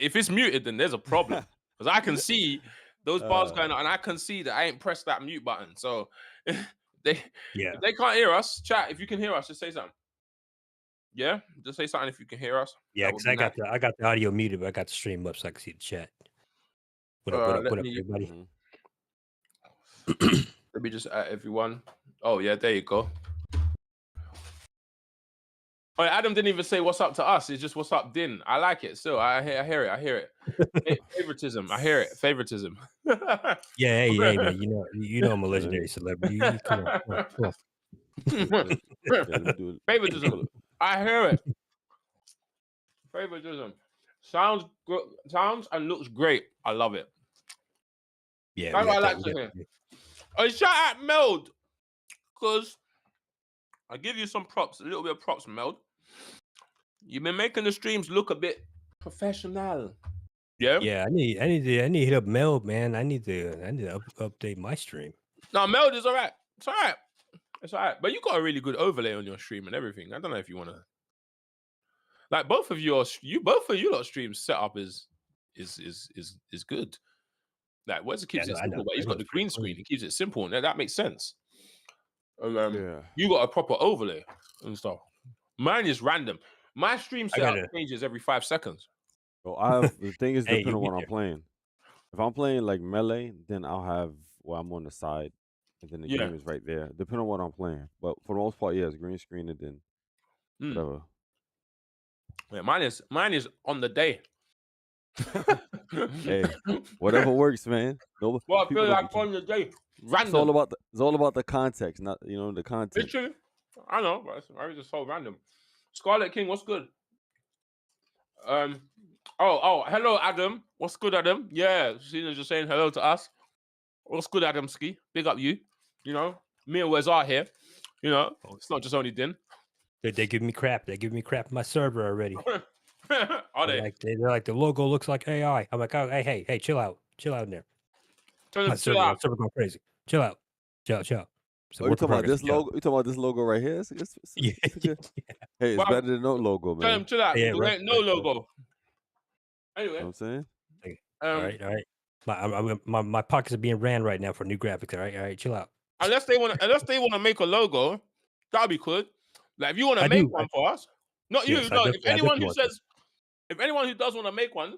If it's muted, then there's a problem because I can see those bars going on, and I can see that I ain't pressed that mute button. So they Yeah. if they can't hear us, chat. If you can hear us, just say something. Yeah, just say something if you can hear us. Yeah, That would because be nice. I got the audio muted, but I got the stream up so I can see the chat. What up, what up, Let what up, me everybody? let me just add everyone. Oh yeah, there you go. Oh, Adam didn't even say what's up to us. It's just what's up, Din. I like it. Still, I hear it. I hear it. Favoritism. I hear it. Favoritism. Yeah, hey, man, you know I'm a legendary celebrity. Come on, come on. Let me do it. Favoritism. I hear it. Favoritism. Sounds good. Sounds and looks great. I love it. Yeah, That's we what I got that. like to hear. Oh, shout out Meld, because I give you some props, a little bit of props, Meld. You've been making the streams look a bit professional. Yeah. Yeah, I need to hit up Mel, man. I need to update my stream. No, Meld is all right. It's all right. It's all right. But you got a really good overlay on your stream and everything. I don't know if you want to. Like both of your lot streams set up is good. Like Wes keeps it simple, but he's got the green screen. He keeps it simple, and that makes sense. You got a proper overlay and stuff. Mine is random. My stream setup changes every 5 seconds. Oh, the thing is, depending on what I'm playing. If I'm playing like melee, then I'll have I'm on the side, and then the game is right there. Depending on what I'm playing, but for the most part, it's green screen and then whatever. Yeah, mine is on the day. Hey, whatever works, man. Well, I feel like on the day. Random. It's all about the context, not the content. It's true. I know, but it's just so random. Scarlet King, what's good? Oh, hello, Adam. What's good, Adam? Yeah, Cena's just saying hello to us. What's good, Adam Ski? Big up you. You know, me and Wes are here. You know, it's not just only Din. They give me crap. They give me crap on my server already. Are they? They're like, the logo looks like AI. I'm like, oh, hey, chill out in there. My server going crazy. Chill out. So you talking about this logo? You talking about this logo right here? Yeah. Hey, it's better than no logo, man. Tell him chill out. Yeah, there ain't no logo. Anyway, you know what I'm saying. All right. My pockets are being ran right now for new graphics. All right, chill out. Unless they want to make a logo, that'd be good. Like if you want to make one for us, not you. No, if anyone who does want to make one,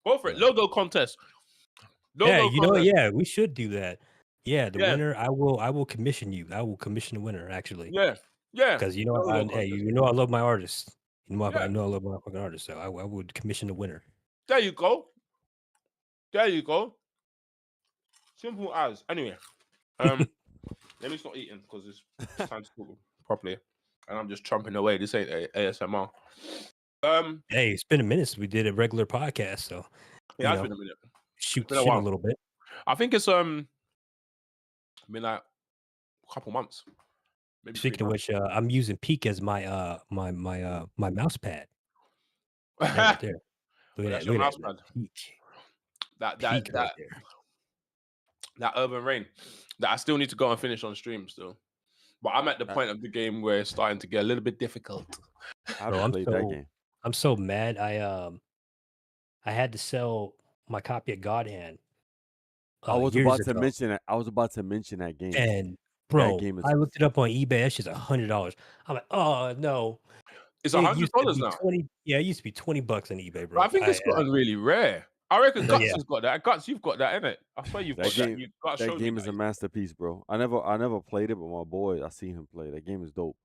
go for it. Logo contest. Yeah, we should do that. Yeah, the winner, I will commission you. I will commission the winner, actually. Yeah. Because I love my artists. I know I love my fucking artists, so I would commission the winner. There you go. Simple as. Anyway, let me stop eating because it's time to talk properly, and I'm just chomping away. This ain't ASMR. Hey, it's been a minute since we did a regular podcast, so yeah, it's been a minute. Shoot the shit a little bit. I think it's been like a couple months. Maybe speaking of which, I'm using Peak as my my mouse pad. Right there. Look at that mouse pad. That Urban Rain that I still need to go and finish on stream still. But I'm at the point of the game where it's starting to get a little bit difficult. I'm so mad. I had to sell my copy of God Hand. I was about to mention that. I was about to mention that game. And bro, I looked it up on eBay. That shit's $100. I'm like, oh no. It's $100 now. Yeah, it used to be $20 on eBay, bro. But I think it's gotten really rare. I reckon Guts has got that. Guts, you've got that, innit? I swear you've got that. That game is a masterpiece, bro. I never played it, but my boy, I see him play. That game is dope.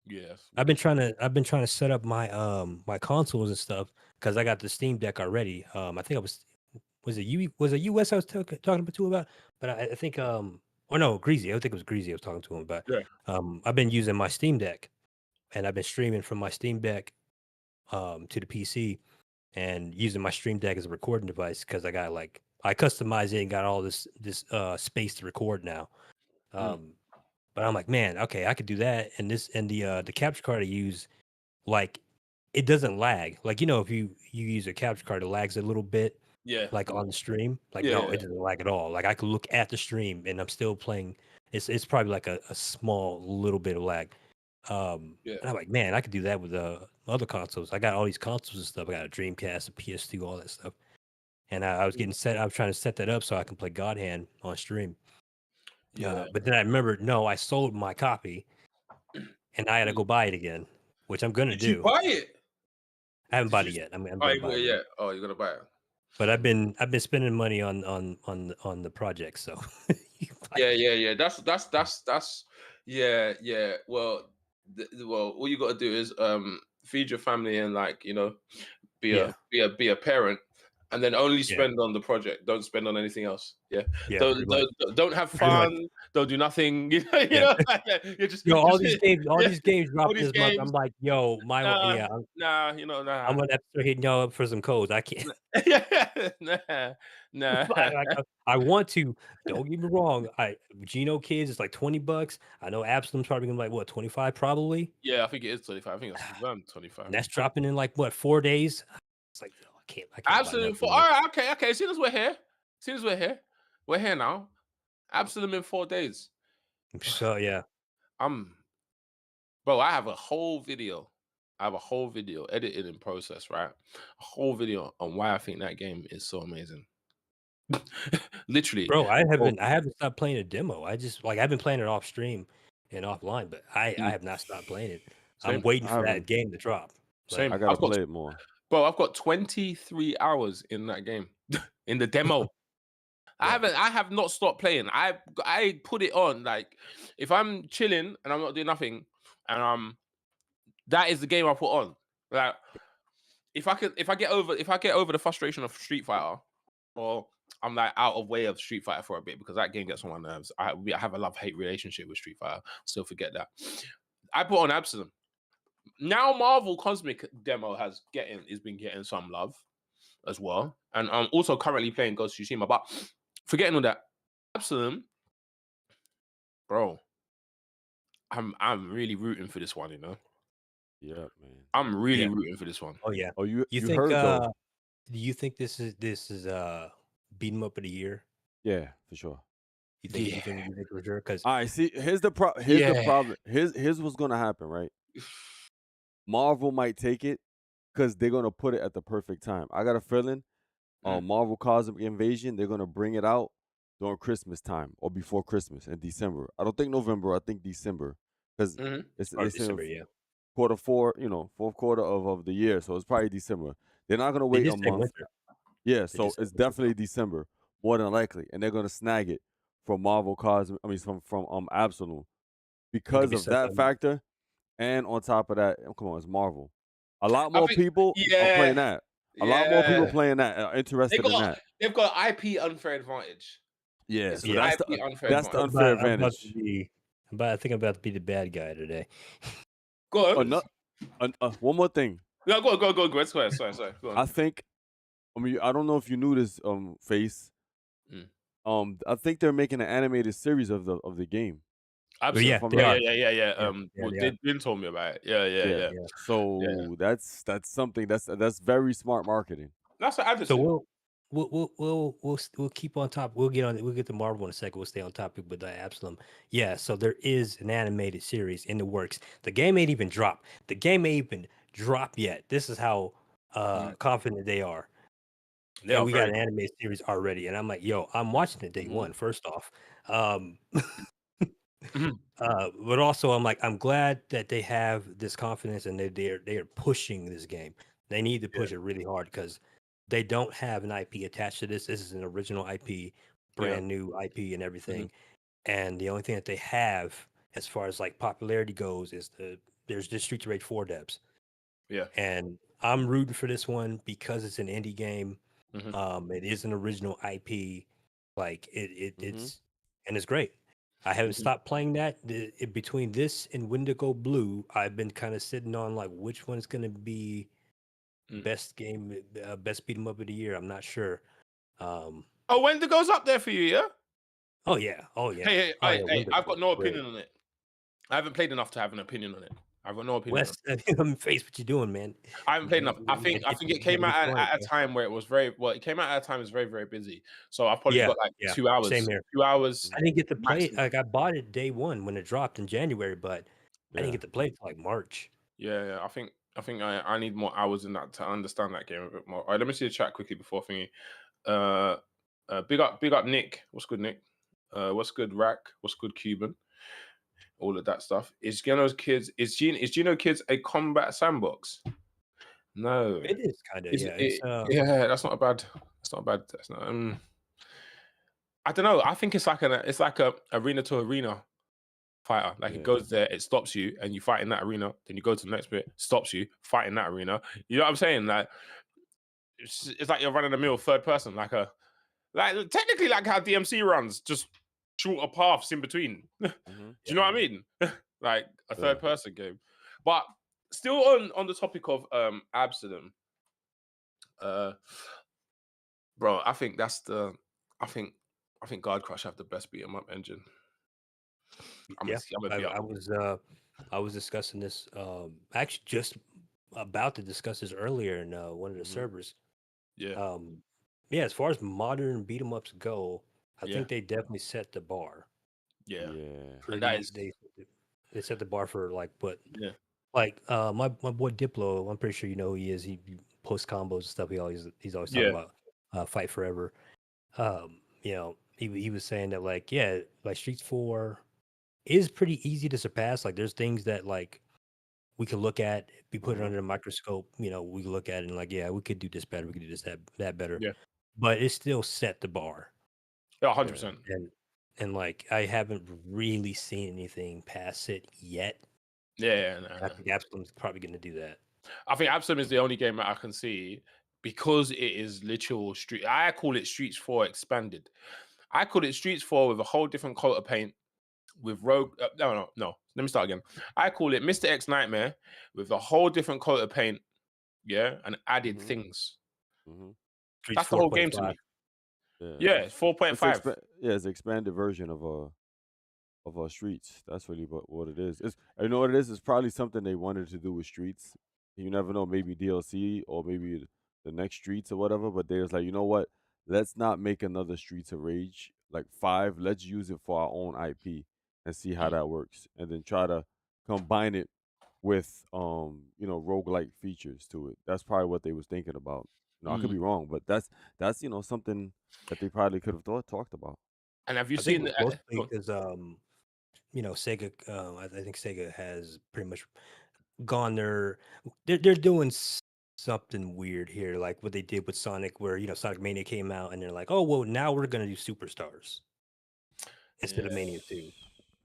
Yes. I've been trying to set up my my consoles and stuff because I got the Steam Deck already. I think was it US I was talking to about, but I think or no, Greasy. I think it was Greasy I was talking to him about. Yeah. I've been using my Steam Deck, and I've been streaming from my Steam Deck to the PC, and using my Stream Deck as a recording device because I customized it and got all this space to record now. But I'm like, man, okay, I could do that, and the capture card I use, like, it doesn't lag. Like, if you use a capture card, it lags a little bit. Yeah. Like on the stream. Like, no, it doesn't lag at all. Like, I could look at the stream and I'm still playing. It's probably like a small little bit of lag. And I'm like, man, I could do that with other consoles. I got all these consoles and stuff. I got a Dreamcast, a PS2, all that stuff. And I was getting set. I was trying to set that up so I can play God Hand on stream. But then I remembered, no, I sold my copy, and I had to go buy it again, which I'm gonna Did do. you buy it? I haven't bought it yet. I'm gonna buy it yet. Oh, you're gonna buy it. But I've been spending money on the project. So yeah. That's yeah. Well, all you got to do is feed your family and like be a parent, and then only spend on the project. Don't spend on anything else. Yeah. Don't have fun. Don't do nothing. You know. You're just all these games drop this month. I'm like, yo, nah. I'm gonna have to hit y'all up for some codes. I can't. nah. I want to. Don't get me wrong. Geno Kids is like $20. I know Absalom's probably gonna be like what 25 probably. Yeah, I think it is 25. I think that's around 25. And that's dropping in like what 4 days. It's like I can't. Absolutely. All right. Okay. As soon as we're here, we're here now. Absolutely in 4 days. So yeah. Bro, I have a whole video. Edited in process, right? A whole video on why I think that game is so amazing. Literally, bro. I haven't stopped playing a demo. I've been playing it off stream and offline, but I have not stopped playing it. Same. I'm waiting for that game to drop. Same. I gotta play it more. Bro, I've got 23 hours in that game in the demo. I have not stopped playing. I put it on like if I'm chilling and I'm not doing nothing, and that is the game I put on. Like if I get over the frustration of Street Fighter, or I'm like out of way of Street Fighter for a bit because that game gets on my nerves. I have a love-hate relationship with Street Fighter. Still forget that. I put on Absalom. Now Marvel Cosmic demo has been getting some love as well, and I'm also currently playing Ghost of Tsushima. But forgetting all that, Absalom, bro, I'm really rooting for this one. Yeah, man. I'm really rooting for this one. Oh yeah. Oh, you think? Heard though? Do you think this is Beatemup of the year? Yeah, for sure. You think for sure? Because all right, see, here's the problem. Here's what's gonna happen, right? Marvel might take it because they're gonna put it at the perfect time. I got a feeling, Marvel Cosmic Invasion, they're gonna bring it out during Christmas time or before Christmas in December. I don't think November. I think December because it's December, quarter 4, fourth quarter of the year, so it's probably December. They're not gonna wait a month. Winter. Yeah, so it's definitely December, more than likely, and they're gonna snag it from Marvel Cosmic. I mean, from Absalom because of that factor, and on top of that, come on, it's Marvel. A lot more people are playing that. A lot more people playing that. Are interested in that. They've got IP unfair advantage. Yeah, so that's the unfair advantage. I think I'm about to be the bad guy today. Go on. One more thing. No, go on. Sorry. Go on. I think. I mean, I don't know if you knew this, Face. I think they're making an animated series of the game. Absolutely. Yeah. They told me about it. Yeah. So that's something that's very smart marketing. That's what I just. So we'll keep on top. We'll get to Marvel in a second. We'll stay on topic with Absalom. Yeah. So there is an animated series in the works. The game ain't even dropped. The game ain't even dropped yet. This is how confident they are. Yeah, we got an anime series already, and I'm like, yo, I'm watching it day one. First off, but also I'm like, I'm glad that they have this confidence and they are pushing this game. They need to push it really hard because they don't have an IP attached to this. This is an original IP, brand new IP, and everything. And the only thing that they have, as far as like popularity goes, is there's this Streets of Rage 4 devs. Yeah, and I'm rooting for this one because it's an indie game. It is an original IP, like it's and it's great. I haven't stopped playing that. Between this and Wendigo Blue, I've been kind of sitting on like which one's going to be best game, best beat 'em up of the year. I'm not sure. Wendigo's up there for you, yeah? Oh yeah. Hey, I've got no opinion on it. I haven't played enough to have an opinion on it. I've got no opinion. I'm Face, what you doing, man? I haven't played enough. I think it came out at a time where it was it came out at a time it was very, very busy. So I've probably got like 2 hours. Same here. 2 hours. I didn't get to play it. Like I bought it day one when it dropped in January, but I didn't get to play it till like March. Yeah. I think I need more hours in that to understand that game a bit more. All right, let me see the chat quickly before thingy. Big up Nick. What's good, Nick? What's good, Rack? What's good, Cuban? All of that stuff. Is Geno Kids a combat sandbox? No. It is kind of, yeah. Yeah, that's not a bad. That's not. I don't know. I think it's like a arena to arena fighter. Like it goes there, it stops you, and you fight in that arena. Then you go to the next bit, stops you, fight in that arena. You know what I'm saying? Like it's like you're running a mill third person, like technically like how DMC runs, just shorter paths in between. Do you know what I mean? Like a third person game. But still on the topic of Absalom, bro, I think I think God Crush have the best beat 'em up engine. I was discussing this. Actually, just about to discuss this earlier in one of the servers. Yeah. Yeah. As far as modern beat 'em ups go, I think they definitely set the bar. Yeah. And they set the bar for like what? Yeah. Like my boy Diplo, I'm pretty sure you know who he is. He posts combos and stuff. He's always talking about Fight Forever. You know, he was saying that like Streets 4 is pretty easy to surpass. Like there's things that like we could look at, we put it under a microscope, we can look at it and like, yeah, we could do this better, we could do this that better. Yeah. But it still set the bar. Yeah, 100%. And like I haven't really seen anything past it yet. Yeah. I think Absalom's probably gonna do that. I think Absalom is the only game that I can see because it is literal street. I call it Streets 4 expanded. I call it Streets 4 with a whole different coat of paint. With Rogue, no. Let me start again. I call it Mr. X Nightmare with a whole different coat of paint, and added things. That's the whole game to me. Yeah, 4.5. It's an expanded version of Streets. That's really what it is. You know what it is? It's probably something they wanted to do with Streets. You never know, maybe DLC or maybe the next Streets or whatever. But they was like, you know what? Let's not make another Streets of Rage like 5. Let's use it for our own IP and see how that works, and then try to combine it with roguelike features to it. That's probably what they was thinking about. I could be wrong, but that's something that they probably could have talked about. And have you seen mostly because Sega? I think Sega has pretty much gone they're doing something weird here, like what they did with Sonic, where Sonic Mania came out and they're like, oh well, now we're gonna do Superstars instead of Mania 2,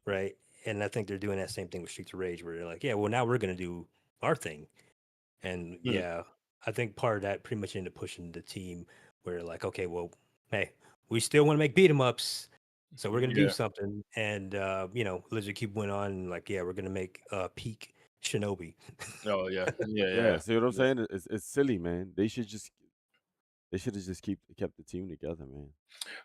right? And I think they're doing that same thing with Streets of Rage, where they're like, yeah, well now we're gonna do our thing, and I think part of that pretty much ended up pushing the team where like, okay, well, hey, we still want to make beat 'em ups, so we're gonna do something, and Lizard Cube went on and like, yeah, we're gonna make Peak Shinobi. Oh yeah. See what I'm saying? It's silly, man. They should have just kept the team together, man.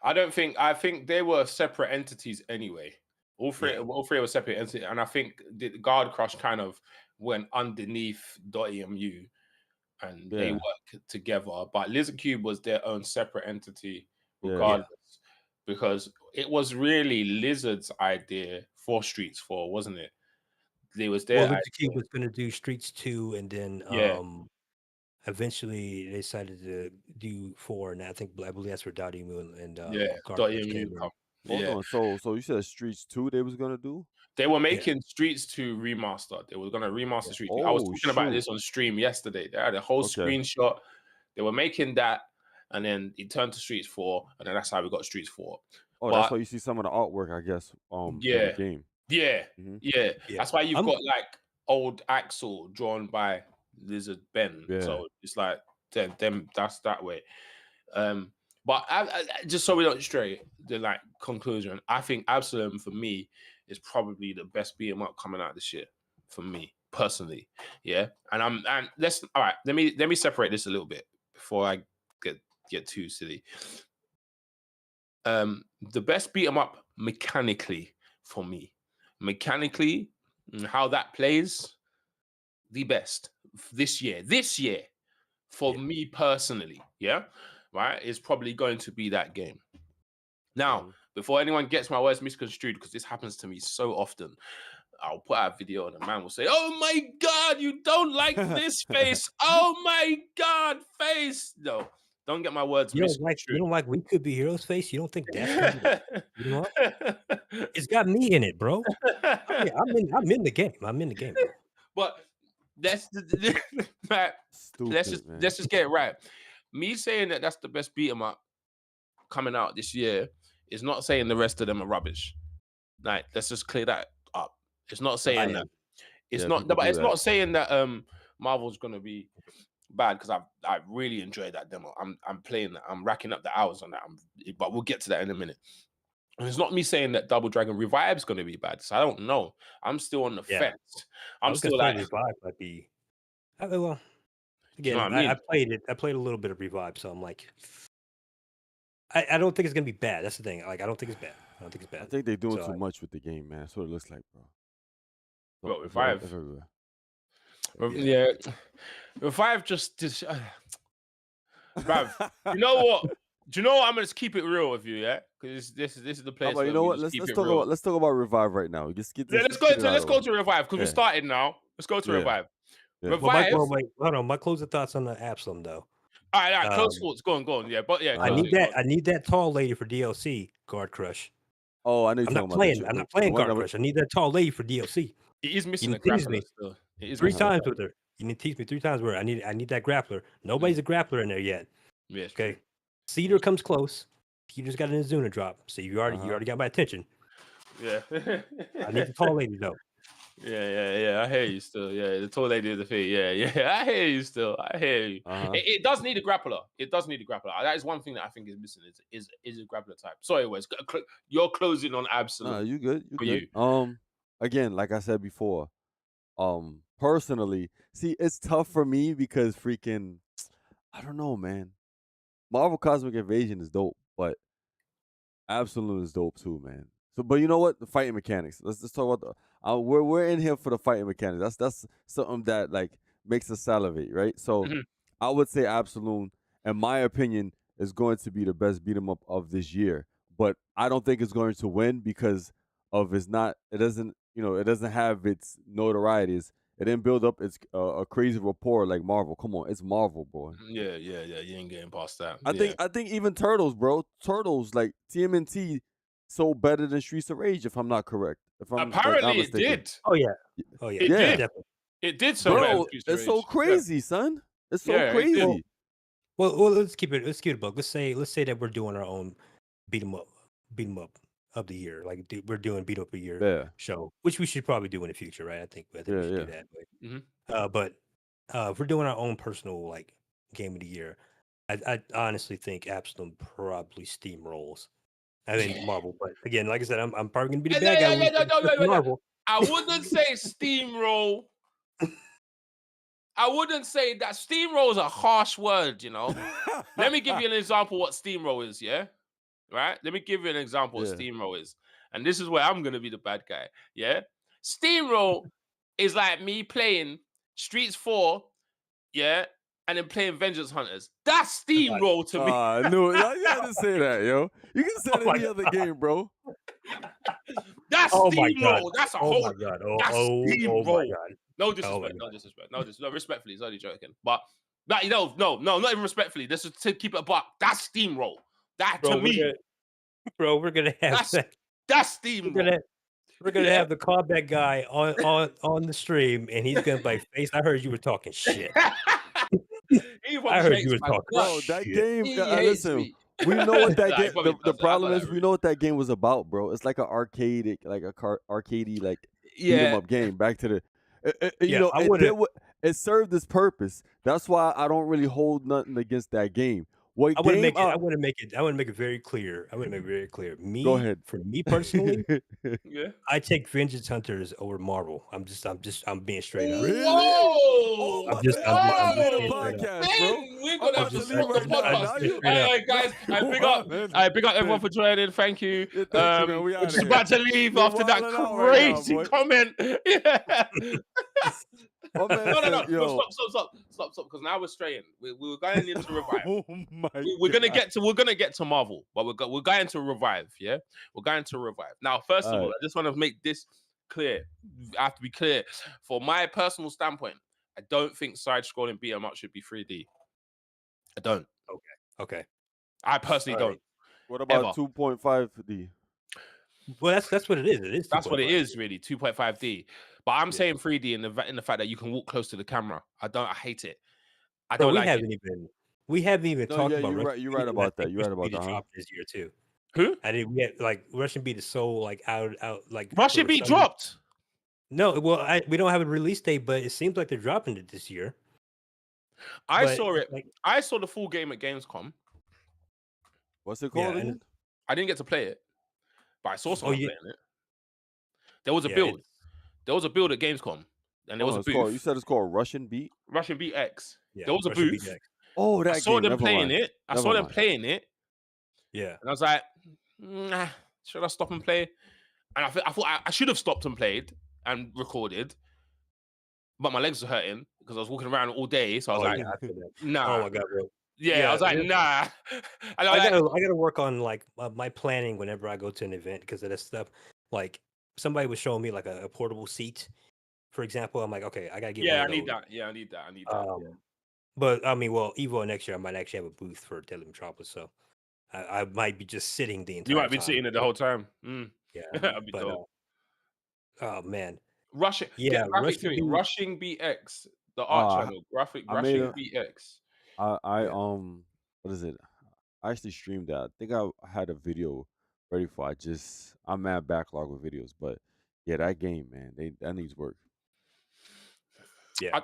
I think they were separate entities anyway. All three were separate entities, and I think the Guard Crush kind of went underneath .emu, and they work together. But Lizard Cube was their own separate entity, regardless, because it was really Lizard's idea for Streets 4, wasn't it? It was their Lizard Cube was going to do Streets 2, and then eventually they decided to do 4, and I believe that's where .emu and .emu come. Hold on, so you said Streets 2 they was gonna do? They were making Streets 2 remastered. They were gonna remaster Streets 2. I was talking about this on stream yesterday. They had a whole screenshot. They were making that, and then it turned to Streets 4, and then that's how we got Streets 4. That's why you see some of the artwork, I guess, in the game. Yeah. That's why you've got like old Axel drawn by Lizard Ben. So it's like them that's that way. But I, just so we don't stray, the like conclusion, I think Absalom for me is probably the best beat 'em up coming out this year for me personally. Yeah, and let's all right. Let me separate this a little bit before I get too silly. The best beat 'em up mechanically for me, how that plays, the best this year. For me personally, right, is probably going to be that game. Now, before anyone gets my words misconstrued, because this happens to me so often, I'll put out a video and the man will say, "Oh my God, you don't like this face? Oh my God, face!" No, don't get my words You misconstrued. you don't like We Could Be Heroes face? You don't think that's gonna be beat 'em up? It's got me in it, bro. I'm in the game. I'm in the game, bro. But that's right. Stupid, man. Let's just get it right. Me saying that that's the best beat 'em up coming out this year is not saying the rest of them are rubbish. Like, let's just clear that up. It's not saying that. It's not. But it's not saying that Marvel's gonna be bad, because I really enjoyed that demo. I'm playing that. I'm racking up the hours on that. But we'll get to that in a minute. And it's not me saying that Double Dragon Revive's gonna be bad. So I don't know. I'm still on the fence. I'm still like, Revive might be. Well, again, you know what I mean? I played it. I played a little bit of Revive, so I'm like, I don't think it's gonna be bad. That's the thing. Like, I don't think it's bad. I think they're doing too much with the game, man. That's what it looks like, bro. But Revive, yeah, Revive just bruv, you know what? Do you know what? I'm gonna just keep it real with you, yeah? Because this is the place. You know what? Let's talk about Revive right now. Just get this. Let's go to Revive, because we started now. Let's go to Revive. Yeah. Revive. Hold on. My closing thoughts on the Absalom, though. All right. Close thoughts. Go on. Yeah, but yeah. I need that tall lady for DLC. Guard Crush. Oh, I know. I'm not playing Guard Crush. I need that tall lady for DLC. It is missing a grappler still. It is 3 times with her. You need to teach me 3 times where I need that grappler. Nobody's a grappler in there yet. Yes. Okay. Cedar comes close. He just got an Azuna drop, so you already got my attention. Yeah. I need the tall lady though. Yeah. I hear you still. Yeah, the tall lady is the thing. Yeah. I hear you still. I hear you. It does need a grappler. That is one thing that I think is missing. Is a grappler type. Sorry, Wes. You're closing on Absolute. No, you good. You good. Again, like I said before, personally, see, it's tough for me because freaking, I don't know, man. Marvel Cosmic Invasion is dope, but Absolute is dope too, man. So, but you know what? The fighting mechanics. Let's just talk about we're in here for the fighting mechanics. That's something that like makes us salivate, right? So, I would say Absolute, in my opinion, is going to be the best beat 'em up of this year. But I don't think it's going to win because of it doesn't have its notorieties. It didn't build up its a crazy rapport like Marvel. Come on, it's Marvel, bro. Yeah. You ain't getting past that. I think even Turtles, bro. Turtles, like TMNT, sold better than Streets of Rage, if I'm not correct. Apparently it did. Oh yeah. It did. Definitely. It did so better than Streets of Rage. It's so crazy, son. It's so crazy. Well, let's keep it a buck. Let's say that we're doing our own beat 'em up of the year. Like we're doing beat up a year show, which we should probably do in the future, right? I think we should do that. But if we're doing our own personal like game of the year, I honestly think Absalom probably steamrolls. I think Marvel, but again, like I said, I'm probably gonna be the bad guy. No, Marvel. I wouldn't say steamroll. I wouldn't say that. Steamroll is a harsh word, you know. Let me give you an example what steamroll is, yeah? Right? Let me give you an example what steamroll is. And this is where I'm going to be the bad guy, yeah? Steamroll is like me playing Streets 4, yeah? And then playing Vengeance Hunters. That's steamroll to me. No, you had to say that, yo. You can say that any other game, bro. That's steamroll. That's a whole... my God. That's steamroll. Oh my God. No disrespect. No, respectfully, it's only joking. But no, not even respectfully. This is to keep it a buck. That's steamroll. That to me, we're gonna have that's steamroll. We're gonna have the combat guy on the stream, and he's gonna be face. I heard you were talking shit. I heard you were talking. Bro, that game. Listen, we know what that game. The problem is, we know what that game was about, bro. It's like an arcadey, like beat 'em up game. Back to the. It served its purpose. That's why I don't really hold nothing against that game. I want to make it very clear. Go ahead. For me personally, I take Vengeance Hunters over Marvel. I'm being straight up. Really? Whoa! I'm being podcast, bro. We're gonna have to stop the podcast. Hey guys, I big up everyone for joining. Thank you. We're just about to leave after that crazy comment. No. Stop. Because now we're straying. We're going into Revive. We're gonna get to Marvel, but we're going to Revive. Yeah, we're going to Revive. Now, first of all, I just want to make this clear. I have to be clear. For my personal standpoint, I don't think side-scrolling beat 'em up should be 3D. I don't. Okay. I personally All right. don't. What about Ever. 2.5D? Well, that's what it is. It is. That's what it 2.5. is, really, 2.5D. But I'm saying 3D in the fact that you can walk close to the camera. I hate it. I Bro, don't like it. we haven't even No, talked yeah, about you're Russian right. You're Beat, right and I about that. think You're right Russian about Beat that, is huh? dropped this year too. Who? I didn't. We had like Russian Beat is so like out like Russian for Beat some- dropped. No, well, we don't have a release date, but it seems like they're dropping it this year. I But saw it. like, I saw the full game at Gamescom. What's it yeah, called and again? I didn't get to play it, but I saw someone yeah, playing it. There was a yeah, build. There was a build at Gamescom, and there was Oh, a it's called. You booth. said it's called Russian Beat. Russian Beat X. yeah, There was a Russian Beat booth. X. Oh, I that saw game. them Never playing mind. it. I Never saw them mind. playing it, Yeah, and I was like, nah, should I stop and play? And I thought I should have stopped and played and recorded, but my legs were hurting because I was walking around all day. So I was oh like, yeah, I feel that. nah. Oh my god, bro. Yeah, I was like, nah. And I was like, I gotta work on like my planning whenever I go to an event because of this stuff. Like somebody was showing me like a portable seat, for example. I'm like, okay, I gotta get one yeah, of I need those. that. Yeah, I need that. I need that. Yeah. But I mean, well, Evo next year I might actually have a booth for Daily Metropolis, so I might be just sitting the entire You time. might be sitting there the whole time. Yeah, That'd be but dope. oh man, Rushing, yeah, graphic Russian to it. Beat. Rushing BX, the art channel. I made Rushing a. BX. I Yeah. What is it? I actually streamed that. I think I had a video ready for. I'm mad backlog with videos, but yeah, that game, man, that needs work. Yeah,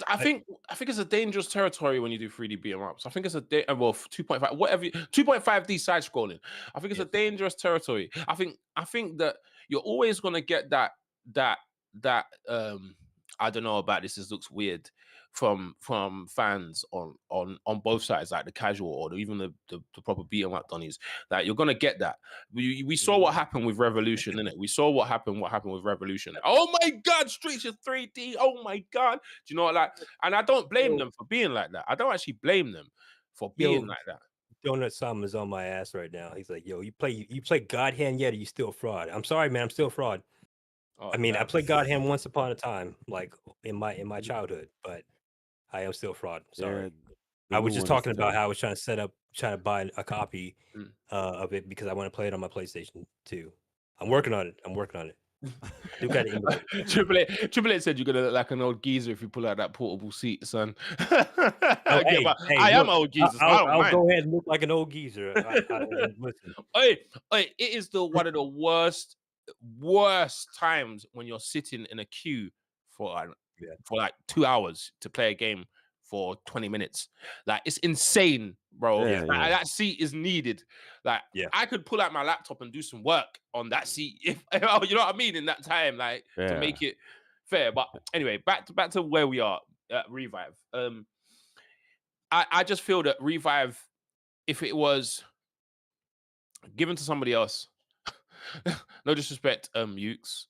I think it's a dangerous territory when you do 3D beat 'em ups. I think it's a 2.5 whatever 2.5D side scrolling. I think it's a dangerous territory. I think that you're always gonna get that I don't know about this. This looks weird from fans on both sides, like the casual or even the proper beat 'em up Donnies. That you're gonna get that. We saw what happened with Revolution, innit? We saw what happened with Revolution. Oh my god, Streets is 3D. Oh my god. Do you know what, like? And I don't blame them for being like that. I don't actually blame them for being like that. Donut Sam is on my ass right now. He's like, yo, you play God Hand yet, or you still fraud? I'm sorry, man, I'm still fraud. Oh, I mean, I damn. played God Hand once upon a time, like in my childhood, but I am still fraud. Sorry. Yeah, I was just talking about how I was trying to buy a copy of it because I want to play it on my PlayStation 2. I'm working on it. You got to emulate it. Triple H said you're gonna look like an old geezer if you pull out that portable seat, son. Oh, hey, I am look, old geezer. So I'll go ahead and look like an old geezer. Listen. Hey, it is one of the worst times when you're sitting in a queue for like 2 hours to play a game for 20 minutes. Like, it's insane, bro. Yeah, Like, that seat is needed. Like, Yeah. I could pull out my laptop and do some work on that seat if you know what I mean, in that time, like, to make it fair. But anyway, back to where we are at Revive. I just feel that Revive, if it was given to somebody else, no disrespect, Ukes,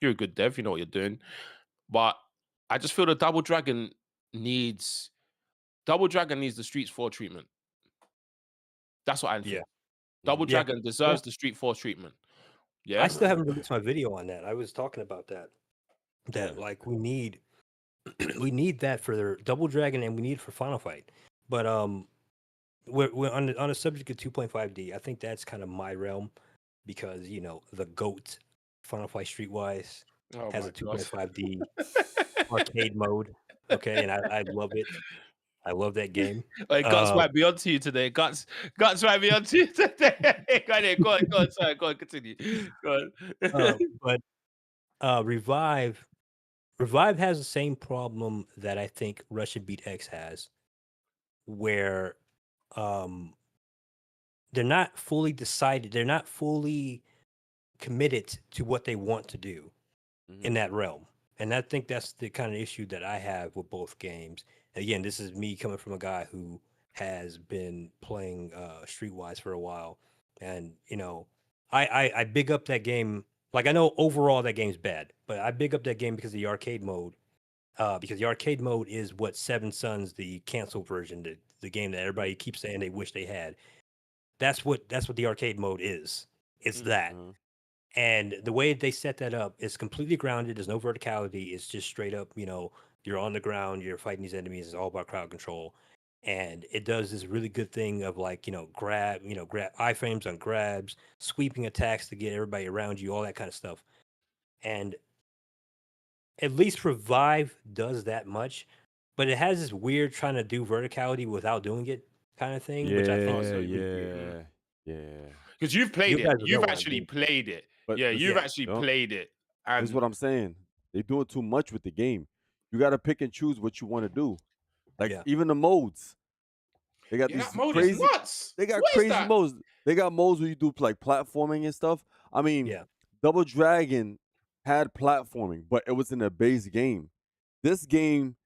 you're a good dev, you know what you're doing, but I just feel that Double Dragon needs the Streets 4 treatment. That's what I think. Double Dragon deserves the Street 4 treatment. Yeah, I still haven't released my video on that. I was talking about that. Like we need that for their Double Dragon, and we need it for Final Fight. But we're on the subject of 2.5D. I think that's kind of my realm because the GOAT Final Fight Streetwise has a 2.5D arcade mode. Okay, and I love it. I love that game. Like, Guts might be onto you today. Guts might be onto you today. Go on, sorry, go on, continue. Go on. But Revive has the same problem that I think Russian Beat X has, where they're not fully decided, they're not fully committed to what they want to do in that realm. And I think that's the kind of issue that I have with both games. Again, this is me coming from a guy who has been playing Streetwise for a while. And, I big up that game. Like, I know overall that game's bad, but I big up that game because of the arcade mode. Because the arcade mode is what Seven Sons, the canceled version, the game that everybody keeps saying they wish they had. That's what the arcade mode is. It's that. And the way they set that up is completely grounded. There's no verticality. It's just straight up, you're on the ground, you're fighting these enemies. It's all about crowd control. And it does this really good thing of like, grab iframes on grabs, sweeping attacks to get everybody around you, all that kind of stuff. And at least Revive does that much, but it has this weird trying to do verticality without doing it kind of thing, which I think is really weird. Yeah. Because you've played You it. guys know You've what I actually mean. played it. But Yeah, this you've is, actually yup, played it. this is And what I'm saying. They doing too much with the game. You got to pick and choose what you want to do. Like Yeah. even the modes, they got yeah, these that mode is crazy. nuts. They got What is crazy that? modes. They got modes where you do like platforming and stuff. I mean, Yeah. Double Dragon had platforming, but it was in the base game. This game,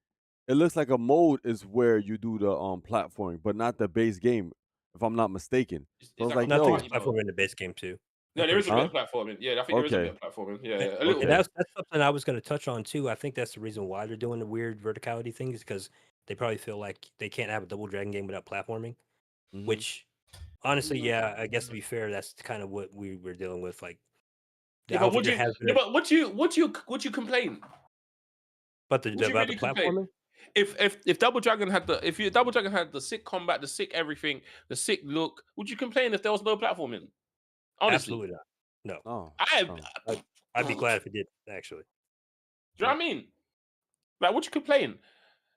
it looks like a mode is where you do the platforming, but not the base game, if I'm not mistaken. So I It's was like like, a No, I think it's yo, party mode. platform in the base game too. No, I'm there pretty is a sure. bit huh? of platforming. Yeah, I think there is a bit Okay, of platforming. Yeah, a And little okay. bit. that's something I was going to touch on too. I think that's the reason why they're doing the weird verticality things because they probably feel like they can't have a Double Dragon game without platforming. Hmm. Which, honestly, yeah, I guess to be fair, that's kind of what we were dealing with. Like the Yeah, but alpha has been, would you complain? but Would you about the really complain? platforming. If Double Dragon had Double Dragon had the sick combat, the sick everything, the sick look, would you complain if there was no platforming? Honestly, Absolutely not. No, Oh, I oh. I'd be glad if it did. Actually, do you know what I mean? Like, would you complain?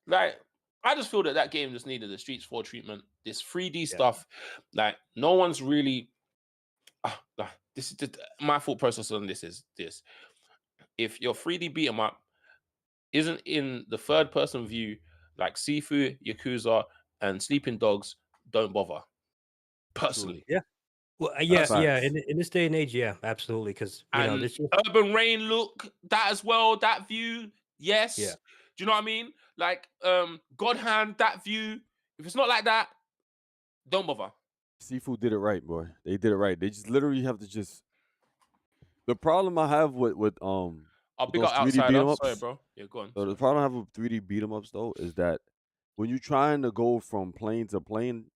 Like, I just feel that game just needed the Streets 4 treatment. This 3D stuff, like, no one's really. This is my thought process on this is this: if your 3D beat 'em up isn't in the third person view, like Sifu, Yakuza, and Sleeping Dogs, don't bother. Personally, yeah. Well, That's yeah. facts. In this day and age, yeah, absolutely. Because and this just Urban Rain look that as well. That view, yes. yeah. Do you know what I mean? Like God Hand, that view. If it's not like that, don't bother. Seafood did it right, boy. They did it right. They just literally have to just. The problem I have I'll with big those up 3D beat 'em Outsider. Sorry, ups. bro. Yeah, go on. So the Sorry. problem I have with 3D beat 'em ups though is that when you're trying to go from plane to plane,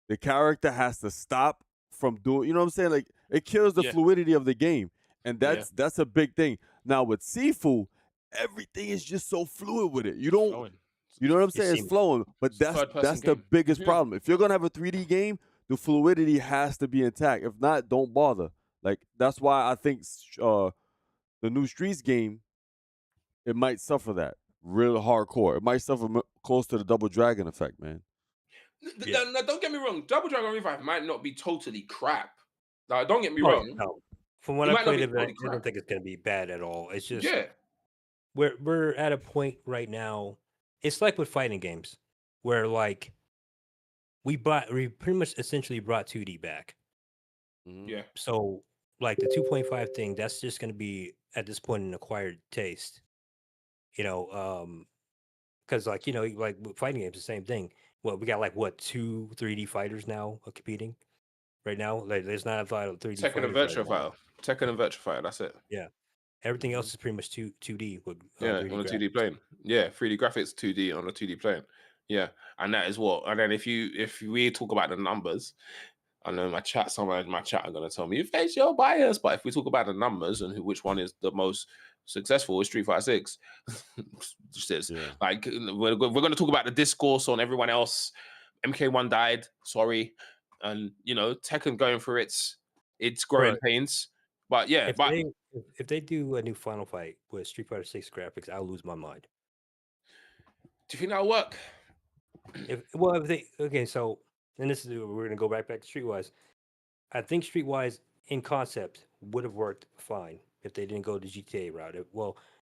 the character has to stop from doing. You know what I'm saying? Like it kills the Yeah, fluidity of the game, and yeah. that's a big thing. Now with Sifu, everything is just so fluid with it. You don't. Flowing. You know what I'm It saying? It's seems flowing, but It's a third person that's the game. biggest problem. If you're gonna have a 3D game, the fluidity has to be intact. If not, don't bother. Like that's why I think the new Streets game it might suffer that real hardcore. It might suffer close to the Double Dragon effect, man. yeah. Now, don't get me wrong. Double Dragon Revive might not be totally crap. Like, don't get me Oh yeah, wrong. no. From what It I might not played be of it, totally I don't crap. think it's going to be bad at all. It's just Yeah. we're at a point right now. It's like with fighting games, where like we pretty much essentially brought 2D back. Mm-hmm. Yeah. So like the 2.5 thing, that's just going to be at this point an acquired taste. Because like like with fighting games, the same thing. Well, we got like what 2 3D fighters now competing right now. Like there's not a lot of 3D Tekken and fighters right Virtua now. Fighter. Tekken and Virtua Fighter. That's it. Yeah, everything Mm-hmm. else is pretty much 2D with Yeah, 3D on a 2D graphics. plane. Yeah, 3D graphics, 2D on a 2D plane. Yeah, and that is what. And then if we talk about the numbers, I know my chat. Someone in my chat are gonna tell me if it's your bias, but if we talk about the numbers and which one is the most successful, is Street Fighter 6. Just is. Yeah. Like we're gonna talk about the discourse on everyone else. MK1 died. Sorry, and Tekken going through its growing But pains. But yeah, but if they do a new Final Fight with Street Fighter 6 graphics, I'll lose my mind. do you think that'll work? If they okay, so and this is we're gonna go back to Streetwise. I think Streetwise in concept would have worked fine if they didn't go the GTA route.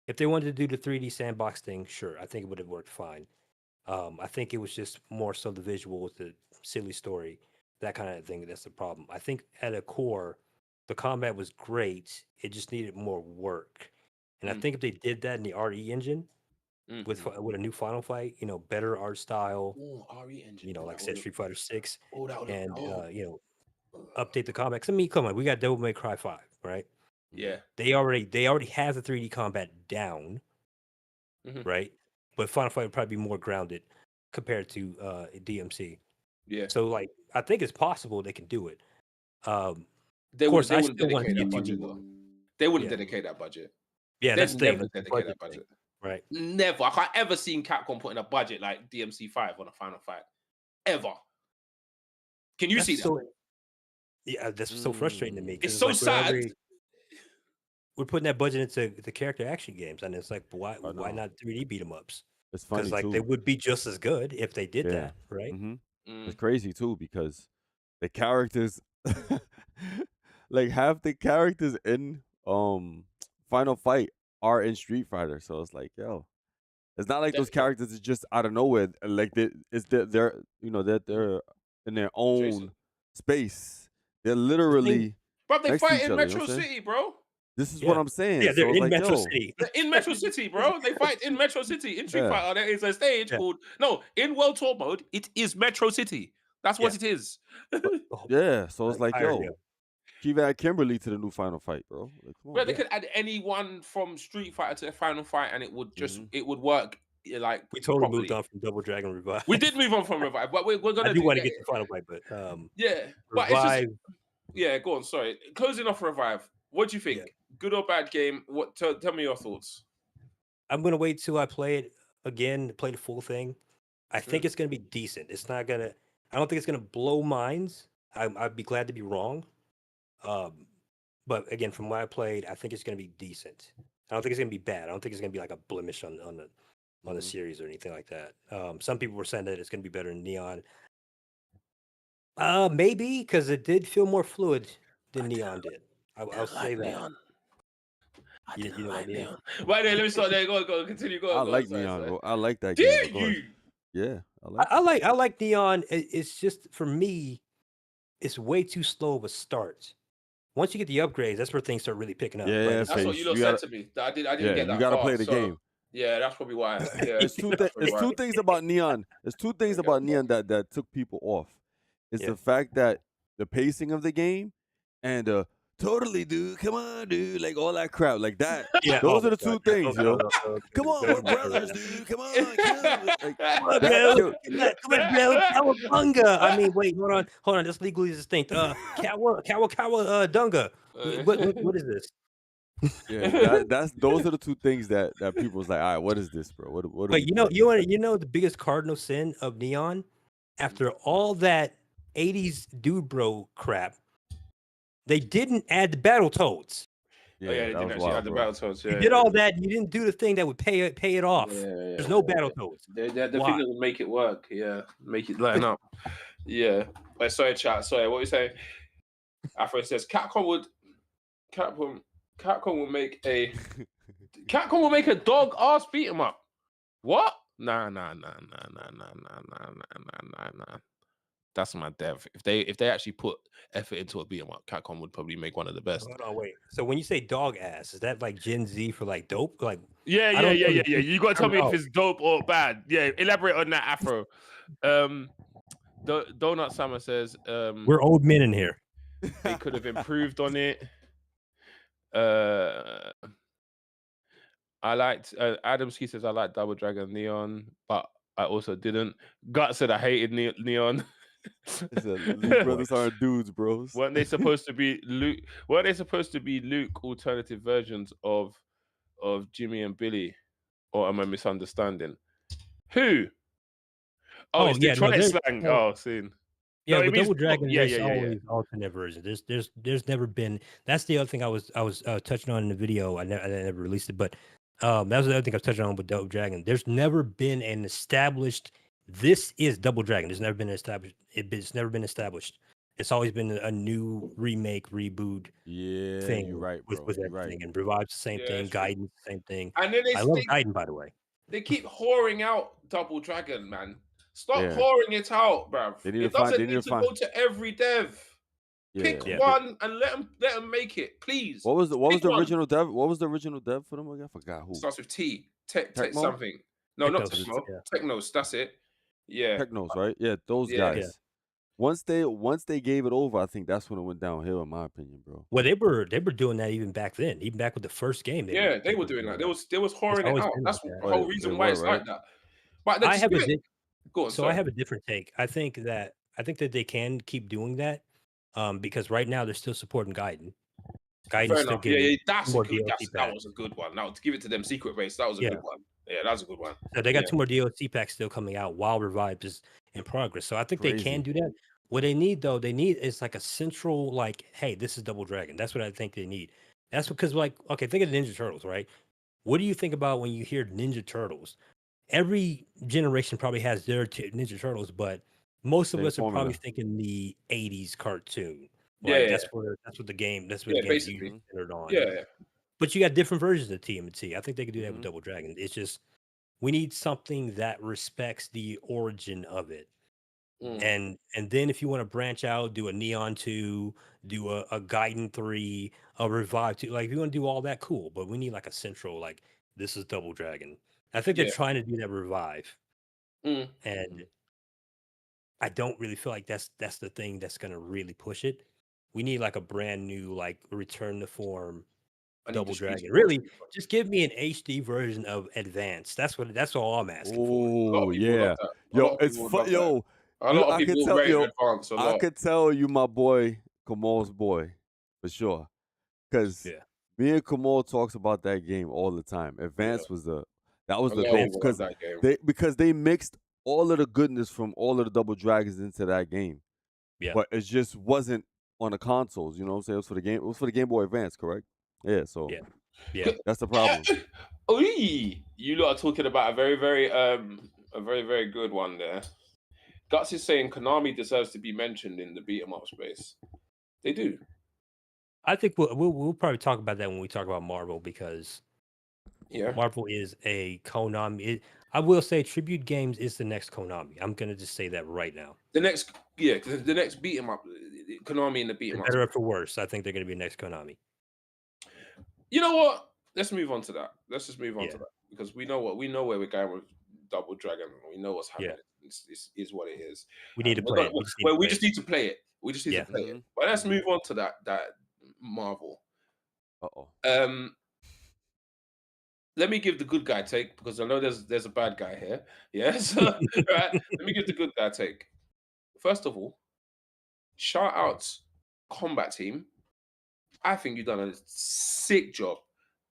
If they wanted to do the 3D sandbox thing, sure, I think it would have worked fine. I think it was just more so the visual with the silly story, that kind of thing. That's the problem. I think at a core, the combat was great. It just needed more work. And I think if they did that in the RE engine with a new Final Fight, better art style, RE engine. like I said, Street Fighter 6, Oh, that would and look. update the combat. 'Cause, I mean, come on, we got Devil May Cry 5, right? Yeah. They already have the 3D combat down, right? But Final Fight would probably be more grounded compared to DMC. Yeah. So like I think it's possible they can do it. Of course, I wouldn't still want dedicate to that see budget it though. They wouldn't Yeah. dedicate that budget. Yeah, They'd that's the thing. never That's the dedicate that budget budget. thing. Right. Never. I can't ever seen Capcom putting a budget like DMC5 on a Final Fight. Ever. Can you see that? Yeah, that's so frustrating to me. It's so like sad. We're putting that budget into the character action games, and it's like, why not 3D beat 'em ups? It's funny because like too. they would be just as good if they did that, right? It's crazy too because the characters, like half the characters in Final Fight are in Street Fighter, so it's like, yo, it's not like those characters is just out of nowhere. Like they're in their own space. They're literally. But they next to fight each in other, Metro City, bro. This is what I'm saying. Yeah, they're so in like, Metro yo, City. They're in Metro City, bro. They fight in Metro City. In Street Fighter, there is a stage called in World Tour mode. It is Metro City. That's what it is. Yeah, so it's like, yo, keep add Kimberly to the new Final Fight, bro. Like, come on, But they could add anyone from Street Fighter to the Final Fight, and it would just it would work. Like we totally properly. moved on from Double Dragon Revive. We did move on from Revive, but we're gonna. I do want to get to Final Fight, but yeah, but Revive. it's just, go on. Sorry, closing off Revive. What do you think? Good or bad game? What? Tell me your thoughts. I'm gonna wait till I play it again, play the full thing. I think it's gonna be decent. It's not gonna. I don't think it's gonna blow minds. I'd be glad to be wrong. But again, from what I played, I think it's gonna be decent. I don't think it's gonna be bad. I don't think it's gonna be like a blemish on the series or anything like that. Some people were saying that it's gonna be better than Neon. Maybe because it did feel more fluid than Neon did. I'll say that. Neon. I didn't like Neon. Wait, let me start there. Go, continue. Go. I like Neon, bro. I like that game. Do you? Yeah, I like Neon. It's just for me, it's way too slow of a start. Once you get the upgrades, that's where things start really picking up. Yeah, that's what you said to me. I didn't get that. You gotta far, play the game. Yeah, that's probably why. Yeah. It's two things about Neon. There's two things about Neon that took people off. It's the fact that the pacing of the game and totally, dude. Come on, dude. Like all that crap, like that. Yeah, those are the two things, yo. Come on, we're brothers, dude. Come on, come on, bro. Cowabunga. I mean, wait, hold on. That's legally distinct. Kawa Dunga. What is this? Yeah, those are the two things that people was like, all right, what is this, bro? What? But you know the biggest cardinal sin of Neon, after all that 80s dude bro crap, they didn't add the Battletoads. Yeah, they didn't actually add the Battletoads. You did all that, you didn't do the thing that would pay it off. There's no Battletoads. The thing that would make it work. Yeah, make it line up. Yeah. But sorry, chat. Sorry, what were you saying? Afro says Capcom will make a dog ass beat 'em up. What? Nah. That's my dev. If they actually put effort into a beat 'em up, Capcom would probably make one of the best. Hold on, wait. So when you say dog ass, is that like Gen Z for like dope? Like yeah. You gotta tell me if it's dope or bad. Yeah, elaborate on that, Afro. Donut Summer says we're old men in here. They could have improved on it. I liked Adamski says I like Double Dragon Neon, but I also didn't. Gut said I hated Neon. Brothers aren't dudes, bros. Weren't they supposed to be Luke? Weren't they supposed to be Luke alternative versions of Jimmy and Billy? Or am I misunderstanding? Who? Oh, it's Detroit slang. Oh, seen. Yeah, no, Double Dragon. There's always alternate versions. There's never been. That's the other thing I was touching on in the video. I never released it, but that was the other thing I was touching on with Double Dragon. There's never been an established. This is Double Dragon. There's never been established. It's never been established. It's always been a new remake, reboot. Yeah, thing. You're right, bro. With everything, right. And Revive's the same thing. Guidance, the same thing. And then I love Guidance, by the way. They keep whoring out Double Dragon, man. Stop whoring it out, bruv. It doesn't need to go to every dev. Pick one and let them make it, please. What was the original dev? What was the original dev for them again? I forgot who. Starts with T. Tech something. No, not Techno. Technos. That's it. Yeah. Technos, right? Yeah, those guys. Yeah. Once they gave it over, I think that's when it went downhill, in my opinion, bro. Well, they were doing that even back then, even back with the first game. They were doing that. They was whoring it out. That's the whole reason why it's like that. But I have go on, I have a different take. I think that they can keep doing that. because right now they're still supporting Gaiden. Gaiden's Fair still enough. getting Yeah, that's a more good. DLC That packs. was a good one. Now to give it to them, Secret Base. That was a Yeah. good one. Yeah, that's a good one. So they got 2 more DLC packs still coming out while Revive is in progress. So I think they can do that. What they need though, is like a central, like, hey, this is Double Dragon. That's what I think they need. That's because, like, okay, think of the Ninja Turtles, right? What do you think about when you hear Ninja Turtles? Every generation probably has their Ninja Turtles, but most of us are probably thinking the '80s cartoon. Right? Yeah, that's what the game. That's what the game's usually centered on. Yeah. But you got different versions of TMNT. I think they could do that with Double Dragon. It's just we need something that respects the origin of it. And then if you want to branch out, do a Neon 2, do a Gaiden 3, a Revive 2. Like if you want to do all that, cool. But we need like a central, like this is Double Dragon. I think they're trying to do that Revive. And I don't really feel like that's the thing that's gonna really push it. We need like a brand new, like return to form Double Dragon. Really, just give me an HD version of Advance. That's all I'm asking for. Oh yeah, yo, it's fun. Yo, a lot of people rate Advance a lot. I could tell you, my boy Kamal's boy, for sure, because me and Kamal talks about that game all the time. Advance was the goal because they mixed all of the goodness from all of the Double Dragons into that game. Yeah, but it just wasn't on the consoles. You know what I'm saying? It was for the game. It was for the Game Boy Advance, correct? Yeah. So yeah, that's the problem. You lot are talking about a very, very good one there. Guts is saying Konami deserves to be mentioned in the beat 'em up space. They do. I think we'll probably talk about that when we talk about Marvel, because Marvel is a Konami. I will say Tribute Games is the next Konami. I'm gonna just say that right now. The next beat 'em up, Konami in the beat 'em up. Better or for worse, I think they're gonna be next Konami. You know what? Let's move on to that. Let's just move on to that, because we know where we're going with Double Dragon. We know what's happening. It is what it is. We need to play it. We just need to play it. We just need to play it. But let's move on to that Marvel. Let me give the good guy take, because I know there's a bad guy here. Yeah, so right. Let me give the good guy take. First of all, shout outs combat team. I think you've done a sick job.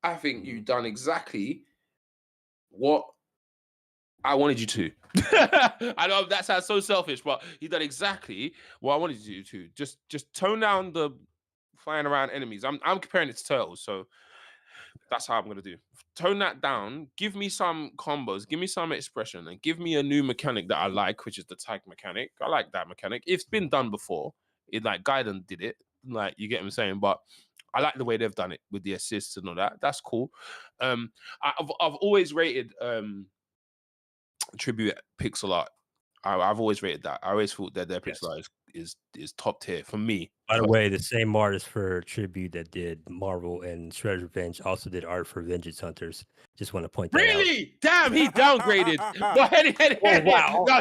I think you've done exactly what I wanted you to. I know that sounds so selfish, but you've done exactly what I wanted you to. Just tone down the flying around enemies. I'm comparing it to Turtles, so that's how I'm gonna do. Tone that down. Give me some combos. Give me some expression, and give me a new mechanic that I like, which is the tag mechanic. I like that mechanic. It's been done before. It like Gaiden did it. Like, you get what I'm saying, but I like the way they've done it with the assists and all that. That's cool. I've always rated Tribute pixel art. I've always rated that. I always thought that their pixel art is top tier for me. By the way, the same artist for Tribute that did Marvel and Shredder's Revenge also did art for Vengeance Hunters. Just want to point that out. Really? Damn, he downgraded. Wow. No,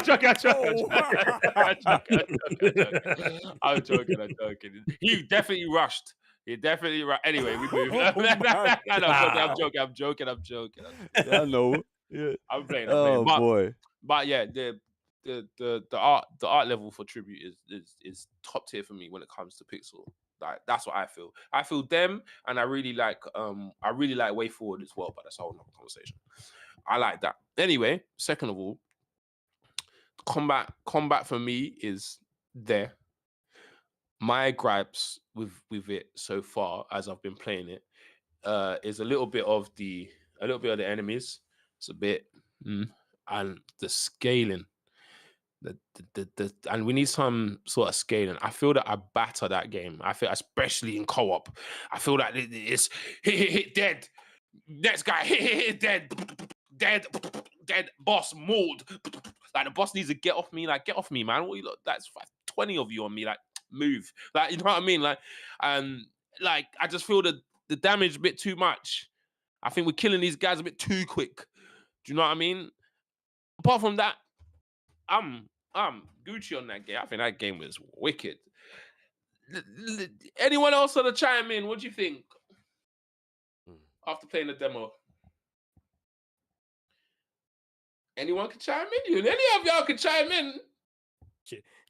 I'm joking. He definitely rushed. Anyway, we move. I'm joking. I know. Yeah. I'm playing. Oh boy. But yeah, the art level for Tribute is top tier for me when it comes to pixel. Like, that's what I feel. I feel them, and I really like Way Forward as well, but that's a whole nother conversation. I like that. Anyway, second of all, combat for me is there. My gripes with it so far, as I've been playing it, is a little bit of the enemies. It's a bit and the scaling. And we need some sort of scaling. I feel that I batter that game. I feel, especially in co-op, I feel that it's hit dead. Next guy hit dead. Boss mauled. Like, the boss needs to get off me. Like, get off me, man. What you look? That's 20 of you on me. Like, move. Like, you know what I mean? Like, I just feel the damage a bit too much. I think we're killing these guys a bit too quick. Do you know what I mean? Apart from that, I'm Gucci on that game. I think that game was wicked. Anyone else want to chime in? What do you think after playing the demo? Anyone can chime in? Any of y'all can chime in.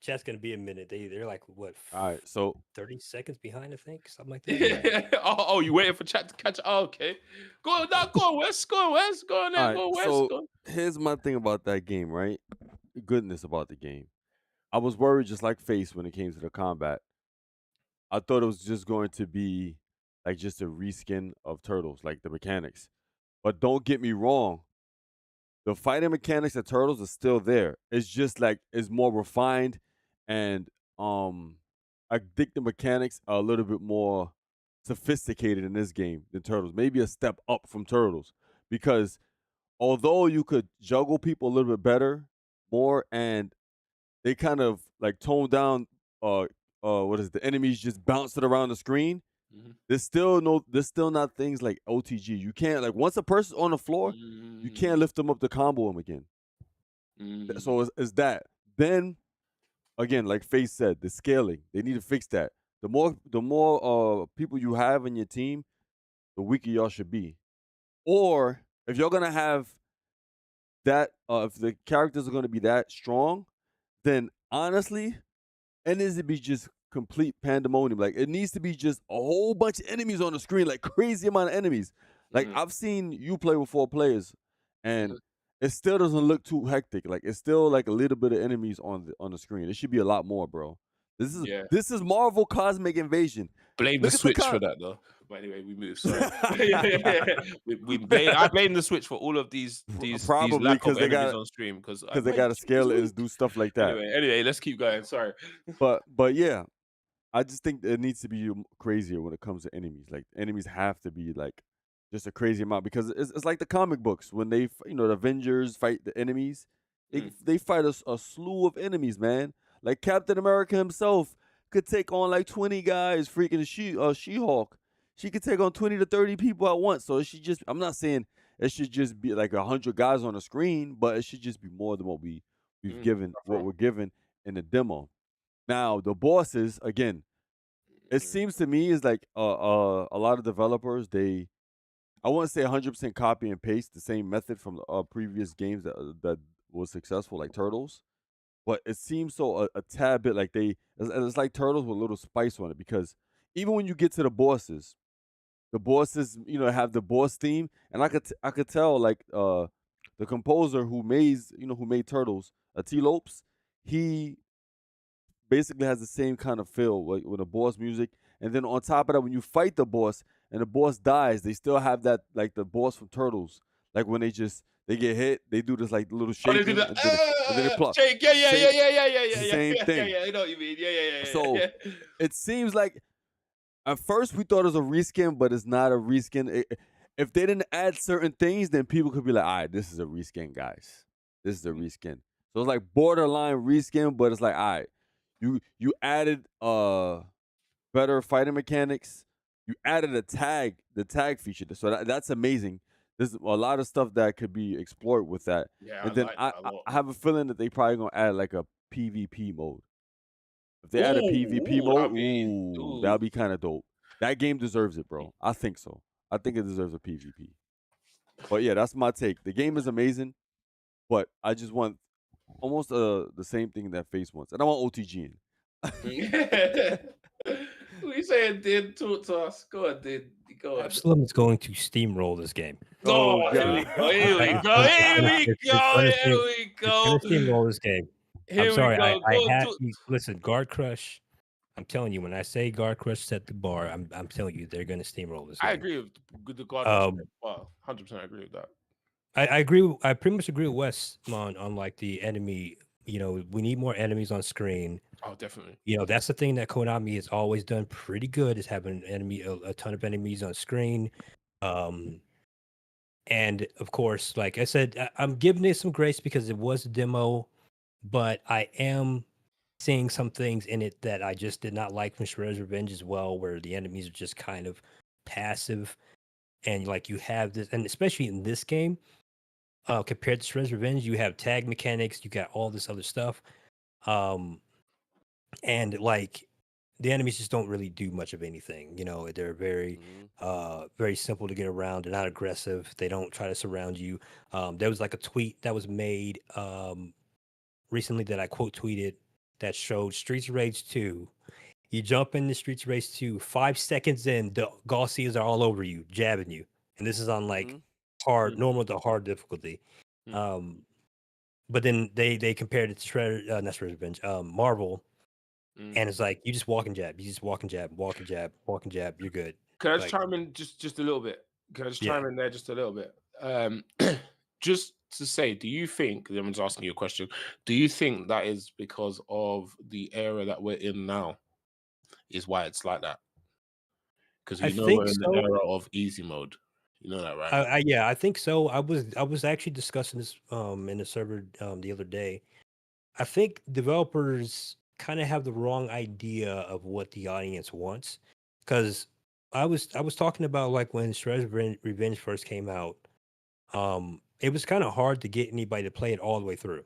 Chat's gonna be a minute. They're like what? All right, so 30 seconds behind, I think, something like that. Oh, you waiting for chat to catch? Oh, okay. Go on, West. Go on, West. Go on, all then. right, Go West. so Go on. here's my thing about that game, right? Goodness about the game. I was worried, just like Face, when it came to the combat. I thought it was just going to be like just a reskin of Turtles, like the mechanics. But don't get me wrong, the fighting mechanics of Turtles are still there. It's just like it's more refined, and I think the mechanics are a little bit more sophisticated in this game than Turtles. Maybe a step up from Turtles, because although you could juggle people a little bit better, more, and they kind of like tone down what is the enemies just bouncing around the screen. Mm-hmm. There's still not things like OTG. You can't, like, once a person's on the floor, you can't lift them up to combo them again. So it's that. Then again, like Face said, the scaling, they need to fix that. The more people you have in your team, the weaker y'all should be. Or if you're gonna have that, if the characters are gonna be that strong, then honestly, it needs to be just complete pandemonium. Like, it needs to be just a whole bunch of enemies on the screen, like crazy amount of enemies. Like, I've seen you play with 4 players, and it still doesn't look too hectic. Like, it's still like a little bit of enemies on the screen. It should be a lot more, bro. This is Marvel Cosmic Invasion. Blame the Switch for that, though. But anyway, we move. Sorry. I blame the Switch for all of these Probably lack of they enemies got on stream, because they got to scale it and do stuff like that. Anyway, let's keep going. Sorry. But yeah, I just think it needs to be crazier when it comes to enemies. Like, enemies have to be like just a crazy amount, because it's like the comic books when they, the Avengers fight the enemies. They fight a slew of enemies, man. Like, Captain America himself could take on like 20 guys. Freaking She-Hulk, she could take on 20 to 30 people at once. So I'm not saying it should just be like 100 guys on the screen, but it should just be more than what we're given in the demo. Now, the bosses, again, it seems to me is like a lot of developers, I wouldn't say 100% copy and paste the same method from previous games that was successful, like Turtles. But it seems so a tad bit like it's like Turtles with a little spice on it, because even when you get to the bosses, have the boss theme, and I could tell, like, the composer who made Turtles, T. Lopes, he basically has the same kind of feel with the boss music. And then on top of that, when you fight the boss and the boss dies, they still have that, like the boss from Turtles. Like, when they get hit, they do this like little shaking, and then they plop. Shake. Yeah. Same thing. Yeah, I know what you mean. Yeah. So it seems like at first we thought it was a reskin, but it's not a reskin. If they didn't add certain things, then people could be like, all right, this is a reskin, guys. This is a reskin. So it's like borderline reskin, but it's like, all right, you added better fighting mechanics. You added the tag feature. So that's amazing. There's a lot of stuff that could be explored with that. Yeah, and then I have a feeling that they probably gonna add like a PvP mode. If they add a PvP mode, that'll be kind of dope. That game deserves it, bro. I think so. I think it deserves a PvP. But yeah, that's my take. The game is amazing, but I just want almost the same thing that Face wants, and I want OTG in. What are you saying, Did? Talk to us. Go on, Did. Go on. Absalom is going to steamroll this game. Oh, here we go. Here we go. Steamroll this game. I'm sorry. I have to listen. Guard Crush. I'm telling you, when I say Guard Crush set the bar, I'm telling you they're going to steamroll this game. I agree with the Guard Crush. 100% agree with that. I agree. I pretty much agree with Wes on like the enemy. We need more enemies on screen. Oh, definitely. That's the thing that Konami has always done pretty good, is having a ton of enemies on screen. And of course, like I said, I'm giving it some grace because it was a demo, but I am seeing some things in it that I just did not like from Shredder's Revenge as well, where the enemies are just kind of passive, and like you have this, and especially in this game, compared to Shredder's Revenge, you have tag mechanics, you got all this other stuff, and like the enemies just don't really do much of anything. They're very very simple to get around. They're not aggressive. They don't try to surround you. There was like a tweet that was made recently that I quote tweeted that showed Streets of Rage 2. You jump in the Streets of Rage 2, 5 seconds in, the Gaussias are all over you, jabbing you. And this is on like hard, normal to hard difficulty. But then they compared it to not Shredder's Revenge, Marvel. And it's like, you just walk and jab. You just walk and jab, walk and jab, walk and jab. You're good. Can I just chime in just a little bit? Can I just chime in there just a little bit? Just to say, do you think, I'm just asking you a question, do you think that is because of the era that we're in now is why it's like that? Because we know we're in the era of easy mode. You know that, right? Yeah, I think so. I was actually discussing this in the server the other day. I think developers kind of have the wrong idea of what the audience wants. Because I was talking about like when Shredder's Revenge first came out, it was kind of hard to get anybody to play it all the way through.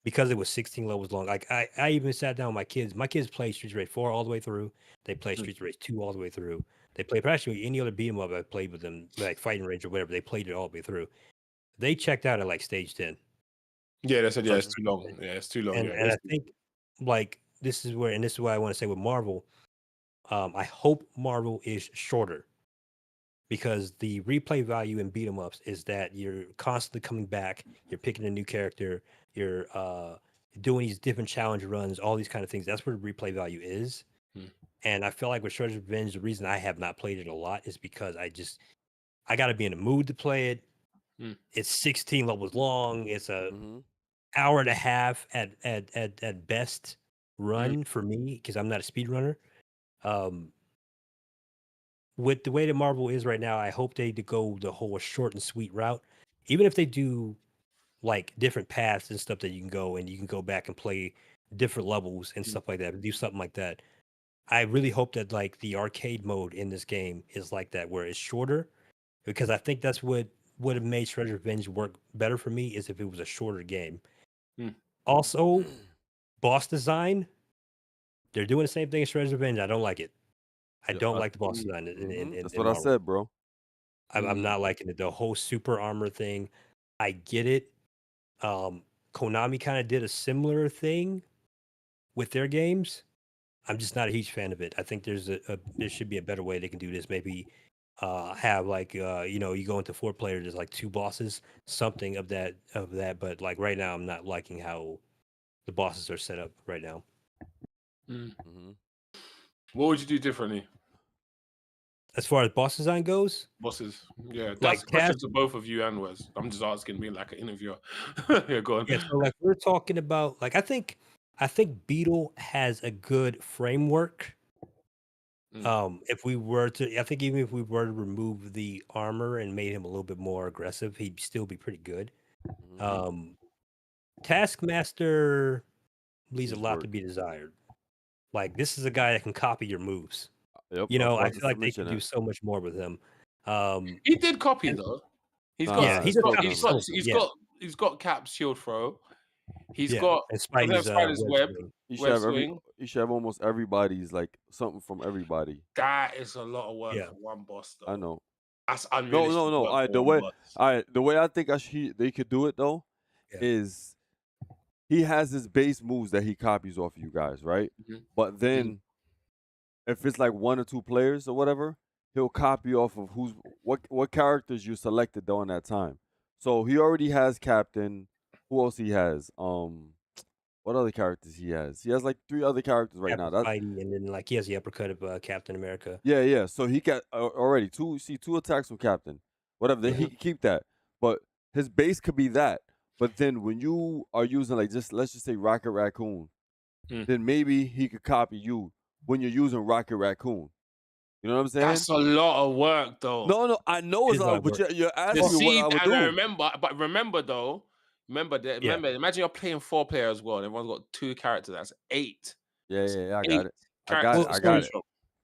Because it was 16 levels long. Like I even sat down with my kids. My kids played Streets of Rage 4 all the way through. They played Streets of Rage 2 all the way through. They played actually any other beat 'em up I played with them, like Fighting Rage or whatever. They played it all the way through. They checked out at like stage 10. Yeah, they said it's too long. Yeah, it's too long. And I think like this is why I want to say with Marvel. I hope Marvel is shorter. Because the replay value in beat 'em ups is that you're constantly coming back, you're picking a new character, you're doing these different challenge runs, all these kind of things. That's where the replay value is. And I feel like with Shredder's Revenge, the reason I have not played it a lot is because I got to be in the mood to play it. It's 16 levels long. It's a hour and a half at best run for me because I'm not a speedrunner. With the way that Marvel is right now, I hope they go the whole short and sweet route. Even if they do like different paths and stuff that you can go and you can go back and play different levels and stuff like that, do something like that. I really hope that like the arcade mode in this game is like that, where it's shorter, because I think that's what would have made Shredder's Revenge work better for me is if it was a shorter game. Also, boss design, they're doing the same thing as Shredder's Revenge. I don't like it. I don't like the boss design. That's what I said, bro. I'm not liking it. The whole super armor thing, I get it. Konami kind of did a similar thing with their games. I'm just not a huge fan of it. I think there should be a better way they can do this. Maybe have like you go into 4 player, there's like 2 bosses, something of that. But like right now, I'm not liking how the bosses are set up right now. What would you do differently? As far as boss design goes? Bosses. Yeah, that's like a question to both of you and Wes. I'm just asking, being like an interviewer. Yeah, go on. Yeah, so like we're talking about, like I think Beetle has a good framework. If we were to, I think even if we were to remove the armor and made him a little bit more aggressive, he'd still be pretty good. Taskmaster leaves a lot to be desired. Like this is a guy that can copy your moves. Yep, I feel like they could do so much more with him. He did copy though. He's got Cap's shield throw. He's got Spider's web. He should have almost everybody's like something from everybody. That is a lot of work for one boss, though. I know. That's unrealistic. No. The way I think they could do it though is he has his base moves that he copies off of you guys, right? But then if it's like 1 or 2 players or whatever, he'll copy off of what characters you selected during that time. So he already has Captain. Who else he has? What other characters he has? He has like 3 other characters right now. And then like he has the uppercut of Captain America. Yeah. So he got already 2 attacks from Captain. Whatever, he can keep that. But his base could be that. But then when you are using like let's just say Rocket Raccoon, then maybe he could copy you when you're using Rocket Raccoon. You know what I'm saying? That's a lot of work, though. No, I know it's a lot, but you're asking me what I would do. Remember, imagine you're playing 4 players as well, and everyone's got 2 characters. That's 8. Yeah, I got it. I got it.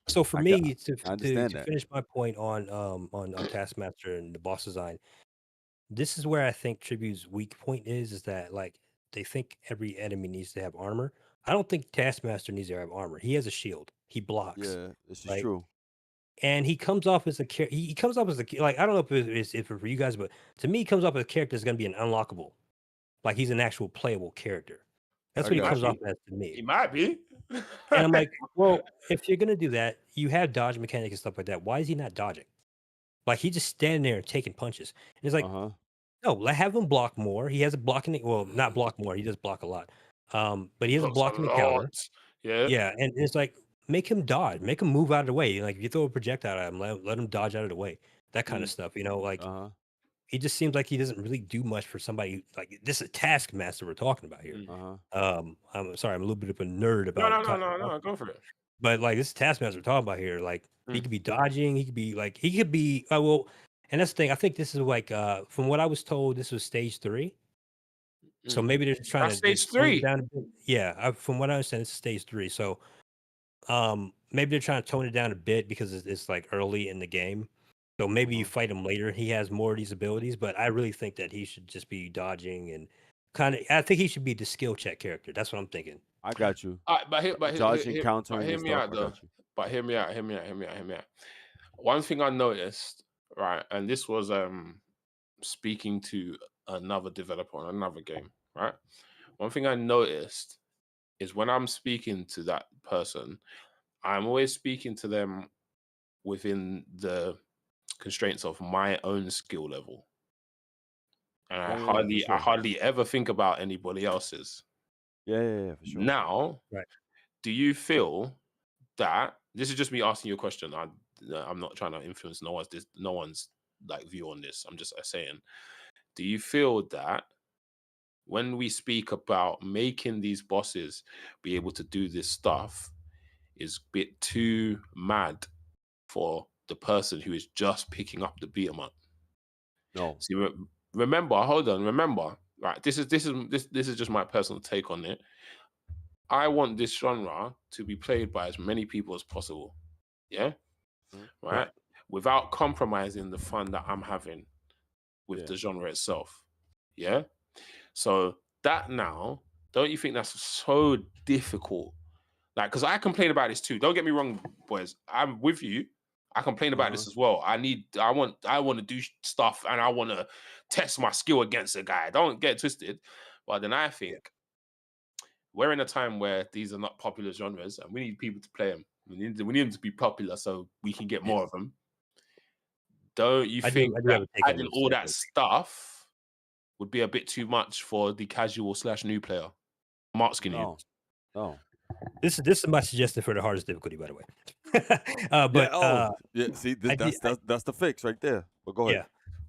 So for me, to finish my point on Taskmaster and the boss design, this is where I think Tribute's weak point is that like they think every enemy needs to have armor. I don't think Taskmaster needs to have armor. He has a shield. He blocks. Yeah, this is true. And he comes off as like I don't know if it's for you guys, but to me, he comes off as a character that's going to be an unlockable. Like he's an actual playable character. That's what he comes off as to me. He might be. And I'm like, well, if you're gonna do that, you have dodge mechanics and stuff like that. Why is he not dodging? Like he's just standing there and taking punches. And it's like, no, have him block more. He has a blocking. Well, not block more. He does block a lot. But he has a blocking the counter. Yeah, and it's like make him dodge, make him move out of the way. Like if you throw a projectile at him, let him dodge out of the way. That kind of stuff. You know, like he just seems like he doesn't really do much for somebody like this. Is a taskmaster we're talking about here. I'm sorry, I'm a little bit of a nerd about. No, go for it. But like this taskmaster we're talking about here, like he could be dodging, he could be well, and that's the thing. I think this is like from what I was told, this was stage 3. So maybe they're just trying to stage 3 down a bit. Yeah, from what I understand, it's stage 3. So maybe they're trying to tone it down a bit because it's like early in the game. So maybe you fight him later. He has more of these abilities, but I really think that he should just be dodging and kind of. I think he should be the skill check character. That's what I'm thinking. I got you. But dodging, countering, hear me out though. But hear me out. One thing I noticed, right, and this was speaking to another developer on another game, right? One thing I noticed is when I'm speaking to that person, I'm always speaking to them within the constraints of my own skill level. And I hardly ever think about anybody else's. Yeah, for sure. Now, right. Do you feel that this is just me asking you a question? I'm not trying to influence no one's like view on this. I'm just saying, do you feel that when we speak about making these bosses be able to do this stuff is a bit too mad for the person who is just picking up the Beatemup? No. See, remember, right? This is just my personal take on it. I want this genre to be played by as many people as possible. Yeah? Right? Without compromising the fun that I'm having with the genre itself. Yeah? So that now, don't you think that's so difficult? Like, because I complain about this too. Don't get me wrong, boys. I'm with you. I complain about this as well. I want to do stuff and I want to test my skill against a guy. Don't get twisted. But then I think we're in a time where these are not popular genres and we need people to play them. We need them to be popular so we can get more of them. Don't you think that adding all that stuff would be a bit too much for the casual / new player? I'm asking you. No. This is my suggestion for the hardest difficulty, by the way. See, that's the fix right there. But go ahead. Yeah.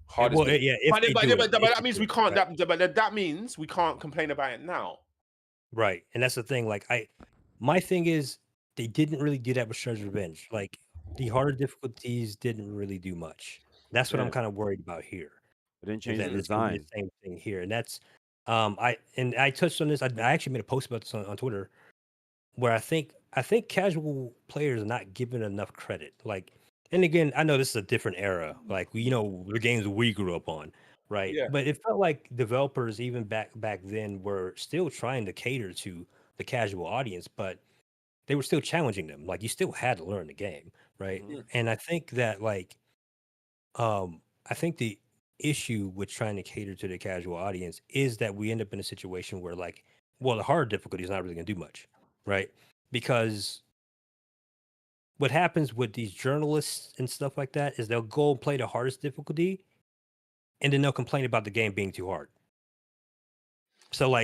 Hardest. But that means we can't. Right? That means we can't complain about it now. Right, and that's the thing. Like my thing is they didn't really do that with Shredder's Revenge. Like the harder difficulties didn't really do much. That's what I'm kind of worried about here. It didn't change the design. The same thing here, and that's I touched on this. I actually made a post about this on Twitter, where I think casual players are not given enough credit. Like, and again, I know this is a different era. Like the games we grew up on, right? Yeah. But it felt like developers even back then were still trying to cater to the casual audience, but they were still challenging them. Like you still had to learn the game, right? And I think that I think the issue with trying to cater to the casual audience is that we end up in a situation where the hard difficulty is not really going to do much, right? Because what happens with these journalists and stuff like that is they'll go and play the hardest difficulty and then they'll complain about the game being too hard. So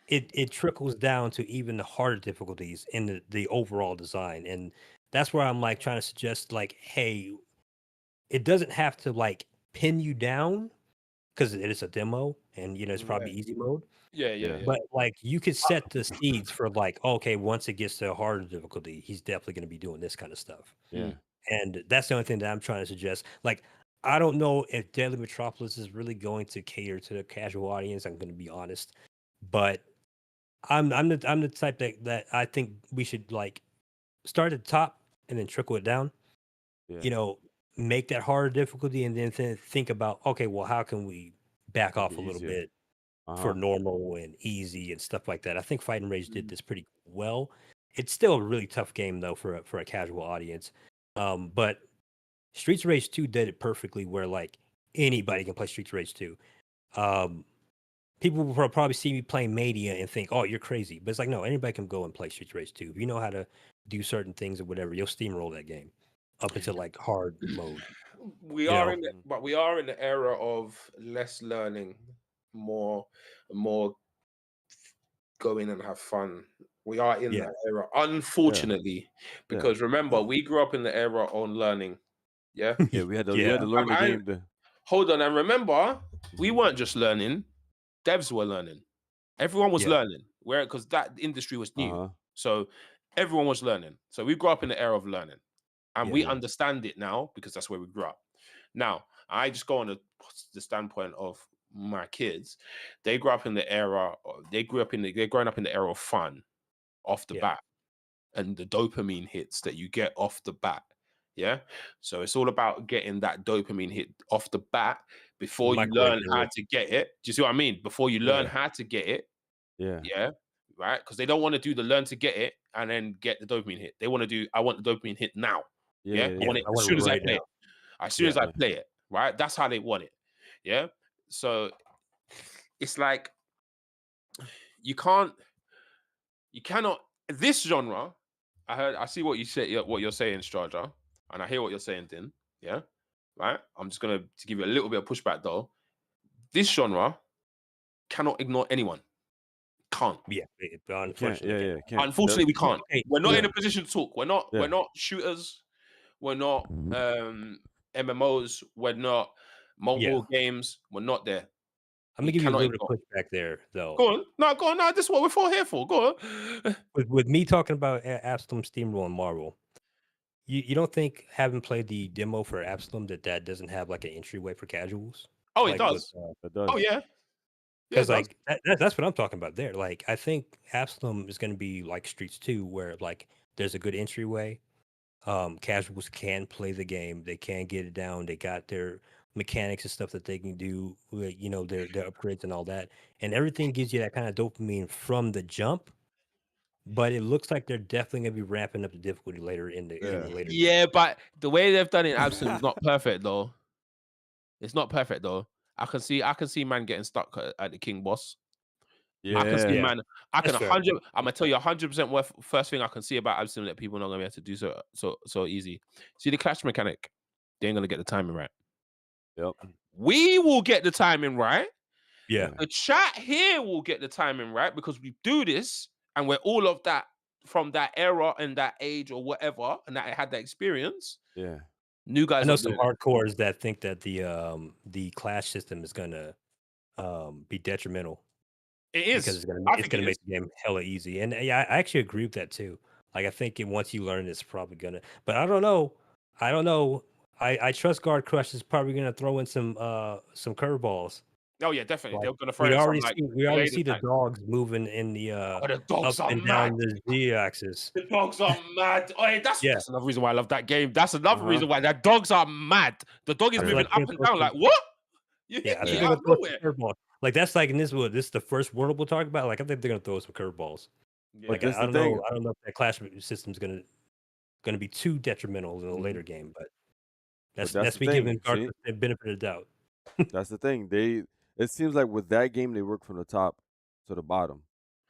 it trickles down to even the harder difficulties in the overall design. And that's where I'm trying to suggest hey, it doesn't have to pin you down because it is a demo and it's probably easy mode. Yeah. But you could set the seeds for okay, once it gets to a harder difficulty, he's definitely going to be doing this kind of stuff. Yeah. And that's the only thing that I'm trying to suggest. I don't know if Deadly Metropolis is really going to cater to the casual audience. I'm going to be honest, but I'm the type that I think we should start at the top and then trickle it down. Yeah. Make that harder difficulty and then think about, okay, well, how can we back off a little bit for normal and easy and stuff like that. I think Fight and Rage did this pretty well. It's still a really tough game though for a casual audience. But Streets of Rage 2 did it perfectly where anybody can play Streets of Rage 2. people will probably see me playing Mania and think, "Oh, you're crazy." But it's like, no, anybody can go and play Street Race 2. If you know how to do certain things or whatever, you'll steamroll that game up into like hard mode. We You are know? in, but we are in the era of less learning, more go in and have fun. We are in that era, unfortunately, because remember, we grew up in the era on learning. Yeah, we had to learn the game. Hold on, and remember, we weren't just learning; devs were learning. Everyone was learning, because that industry was new, so everyone was learning. So we grew up in the era of learning, and we understand it now because that's where we grew up. Now, I just go on the standpoint of my kids. They grew up in the era. They're growing up in the era of fun, off the bat, and the dopamine hits that you get off the bat. Yeah, so it's all about getting that dopamine hit off the bat before you learn how to get it. Do you see what I mean? Before you learn how to get it. Yeah. Right? Because they don't want to do the learn to get it and then get the dopamine hit. They want to do, I want the dopamine hit now. I want it as soon as I play it. As soon as I play it. Right? That's how they want it. Yeah. So it's like you cannot, this genre, I see what you say, what you're saying, Straja, and I hear what you're saying, Din. Yeah. Right? I'm just gonna give you a little bit of pushback though. This genre cannot ignore anyone. Can't. Unfortunately. Unfortunately, we can't. We're not in a position to talk. We're not shooters. We're not MMOs. We're not mobile games. We're not there. I'm gonna give you a little bit of pushback there, though. Go on. No. This is what we're here for. Go on. With me talking about Absalom, Steamroll, and Marvel, you don't think, having played the demo for Absalom, that doesn't have like an entryway for casuals? Oh, like it does. It does. Oh, yeah. Because like that's what I'm talking about there. Like, I think Absalom is going to be like Streets 2, where like there's a good entryway. Casuals can play the game. They can get it down. They got their mechanics and stuff that they can do. You know, their upgrades and all that, and everything gives you that kind of dopamine from the jump. But it looks like they're definitely going to be ramping up the difficulty later in the later. Yeah, but the way they've done it, Absalom, is not perfect though. It's not perfect though. I can see man getting stuck at the King Boss. Yeah. I can see man. I'm gonna tell you 100% first thing I can see about Absalom that people are not gonna be able to do so easy. See the clash mechanic. They ain't gonna get the timing right. Yep. We will get the timing right. Yeah. The chat here will get the timing right because we do this and we're all of that from that era and that age or whatever, and that I had that experience. Yeah. New guys. I know some hardcores that think that the clash system is gonna be detrimental. It is because it's gonna make the game hella easy, and I actually agree with that too. Like, I think once you learn, it's probably gonna. But I don't know. I trust Guard Crush is probably gonna throw in some curveballs. Oh yeah, definitely. Like, They're gonna throw. We already see the dogs moving in the the dogs up are and mad. down the Z-axis. The dogs are mad. Oh, that's another reason why I love that game. That's another reason why that dogs are mad. The dog is moving up and down. Like what? I think they're gonna throw some curveballs. Like, that's like in this one. This is the first world we'll talk about. Like, I think they're gonna throw some curveballs. Yeah. Like, I don't know. I don't know if that clash system's gonna be too detrimental in a later game, but that's me giving Guard the benefit of the doubt. That's the thing. It seems like with that game they work from the top to the bottom.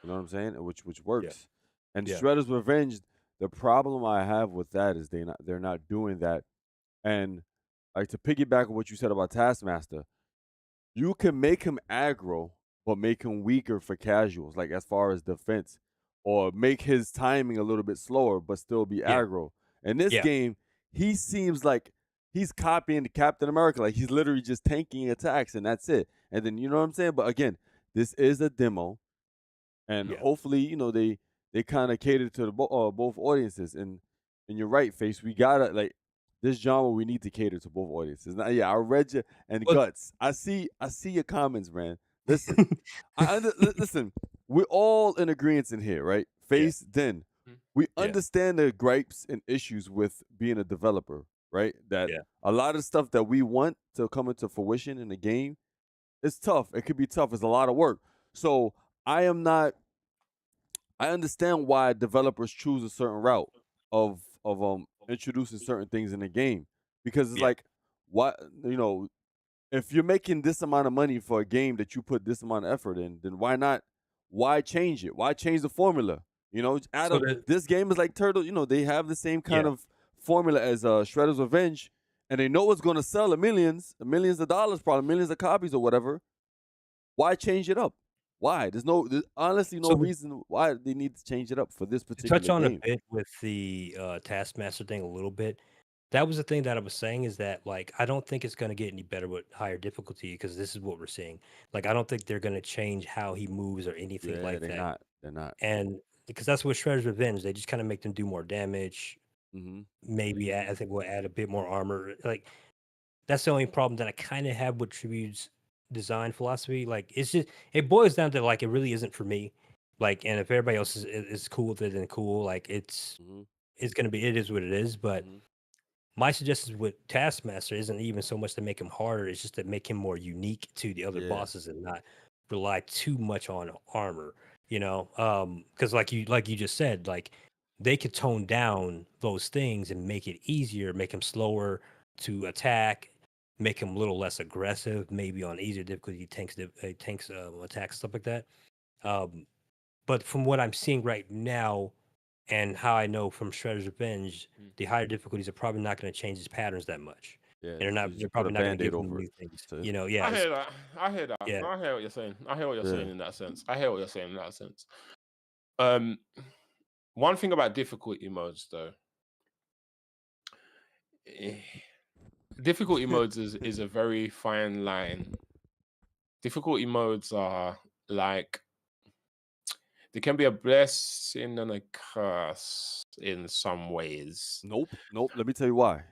You know what I'm saying? Which works. And Shredder's Revenge, the problem I have with that is they're not doing that. And like, to piggyback on what you said about Taskmaster, you can make him aggro, but make him weaker for casuals, like as far as defense, or make his timing a little bit slower, but still be aggro. In this game, he seems like he's copying the Captain America. Like, he's literally just tanking attacks, and that's it. And then, you know what I'm saying? But again, this is a demo, and hopefully, you know, they kind of cater to the both audiences. And you're right, Face. We gotta, like, this genre, we need to cater to both audiences. Now, I read you, and Guts, I see your comments, man. Listen, listen, we're all in agreement in here, right? Face, Din. We understand the gripes and issues with being a developer, right? That a lot of stuff that we want to come into fruition in the game, it's tough. It could be tough. It's a lot of work. So I understand why developers choose a certain route of introducing certain things in the game, because it's like, what, you know, if you're making this amount of money for a game that you put this amount of effort in, then why not? Why change it? Why change the formula? This game is like Turtle. They have the same kind of formula as Shredder's Revenge, and they know it's going to sell millions of dollars, probably millions of copies or whatever. Why change it up? Why? There's honestly no reason why they need to change it up for this particular touch on game. a bit with the Taskmaster thing a little bit. That was the thing that I was saying is that, like, I don't think it's going to get any better with higher difficulty because this is what we're seeing. Like, I don't think they're going to change how he moves or anything like that. They're not. And because that's what Shredder's Revenge, they just kind of make them do more damage. Maybe I think we'll add a bit more armor. Like, that's the only problem that I kind of have with Tribute's design philosophy. Like, it boils down to, like, it really isn't for me. Like, and if everybody else is cool with it, then cool. Like, it's gonna be, it is what it is. But my suggestions with Taskmaster isn't even so much to make him harder; it's just to make him more unique to the other bosses and not rely too much on armor. Because like you just said, like, they could tone down those things and make it easier, make him slower to attack, make him a little less aggressive, maybe on easier difficulty tanks attacks, stuff like that. But from what I'm seeing right now, and how I know from Shredder's Revenge, the higher difficulties are probably not going to change his patterns that much. Yeah, and they're probably not going to give him new things. I hear that. I hear that. Yeah. I hear what you're saying. I hear what you're saying in that sense. One thing about difficulty modes, though, difficulty modes is a very fine line. Difficulty modes are like, they can be a blessing and a curse in some ways. Nope. Let me tell you why.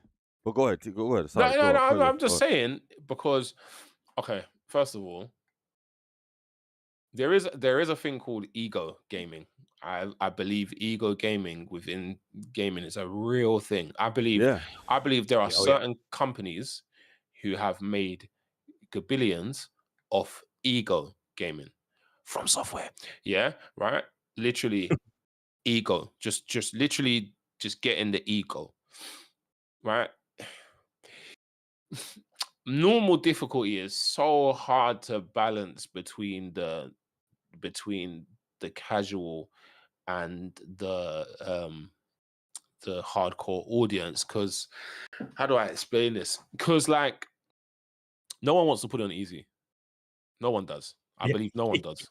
But go ahead. Sorry, no. I'm just saying, because, okay, first of all, there is a thing called ego gaming. I believe ego gaming within gaming is a real thing. I believe there are certain companies who have made billions off ego gaming from software. Yeah, right. Literally, ego. Just literally, just getting the ego. Right. Normal difficulty is so hard to balance between the casual and the hardcore audience, because how do I explain this? Because, like, no one wants to put it on easy. No one does. I believe no one does.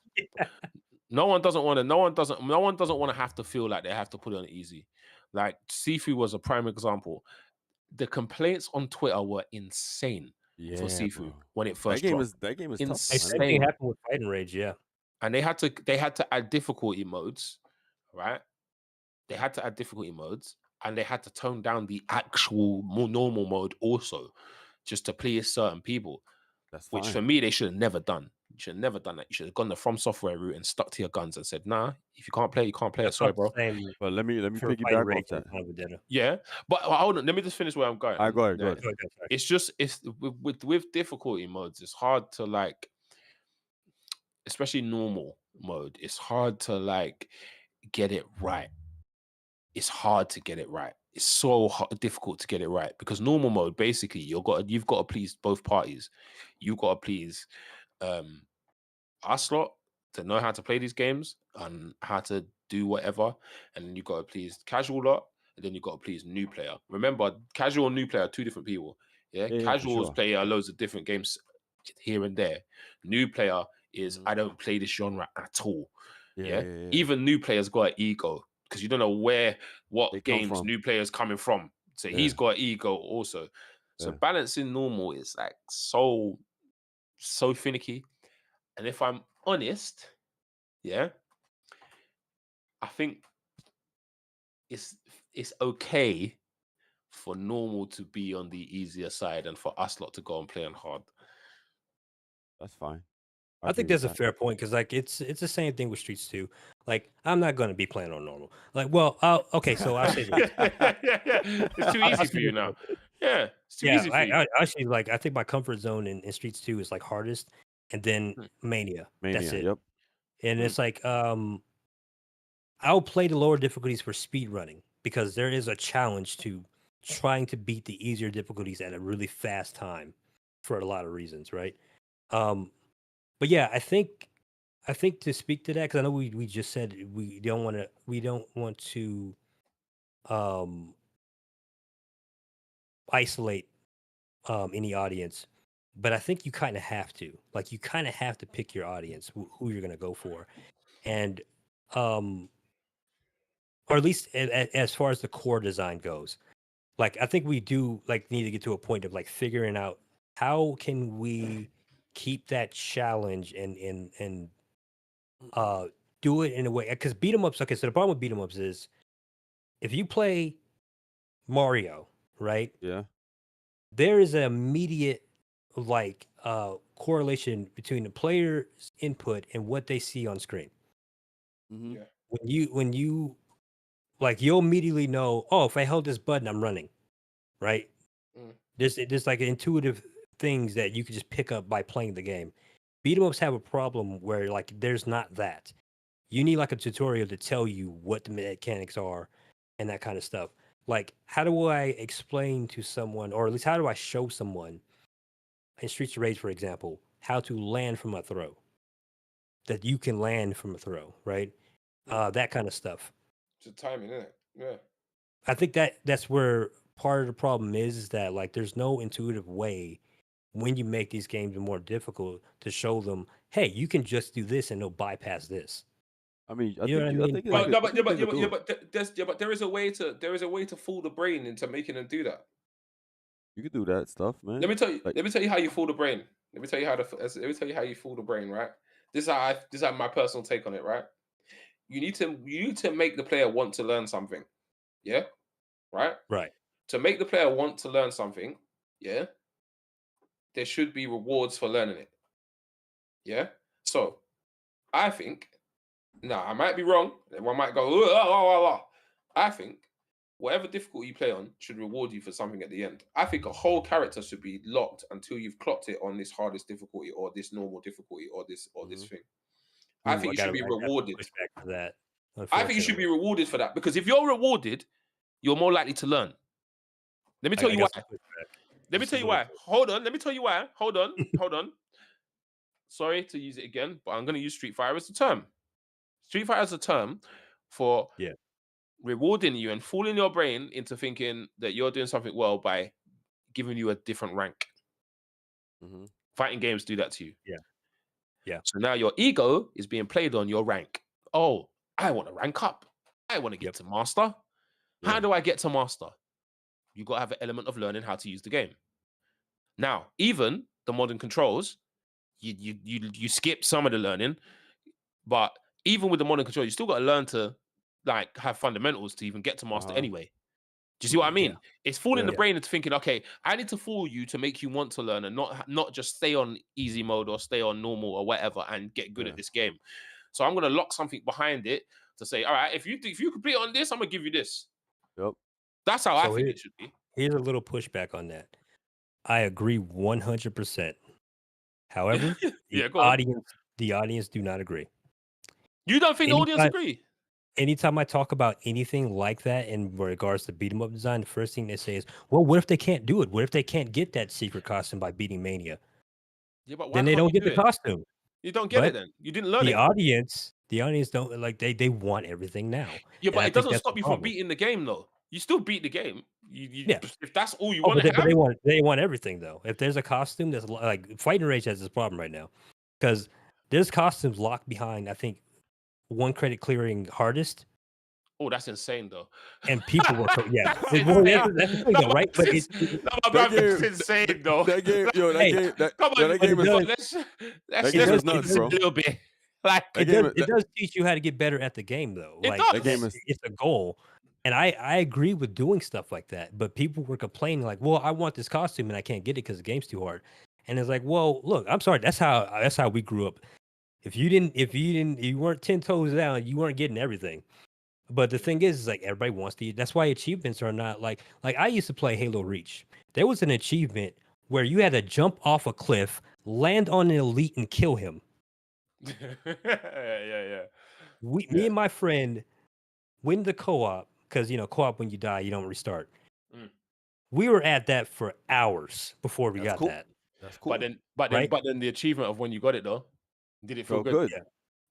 No one doesn't want to have to feel like they have to put it on easy. Like, Sifu was a prime example. The complaints on Twitter were insane for Sifu when it first dropped. That game is insane. Tough. Same thing happened with Fighting Rage, and they had to add difficulty modes, right? They had to add difficulty modes, and they had to tone down the actual more normal mode also, just to please certain people. Which for me, they should have never done. You should have never done that. You should have gone the From Software route and stuck to your guns and said, "Nah, if you can't play, you can't play it. Sorry, bro." But let me piggyback off that. Yeah, but hold on. Let me just finish where I'm going. Go ahead. It's just with difficulty modes, it's hard to, like, especially normal mode. It's hard to, like, get it right. It's hard to get it right. It's so difficult to get it right, because normal mode, basically, you've got to please both parties. You've got to please us lot to know how to play these games and how to do whatever, and then you've got to please casual lot, and then you've got to please new player. Remember, casual and new player are two different people. Casuals play loads of different games here and there. New player is I don't play this genre at all. Even new players got an ego, because you don't know what games new players coming from. So he's got ego also. So balancing normal is, like, so finicky. And if I'm honest, I think it's okay for normal to be on the easier side and for us lot to go and play on hard. That's fine. I think that's a fair point, because, like, it's the same thing with Streets 2. Like, I'm not going to be playing on normal. Like, well, okay, so I'll say this. It's too easy for you now. Yeah, it's too easy for you. I actually, like, I think my comfort zone in Streets 2 is, like, hardest, and then Mania. That's it. Yep. And it's like, I'll play the lower difficulties for speed running, because there is a challenge to trying to beat the easier difficulties at a really fast time. for a lot of reasons, right? But yeah, I think to speak to that, because I know we just said we don't want to isolate any audience, but I think you kind of have to. Like, you kind of have to pick your audience, who you're going to go for, and or at least as far as the core design goes. Like, I think we do like need to get to a point of like figuring out how can we keep that challenge and do it in a way, because beat 'em ups. Okay, so the problem with beat 'em ups is if you play Mario, right? Yeah. There is an immediate like correlation between the player's input and what they see on screen. Mm-hmm. Yeah. When you like, you'll immediately know, oh, if I hold this button, I'm running, right? Mm. There's like intuitive things that you can just pick up by playing the game. Beat 'em ups have a problem where like there's not that. You need like a tutorial to tell you what the mechanics are and that kind of stuff. Like, how do I explain to someone, or at least how do I show someone in Streets of Rage, for example, how to land from a throw? That you can land from a throw, right? That kind of stuff. It's the timing, isn't it? Yeah. I think that's where part of the problem is that like there's no intuitive way when you make these games more difficult to show them, hey, you can just do this and they'll bypass this. I mean, I You know what I think mean? But they no, could, I think they could do it. but there is a way to fool the brain into making them do that. You could do that stuff, man. Let me tell you. Like, Let me tell you how you fool the brain. Let me tell you how you fool the brain. Right. This is my personal take on it. Right. You need to make the player want to learn something. Yeah. Right. Right. To make the player want to learn something. Yeah. There should be rewards for learning it. Yeah. So I think. Now I might be wrong. Everyone might go. "Oh, oh, oh, oh." I think whatever difficulty you play on should reward you for something at the end. I think a whole character should be locked until you've clocked it on this hardest difficulty or this normal difficulty or this thing. I think you should be rewarded. Push back for that. I think you should be rewarded for that, because if you're rewarded, you're more likely to learn. Let me tell you why. Let me tell you why. Hold on. Let me tell you why. Hold on. Hold on. Sorry to use it again, but I'm going to use Street Fighter as a term. Street Fighter as a term for rewarding you and fooling your brain into thinking that you're doing something well by giving you a different rank. mm-hmm. Fighting games do that to you. Yeah. So now your ego is being played on your rank. Oh, I want to rank up. I want to get to master. Yeah. How do I get to master? You got to have an element of learning how to use the game. Now, even the modern controls, you skip some of the learning, but even with the modern control, you still got to learn to like have fundamentals to even get to master anyway. Do you see what I mean? It's fooling the brain into thinking, okay, I need to fool you to make you want to learn and not just stay on easy mode or stay on normal or whatever and get good at this game. So I'm gonna lock something behind it to say, all right, if you complete on this, I'm gonna give you this. Yep. That's how I think it should be. Here's a little pushback on that. I agree 100%. However, the audience do not agree. You don't think the audience agree? Anytime I talk about anything like that in regards to beat 'em up design, the first thing they say is, well, what if they can't do it? What if they can't get that secret costume by beating Mania? Yeah, but then they don't get the costume. You don't get it then. You didn't learn it. The audience don't like they want everything now. Yeah, but it doesn't stop you from beating the game though. You still beat the game. If that's all you want to have. But they want everything though. If there's a costume that's like Fighting Rage has this problem right now. Because there's costumes locked behind, I think, one credit clearing hardest. Oh, that's insane though. And people were that's the thing, though, right? But it's insane though. That game, yo, that game is nuts, bro. A little bit. Like it does teach you how to get better at the game, though. Like that game it's a goal. And I agree with doing stuff like that. But people were complaining, like, well, I want this costume and I can't get it because the game's too hard. And it's like, well, look, I'm sorry, that's how we grew up. If you weren't 10 toes down, you weren't getting everything. But the thing is like everybody wants to. That's why achievements are not like I used to play Halo Reach. There was an achievement where you had to jump off a cliff, land on an elite, and kill him. Yeah. Me and my friend win the co-op because co-op when you die you don't restart. We were at that for hours before we got that. That's cool. But then the achievement of when you got it though, did it feel good? Yeah.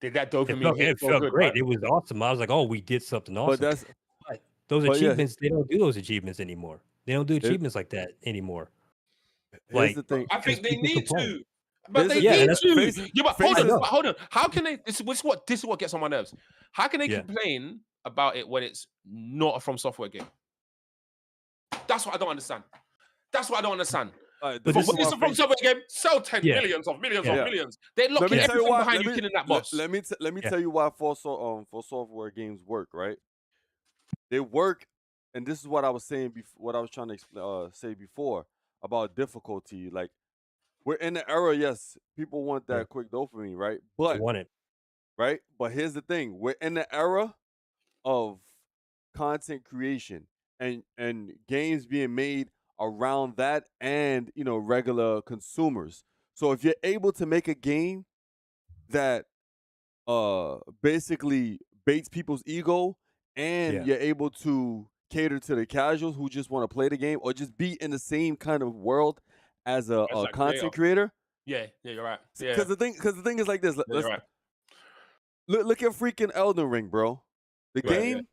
Did that dopamine hit it felt good, great. right? It was awesome. I was like, oh, we did something awesome. But those achievements, they don't do those achievements anymore. They don't do achievements like that anymore. Here's the thing. I think they need to. But they need to. Yeah, but hold on. How can they? This is what gets on my nerves. How can they complain about it when it's not a From Software game? That's what I don't understand. Right, but when it's a From Software game, sell 10 millions of millions. They're locking everything behind you killing that boss. Let me tell you why for software games work, right? They work, and this is what I was saying before. What I was trying to say before about difficulty. Like, we're in the era, yes, people want that quick dopamine, right? But they want it, right? But here's the thing: we're in the era of content creation and games being made around that, and regular consumers. So if you're able to make a game that basically baits people's ego, and you're able to cater to the casuals who just want to play the game or just be in the same kind of world as a content creator. Yeah, you're right. Because the thing is like this. Look at freaking Elden Ring, bro. The game.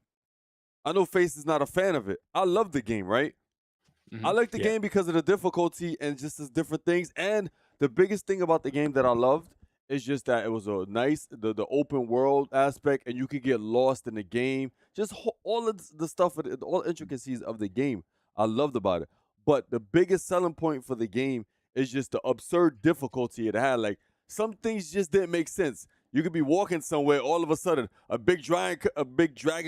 I know Face is not a fan of it. I love the game, right? I like the game because of the difficulty and just the different things. And the biggest thing about the game that I loved is just that it was a nice, the open world aspect, and you could get lost in the game. Just all of the stuff, all the intricacies of the game, I loved about it. But the biggest selling point for the game is just the absurd difficulty it had. Like, some things just didn't make sense. You could be walking somewhere, all of a sudden, a big dragon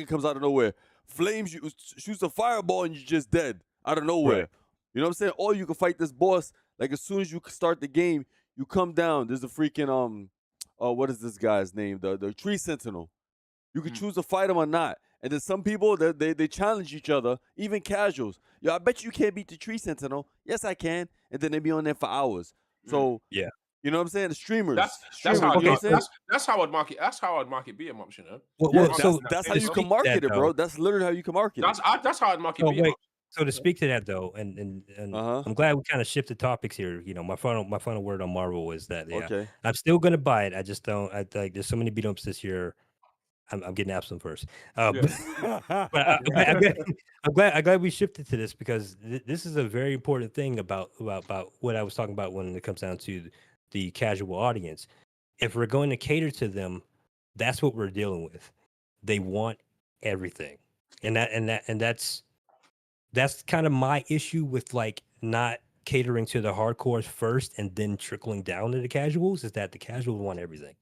comes out of nowhere, flames you, shoots a fireball, and you're just dead out of nowhere. Right. You know what I'm saying? Or you can fight this boss. Like, as soon as you start the game, you come down. There's a freaking what is this guy's name? The tree sentinel. You can choose to fight him or not. And then some people they challenge each other, even casuals. Yo, I bet you can't beat the tree sentinel. Yes, I can. And then they be on there for hours. So yeah. You know what I'm saying? The streamers. That's how I'd market. That's how I'd market Beatemup, you know. That's how you can market it, bro. That's literally how you can market it. That's how I'd market Beatemup. So to speak to that though, and I'm glad we kind of shifted topics here. You know, my final word on Marvel is that I'm still gonna buy it. I just don't. I like there's so many beat-ups this year. I'm getting Absalom first. But I'm glad we shifted to this because this is a very important thing about what I was talking about when it comes down to the casual audience. If we're going to cater to them, that's what we're dealing with. They want everything, and that's kind of my issue with like not catering to the hardcores first and then trickling down to the casuals. Is that the casuals want everything?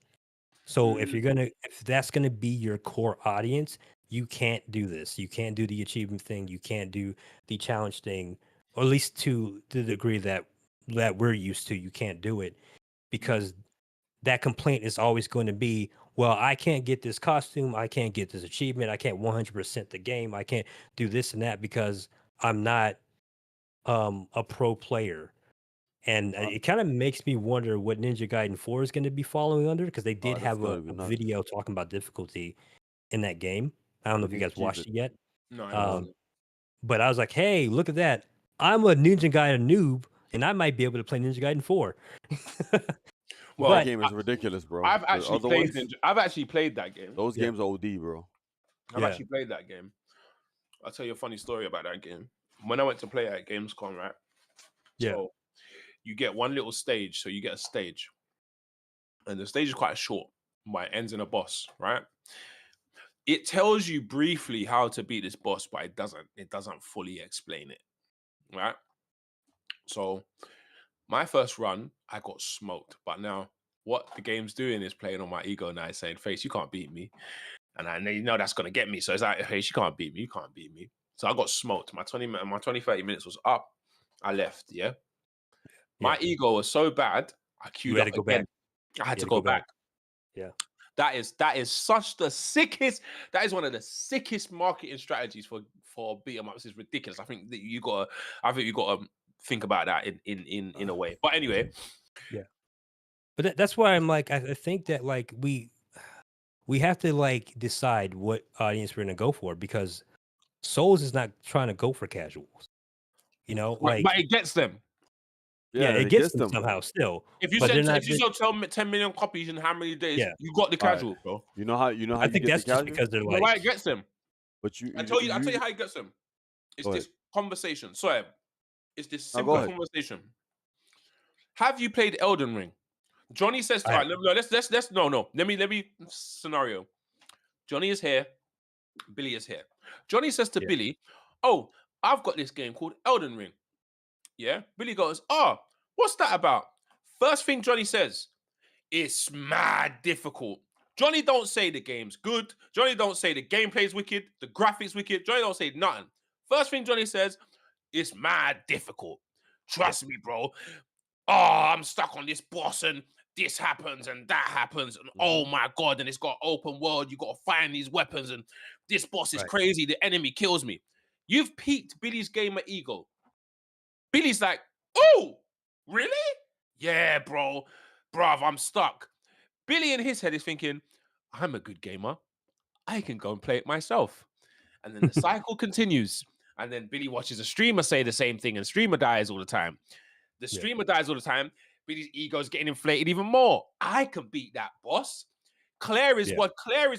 So if that's gonna be your core audience, you can't do this. You can't do the achievement thing. You can't do the challenge thing, or at least to the degree that we're used to. You can't do it because that complaint is always going to be, well, I can't get this costume. I can't get this achievement. I can't 100% the game. I can't do this and that because I'm not a pro player. And it kind of makes me wonder what Ninja Gaiden 4 is going to be following under, because they did have a video talking about difficulty in that game. I don't know if you guys watched it yet. No, but I was like, hey, look at that. I'm a Ninja Gaiden noob, and I might be able to play Ninja Gaiden 4. Well, that game is ridiculous, bro. I've actually played that game. Those games are OD, bro. I've actually played that game. I'll tell you a funny story about that game. When I went to play at Gamescom, right? So you get one little stage. So you get a stage. And the stage is quite short, but it ends in a boss, right? It tells you briefly how to beat this boss, but it doesn't fully explain it, right? So my first run, I got smoked. But now what the game's doing is playing on my ego now, saying, Face, you can't beat me. And I know that's going to get me. So it's like, Face, you can't beat me. You can't beat me. So I got smoked. My 30 minutes was up. I left, My ego was so bad, I queued up again. I had to go back. Yeah. That is such the sickest. That is one of the sickest marketing strategies for Beatemups. It's ridiculous. I think you gotta think about that in a way. But anyway, but that's why I'm like, I think that like we have to like decide what audience we're gonna go for, because Souls is not trying to go for casuals. You know, but it gets them. Yeah, it gets them somehow still. If you sell 10 million copies in how many days, you got the casual, bro. You know how I think that's just because they're like, why it gets them. But I tell you how it gets them. It's this conversation. Sorry, it's this simple conversation. Have you played Elden Ring? Johnny says, all right, let's no. Let me scenario. Johnny is here. Billy is here. Johnny says to Billy, oh, I've got this game called Elden Ring. Yeah. Billy goes, oh, what's that about? First thing Johnny says, it's mad difficult. Johnny don't say the game's good. Johnny don't say the gameplay's wicked, the graphics wicked. Johnny don't say nothing. First thing Johnny says, it's mad difficult. Trust me, bro. Oh, I'm stuck on this boss and this happens and that happens. And oh my God, and it's got open world. You got to find these weapons and this boss is crazy. The enemy kills me. You've piqued Billy's gamer ego. Billy's like, oh, really? Yeah, bro. Bruv, I'm stuck. Billy in his head is thinking, I'm a good gamer. I can go and play it myself. And then the cycle continues. And then Billy watches a streamer say the same thing and streamer dies all the time. The streamer dies all the time. Billy's ego's getting inflated even more. I can beat that boss. Claire is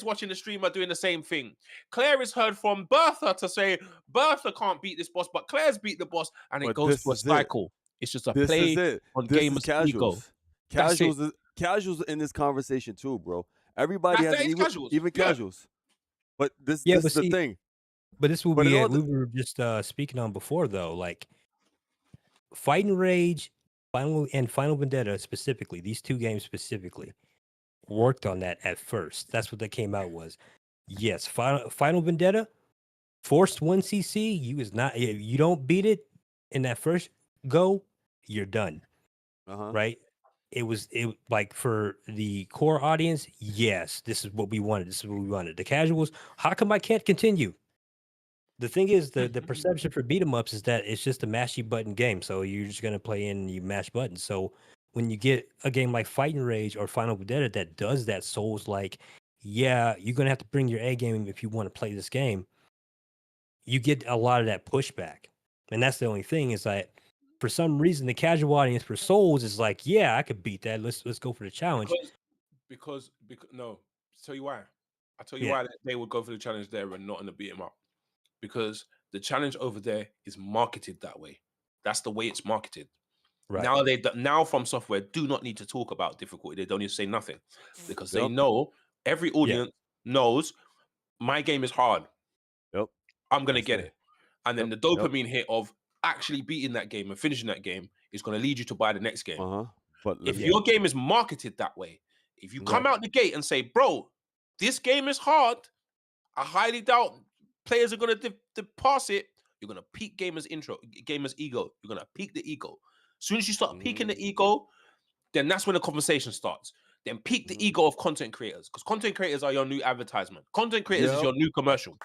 watching the streamer doing the same thing. Claire is heard from Bertha to say Bertha can't beat this boss, but Claire's beat the boss, and it goes through a cycle. It's just a play on gamers' ego. Casuals in this conversation too, bro. Everybody has even casuals. But this is the thing. But this will be we were just speaking on before though, like Fighting Rage, Final Vendetta specifically, these two games specifically worked on that at first. That's what they came out was. Yes, Final Vendetta, forced 1cc, you don't beat it in that first go, you're done. Right? It like for the core audience, yes, this is what we wanted. The casuals, how come I can't continue? The thing is, the perception for beat 'em ups is that it's just a mashy button game. So you're just gonna play in and you mash buttons. So when you get a game like Fighting Rage or Final Vendetta that does that, Souls like, yeah, you're gonna have to bring your A game if you want to play this game. You get a lot of that pushback, and that's the only thing is that for some reason the casual audience for Souls is like, yeah, I could beat that. Let's go for the challenge. Because no, I'll tell you why. I'll tell you why they would go for the challenge there and not in the beat 'em up. Because the challenge over there is marketed that way. That's the way it's marketed. Right. Now From Software do not need to talk about difficulty. They don't need to say nothing because they know every audience knows my game is hard. Yep. I'm gonna get it. And then the dopamine hit of actually beating that game and finishing that game is gonna lead you to buy the next game. But if your game is marketed that way, if you come out the gate and say, bro, this game is hard, I highly doubt players are going to pass it. You're going to peak gamers' ego. You're going to peak the ego. As soon as you start peaking the ego, then that's when the conversation starts. Then peak the ego of content creators, because content creators are your new advertisement. Content creators is your new commercial.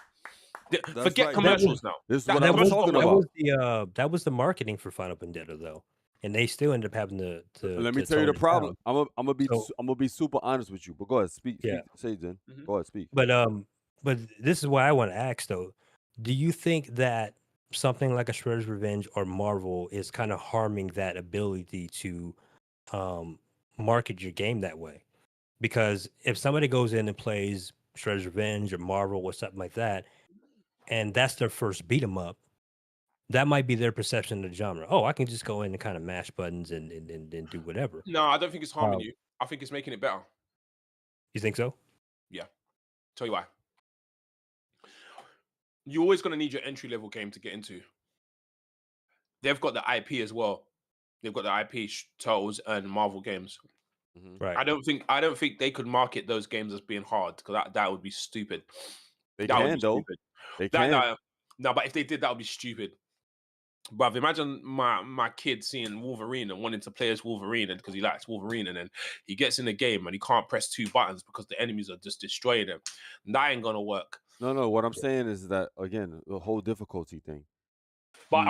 Forget commercials now. This is what I was talking about. That was the marketing for Final Vendetta, though, and they still ended up having to. Let me tell you the problem. I'm gonna be super honest with you. But go ahead, speak. Say then. Go ahead, speak. But this is what I want to ask though. Do you think that something like a Shredder's Revenge or Marvel is kind of harming that ability to market your game that way? Because if somebody goes in and plays Shredder's Revenge or Marvel or something like that, and that's their first beat 'em up, that might be their perception of the genre. Oh, I can just go in and kind of mash buttons and do whatever. No, I don't think it's harming you. I think it's making it better. You think so? Yeah. Tell you why. You're always going to need your entry-level game to get into. They've got the IP as well. They've got the IP, Turtles and Marvel games. Right. I don't think they could market those games as being hard, because that would be stupid. They can, though. They can. No, but if they did, that would be stupid. But imagine my kid seeing Wolverine and wanting to play as Wolverine, and because he likes Wolverine, and then he gets in the game and he can't press 2 buttons because the enemies are just destroying him. That ain't gonna work. No. What I'm saying is that, again, the whole difficulty thing. But what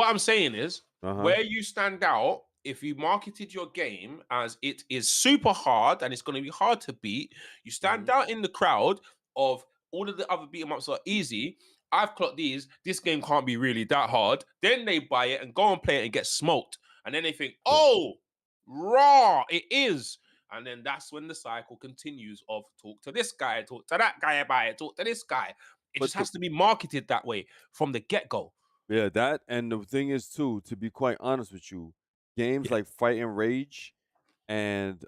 I'm saying is, where you stand out, if you marketed your game as it is super hard and it's going to be hard to beat, you stand out in the crowd of all of the other beat 'em ups are easy. I've clocked these. This game can't be really that hard. Then they buy it and go and play it and get smoked. and then they think, oh, raw, it is. And then that's when the cycle continues of talk to this guy, talk to that guy about it, talk to this guy. It just has to be marketed that way from the get-go. Yeah, that, and the thing is too, to be quite honest with you, games like Fight and Rage and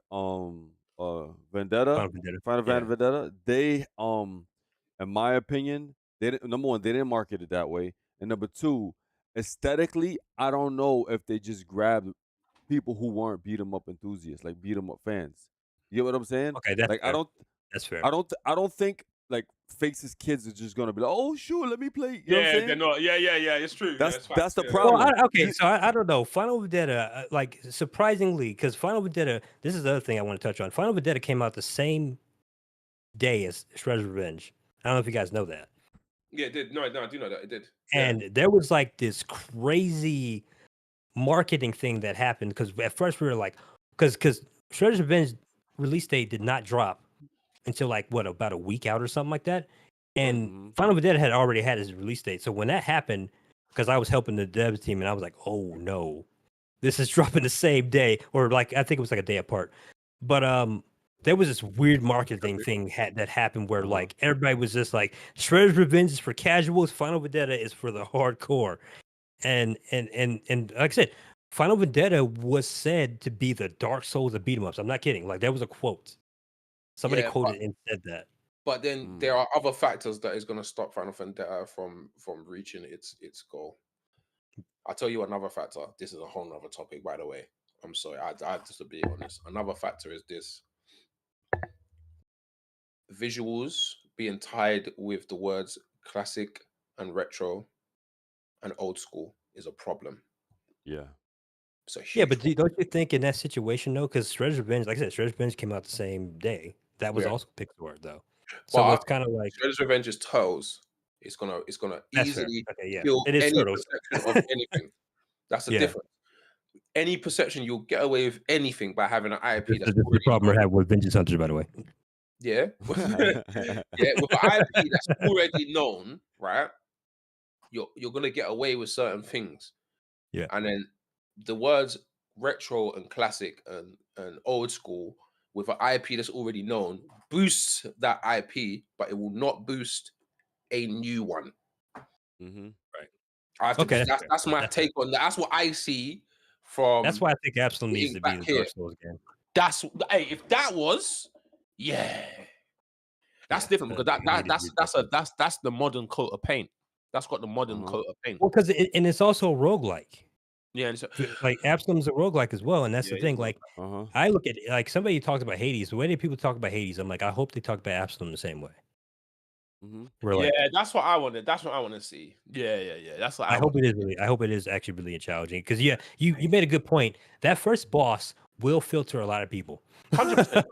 Vendetta, Final Vendetta, they in my opinion, they didn't, number one, they didn't market it that way, and number two, aesthetically, I don't know if they just grabbed people who weren't beat 'em up enthusiasts, like beat 'em up fans. You get what I'm saying? Okay, that's like fair. That's fair. I don't think like Faces kids are just gonna be like, oh sure, let me play. You know what I'm Yeah, saying? they're not. Yeah, it's true. That's the yeah. problem. Well, I don't know. Final Vendetta, like surprisingly, because Final Vendetta, this is the other thing I want to touch on. Final Vendetta came out the same day as Shredder's Revenge. I don't know if you guys know that. Yeah, it did. No, I do know that it did. And there was like this crazy marketing thing that happened because at first we were like, because Shredder's Revenge release date did not drop until like what, about a week out or something like that. And Final Vendetta had already had his release date. So when that happened, because I was helping the devs team, and I was like, oh no, this is dropping the same day, or like I think it was like a day apart. But there was this weird marketing thing that happened where like everybody was just like, Shredder's Revenge is for casuals, Final Vendetta is for the hardcore. And like I said, Final Vendetta was said to be the Dark Souls of beat 'em ups. I'm not kidding. Like there was a quote. Somebody quoted and said that. But then there are other factors that is going to stop Final Vendetta from reaching its goal. I'll tell you another factor. This is a whole nother topic, by the way. I'm sorry. I just to be honest. Another factor is this. Visuals being tied with the words classic and retro and old school is a problem. Yeah. So but don't you think in that situation though, because Shredder's Revenge, like I said, Shredder's Revenge came out the same day. That was also pixel art though. So it's kind of like Shredder's Revenge is Turtles. It's gonna easily kill it is any Turtles. perception of anything. That's the difference. Any perception, you'll get away with anything by having an IP. This is the problem I have with Vengeance Hunters, by the way. Yeah, with an IP that's already known, right? You're gonna get away with certain things. Yeah, and then the words retro and classic and old school with an IP that's already known boosts that IP, but it will not boost a new one. Right. That's my take on that. That's what I see from. That's why I think Absalom needs to be the Dark Souls game. If that was, that's different because that's the modern coat of paint. That's got the modern coat of paint. Well, because it's also roguelike. Yeah, like Absalom's a roguelike as well, and that's the thing. Like, I look at like somebody talks about Hades. The way people talk about Hades, I'm like, I hope they talk about Absalom the same way. That's what I wanted. That's what I want to see. Yeah. That's what I hope it is. I hope it is actually really challenging because you made a good point. That first boss will filter a lot of people. 100%.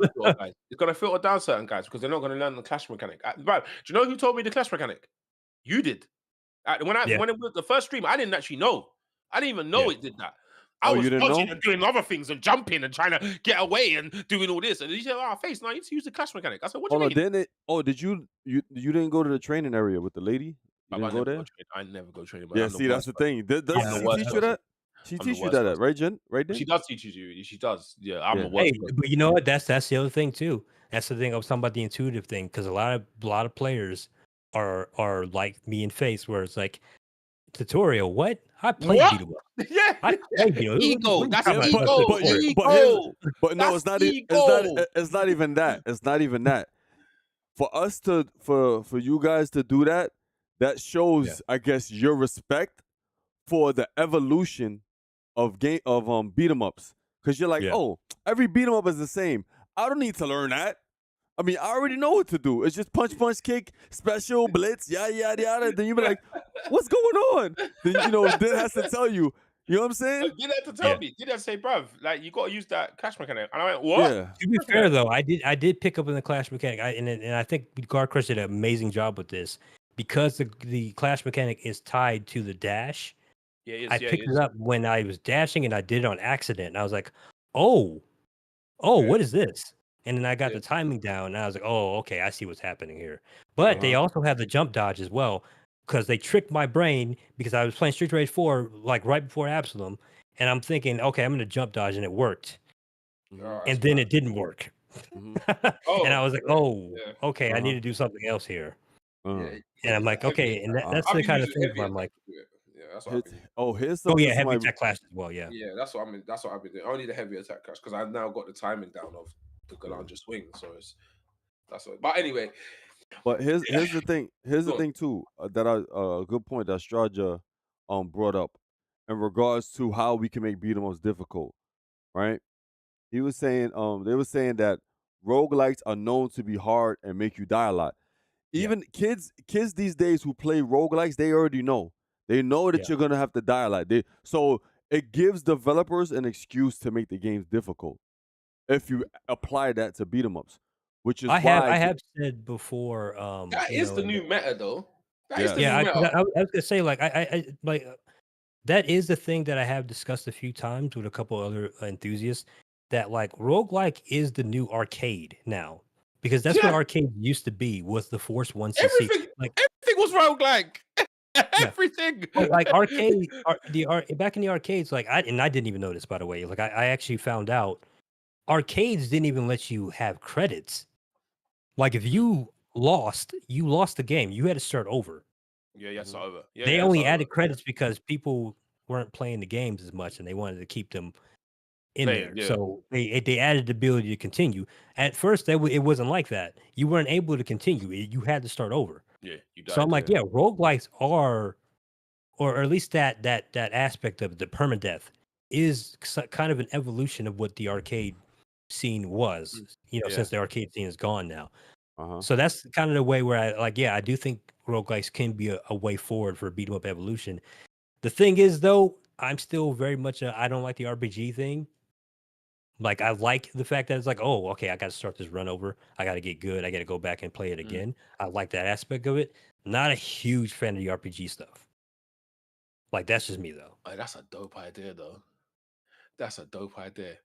It's gonna filter down certain guys because they're not gonna learn the clash mechanic. Right? Do you know who told me the clash mechanic? You did. When it was the first stream, I didn't actually know. I didn't even know it did that. I was dodging and doing other things and jumping and trying to get away and doing all this. And he said, Face, no, you need to use the clash mechanic. I said, what do you mean? Did you didn't go to the training area with the lady? You didn't go there? I never go training. Yeah, see, that's the thing. Does she teach you that? She teach you that, right, Jen? Right there? She does teach you. She does. Yeah, I'm the worst. But you know what? That's the other thing too. That's the thing I was talking about, the intuitive thing, because a lot of players are like me and Face, where it's like, tutorial, what? I played Beatemup. Yeah, I played Beatemup. Ego. That's ego. But no, it's not. It's not even that. It's not even that. For us for you guys to do that, that shows, I guess, your respect for the evolution of beat 'em ups. Because you're like, every beat 'em up is the same. I don't need to learn that. I mean, I already know what to do. It's just punch, kick, special, blitz, yada, yada, yada. Then you be like, what's going on? Then, then has to tell you. You know what I'm saying? Did that to tell me. Did that say, bruv, like, you got to use that clash mechanic. And I went, what? Yeah. To be fair, though, I did pick up in the clash mechanic. And I think Guard Crush did an amazing job with this. Because the clash mechanic is tied to the dash. I picked it up when I was dashing, and I did it on accident. And I was like, what is this? And then I got the timing down, and I was like, oh, okay, I see what's happening here. But they also have the jump dodge as well, because they tricked my brain because I was playing Street Rage 4 like right before Absalom, and I'm thinking, okay, I'm gonna jump dodge, and it worked. Oh, And then it didn't work. And I was like, oh, okay, I need to do something else here. And I'm like, okay, and that's the kind of thing where I'm like, yeah, that's what I've been doing. Here's oh something. yeah, heavy attack class as well. Yeah, Yeah, that's what I've been doing. Only the heavy attack class because I've now got the timing down of the Galanja swing. So that's what. But anyway. But here's the thing. Here's the thing too. That a good point that Straja brought up in regards to how we can make beat 'em ups difficult, right? He was saying they were saying that roguelikes are known to be hard and make you die a lot. Even kids these days who play roguelikes, they already know. They know that you're gonna have to die a lot. So it gives developers an excuse to make the games difficult if you apply that to beat 'em ups. Which is I why have said before. That is the new meta, though. That is the yeah, new meta. I was gonna say like I like that is the thing that I have discussed a few times with a couple other enthusiasts. That like roguelike is the new arcade now because that's what arcade used to be. Was the Force 1cc everything was roguelike. Everything. Like arcade, back in the arcades, like I didn't even know this, by the way. Like I actually found out arcades didn't even let you have credits. Like if you lost the game. You had to start over. Yeah, it's over. Yeah, they only added credits because people weren't playing the games as much, and they wanted to keep them in there. Yeah. So they added the ability to continue. At first, it wasn't like that. You weren't able to continue. You had to start over. Yeah, you died. So I'm like, yeah, roguelikes are, or at least that aspect of the permadeath is kind of an evolution of what the arcade scene was. Since the arcade scene is gone now. So that's kind of the way where I do think roguelikes can be a way forward for beat 'em up evolution. The thing is, though, I'm still very much I don't like the RPG thing. Like, I like the fact that it's like, oh, okay, I got to start this run over. I got to get good. I got to go back and play it again. I like that aspect of it. Not a huge fan of the RPG stuff. Like, that's just me, though. That's a dope idea, though. That's a dope idea.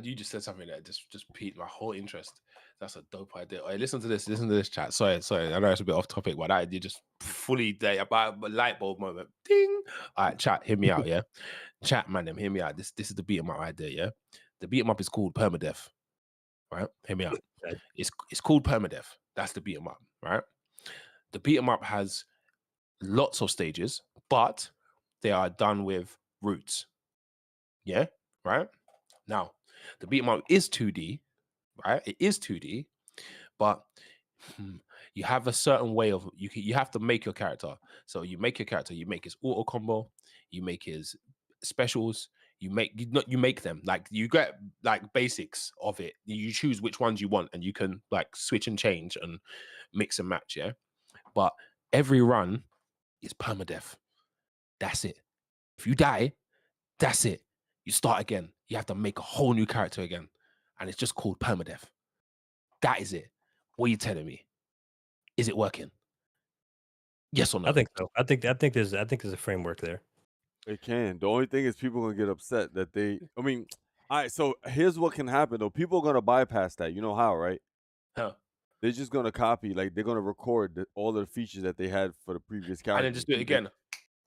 You just said something that just piqued my whole interest. That's a dope idea. Hey, listen to this chat. Sorry. I know it's a bit off topic, but that you just fully about a light bulb moment. Ding. All right, chat, hear me out, yeah. Chat, man, hear me out. This is the beat 'em up idea, yeah. The beat 'em up is called permadeath, right? Hear me out. It's called permadeath. That's the beat 'em up, right? The beat 'em up has lots of stages, but they are done with routes. Yeah, right. Now, the beat 'em up is 2D, right? It is 2D, but you have a certain way of you have to make your character. So you make your character, you make his auto combo, you make his specials, you make them. Like you get like basics of it. You choose which ones you want, and you can like switch and change and mix and match, yeah. But every run is permadeath. That's it. If you die, that's it. You start again. You have to make a whole new character again. And it's just called permadeath. That is it. What are you telling me? Is it working? Yes or no? I think so. I think there's a framework there. It can. The only thing is people are gonna get upset that all right, so here's what can happen though. People are gonna bypass that. You know how, right? Huh. They're just gonna copy, like they're gonna record all of the features that they had for the previous character. And then just do it again.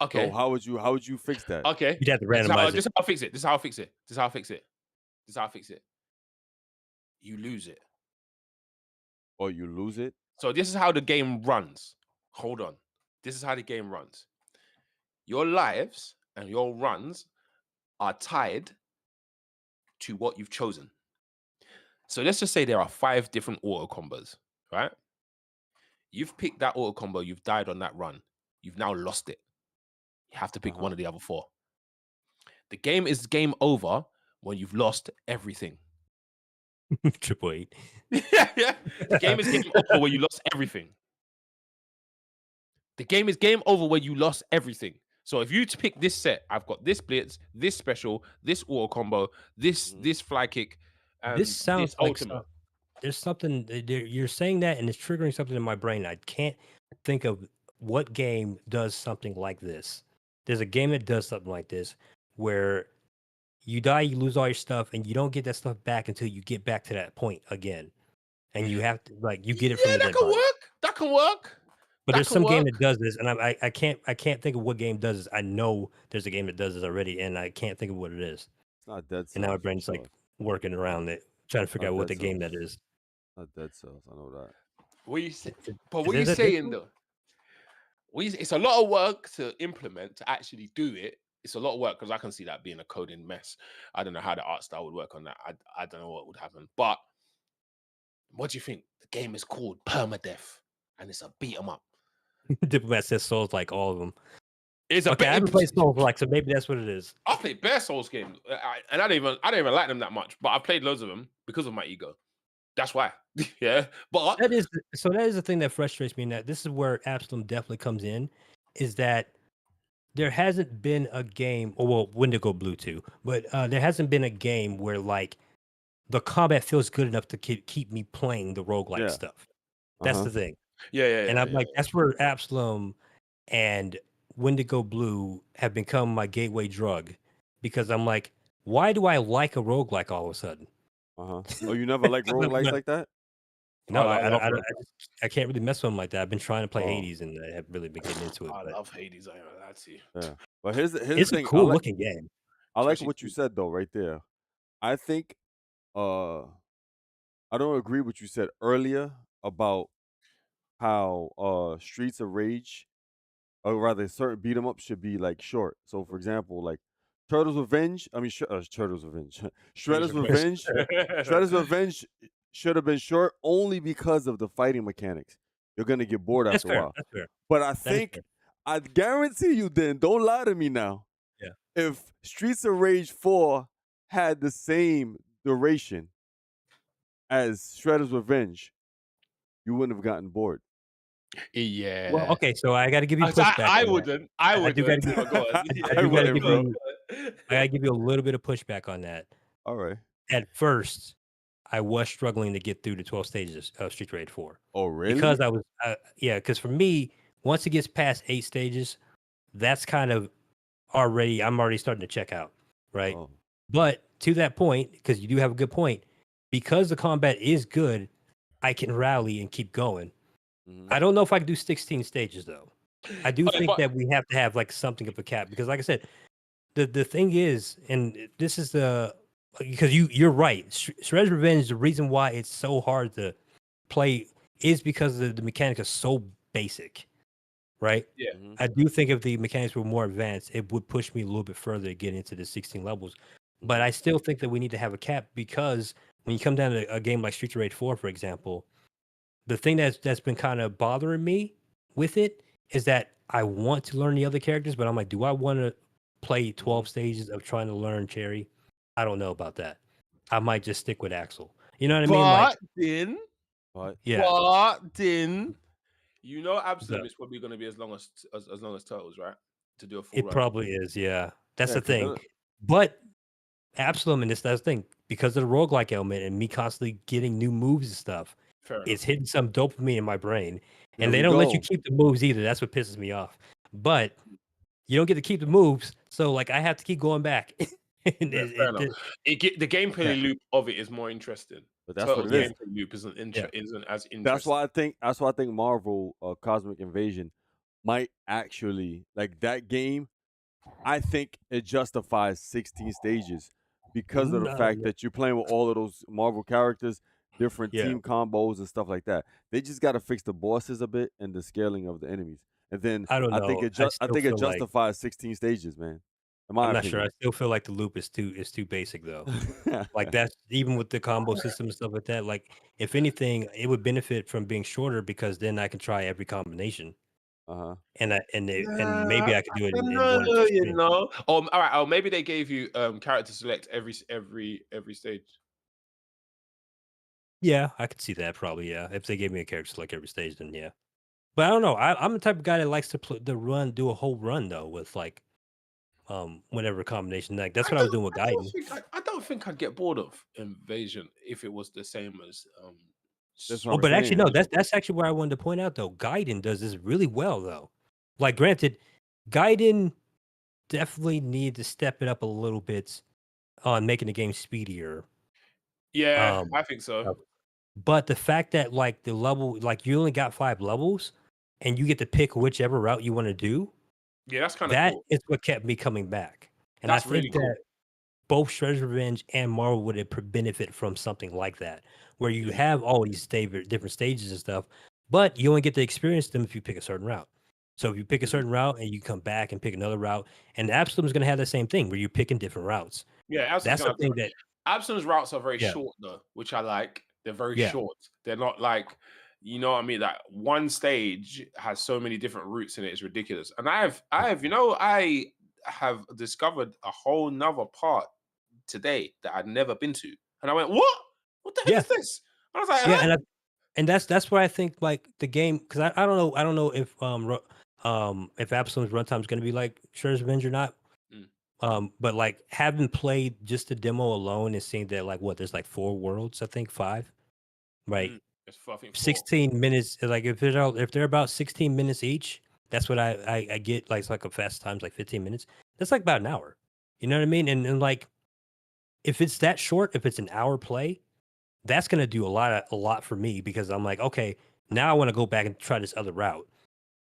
Okay. So how would you fix that? Okay. You'd have to randomize this is how I fix it. This is how I fix it. You lose it. Or you lose it? So this is how the game runs. Hold on. This is how the game runs. Your lives and your runs are tied to what you've chosen. So let's just say there are 5 different auto combos, right? You've picked that auto combo, you've died on that run. You've now lost it. You have to pick one of the other 4. The game is game over when you've lost everything. Triple 8. Yeah. The game is game over when you lost everything. The game is game over when you lost everything. So if you pick this set, I've got this blitz, this special, this auto combo, this fly kick, and this sounds this like ultimate. There's something you're saying that, and it's triggering something in my brain. I can't think of what game does something like this. There's a game that does something like this where you die, you lose all your stuff, and you don't get that stuff back until you get back to that point again. And you have to you get it from the that can work. That can work. But That there's can some game work. that does this, and I can't think of what game does this. I know there's a game that does this already, and I can't think of what it is. It's not Dead Cells. And now my brain's like working around it, trying to figure out what the game that is. Not Dead Cells. I know that. What you say? But what you saying though? It's a lot of work to implement to actually do it. It's a lot of work because I can see that being a coding mess. I don't know how the art style would work on that. I don't know what would happen. But what do you think? The game is called Permadeath, and it's a beat 'em up. Diplomat says Souls like all of them. It's okay. I haven't played Souls like, so maybe that's what it is. I played bare Souls games, and I don't even like them that much. But I played loads of them because of my ego. That's why. Yeah, but that is the thing that frustrates me. And that this is where Absalom definitely comes in, is that there hasn't been a game, or well, Wendigo Blue too, but there hasn't been a game where like the combat feels good enough to keep me playing the roguelike stuff. That's the thing. Yeah. And I'm like, that's where Absalom and Wendigo Blue have become my gateway drug, because I'm like, why do I like a roguelike all of a sudden? Oh, you never like roguelikes like that? No, I can't really mess with them like that. I've been trying to play Hades, and I haven't really been getting into it. I love Hades. I know that too. Yeah, but here's it's the thing. A cool looking game. I like what you said though, right there. I think, I don't agree with what you said earlier about how Streets of Rage, or rather certain beat 'em up, should be like short. So, for example, like Turtles Revenge. I mean, Turtles Revenge. Shredder's Revenge. Shredder's Revenge should have been short only because of the fighting mechanics. You're gonna get bored after a while. That's fair. But I guarantee you, then don't lie to me now. Yeah. If Streets of Rage 4 had the same duration as Shredder's Revenge, you wouldn't have gotten bored. Yeah. Well, okay, so I got to give you pushback. I wouldn't. I would. I gotta give you a little bit of pushback on that. All right. At first, I was struggling to get through the 12 stages of Street Rage 4. Oh, really? Because I was, because for me, once it gets past 8 stages, that's kind of I'm already starting to check out, right? Oh. But to that point, because you do have a good point, because the combat is good, I can rally and keep going. Mm-hmm. I don't know if I can do 16 stages though. I do think that we have to have like something of a cap, because like I said, the thing is, and this is because you're right. Shredder's Revenge, the reason why it's so hard to play is because the mechanics are so basic, right? Yeah. Mm-hmm. I do think if the mechanics were more advanced, it would push me a little bit further to get into the 16 levels. But I still think that we need to have a cap, because when you come down to a game like Street Rage 4, for example, the thing that's been kind of bothering me with it is that I want to learn the other characters, but I'm like, do I want to play 12 stages of trying to learn Cherry? I don't know about that. I might just stick with Axel. You know what I mean? You know, Absalom is probably going to be as long as Turtles, right? To do a full run. It probably is, yeah. That's the thing. But Absalom, and that's the thing, because of the roguelike element and me constantly getting new moves and stuff, it's hitting some dopamine in my brain. And they don't let you keep the moves either. That's what pisses me off. But you don't get to keep the moves, so like I have to keep going back. The gameplay loop of it is more interesting. But that's what it is. Gameplay loop isn't as interesting. That's why I think Marvel Cosmic Invasion might actually, like, that game. I think it justifies 16 stages because of the fact that you're playing with all of those Marvel characters, different team combos and stuff like that. They just got to fix the bosses a bit and the scaling of the enemies, and then I think it justifies 16 stages, man. I'm not sure. I still feel like the loop is too basic though. Like that's even with the combo system and stuff like that. Like if anything, it would benefit from being shorter, because then I can try every combination. And maybe I could do it in one. You know. All right. Oh, maybe they gave you character select every stage. Yeah, I could see that probably. Yeah, if they gave me a character select every stage, then yeah. But I don't know. I'm the type of guy that likes to do a whole run though with like whatever combination. Like that's what I was doing with Gaiden. I don't think I'd get bored of Invasion if it was the same as but actually no, that's actually where I wanted to point out though. Gaiden does this really well though. Like granted, Gaiden definitely needs to step it up a little bit on making the game speedier. Yeah, I think so. But the fact that like the level, like you only got 5 levels, and you get to pick whichever route you want to do. Yeah, that's kind of That cool. is what kept me coming back. And That's I really think cool. that both Shredder's Revenge and Marvel would have benefit from something like that, where you have all these different stages and stuff, but you only get to experience them if you pick a certain route. So if you pick a certain route and you come back and pick another route, and Absalom is going to have the same thing where you're picking different routes. Yeah, That's the thing that Absalom's routes are very Yeah. short though, which I like. They're very Yeah. short. They're not like, you know what I mean? Like one stage has so many different routes in it, it's ridiculous. And I have discovered a whole nother part today that I'd never been to. And I went, what? What the heck is this? I was like, yeah, and that's why I think like the game, because I don't know if Absalom's runtime is going to be like Shredder's Revenge or not. But like having played just the demo alone and seeing that like there's like 4 worlds, I think 5, right? It's fucking 16 minutes. Like if they're about 16 minutes each, that's what I get. Like it's like a fast time's like 15 minutes. That's like about an hour. You know what I mean? And like if it's that short, if it's an hour play, that's gonna do a lot for me, because I'm like, okay, now I want to go back and try this other route.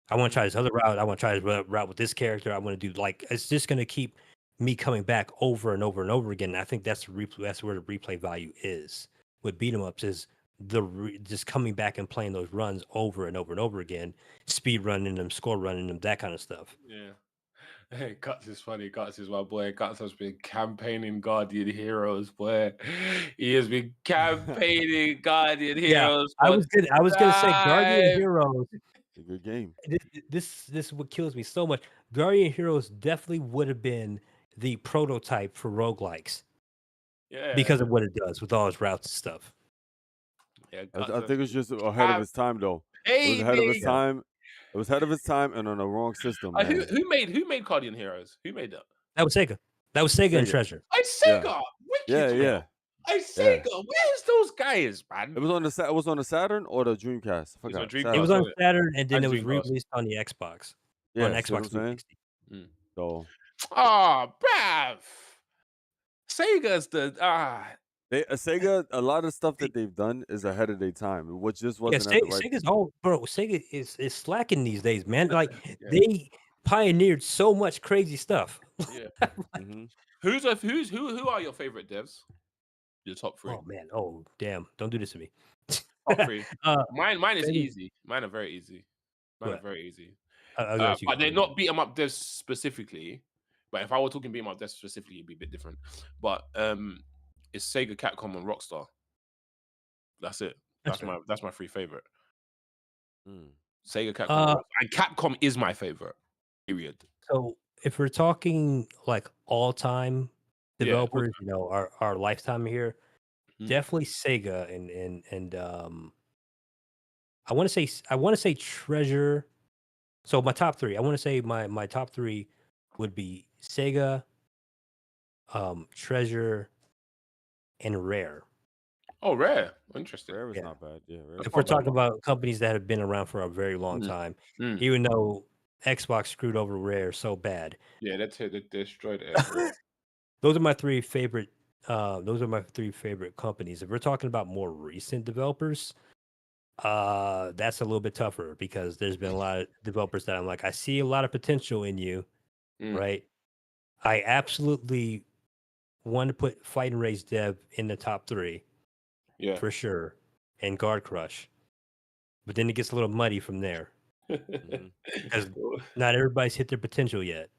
I want to try this other route. I want to try this route with this character. I want to do like, it's just going to keep me coming back over and over and over again. And I think that's where the replay value is with beat 'em ups, is just coming back and playing those runs over and over and over again, speed running them, score running them, that kind of stuff. Yeah. Hey, Guts is funny. Guts is my boy. Guts has been campaigning Guardian Heroes, boy. He has been campaigning Guardian Heroes. I was gonna say Guardian Heroes. It's a good game. This is what kills me so much. Guardian Heroes definitely would have been the prototype for roguelikes. Yeah. Because of what it does with all its routes and stuff. Yeah, I think it's just ahead of its time, though. It was ahead of its time. It was ahead of its time and on the wrong system. Who made Guardian Heroes? Who made that? That was Sega. That was Sega and Treasure. Sega. Yeah. Yeah. Sega. Where's those guys, man? It was on the Saturn or the Dreamcast. I forgot. It was on Saturn, and then it was released on the Xbox. Yeah, on Xbox 360. So. Bruv. Sega's Sega, a lot of stuff that they've done is ahead of their time, which just wasn't at the right. Sega's Sega is slacking these days, man. Like they pioneered so much crazy stuff. Yeah. Who are your favorite devs? Your top 3. Oh man. Oh damn! Don't do this to me. Top 3. Mine is easy. Mine are very easy. But they're not beat 'em up devs specifically. But if I were talking beat 'em up devs specifically, it'd be a bit different. But it's Sega, Capcom, and Rockstar. That's it. That's my 3 favorite. Sega, Capcom, and Capcom is my favorite. Period. So if we're talking like all-time developers, our lifetime here, definitely Sega and I want to say Treasure. So my top 3, I want to say my top 3 would be Sega, Treasure, and Rare. Oh, Rare. Interesting. Rare was not bad. Yeah. If we're talking about companies that have been around for a very long time, even though Xbox screwed over Rare so bad. Yeah, they destroyed it. Those are my 3 favorite. Those are my 3 favorite companies. If we're talking about more recent developers, that's a little bit tougher, because there's been a lot of developers that I'm like, I see a lot of potential in you, right? I absolutely want to put Fight and Rage Dev in the top 3, for sure, and Guard Crush. But then it gets a little muddy from there, because not everybody's hit their potential yet.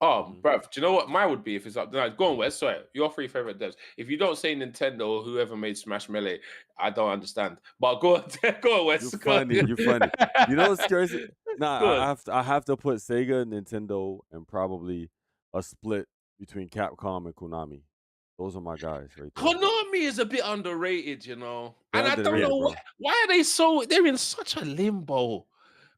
Oh, bruv, do you know what mine would be if it's up? No, go on, Wes. Sorry, your 3 favorite devs. If you don't say Nintendo or whoever made Smash Melee, I don't understand. But go on, Wes. You're funny. You know what's crazy? Nah, I have to put Sega, Nintendo, and probably a split between Capcom and Konami. Those are my guys right there. Konami is a bit underrated, and I don't know why are they they're in such a limbo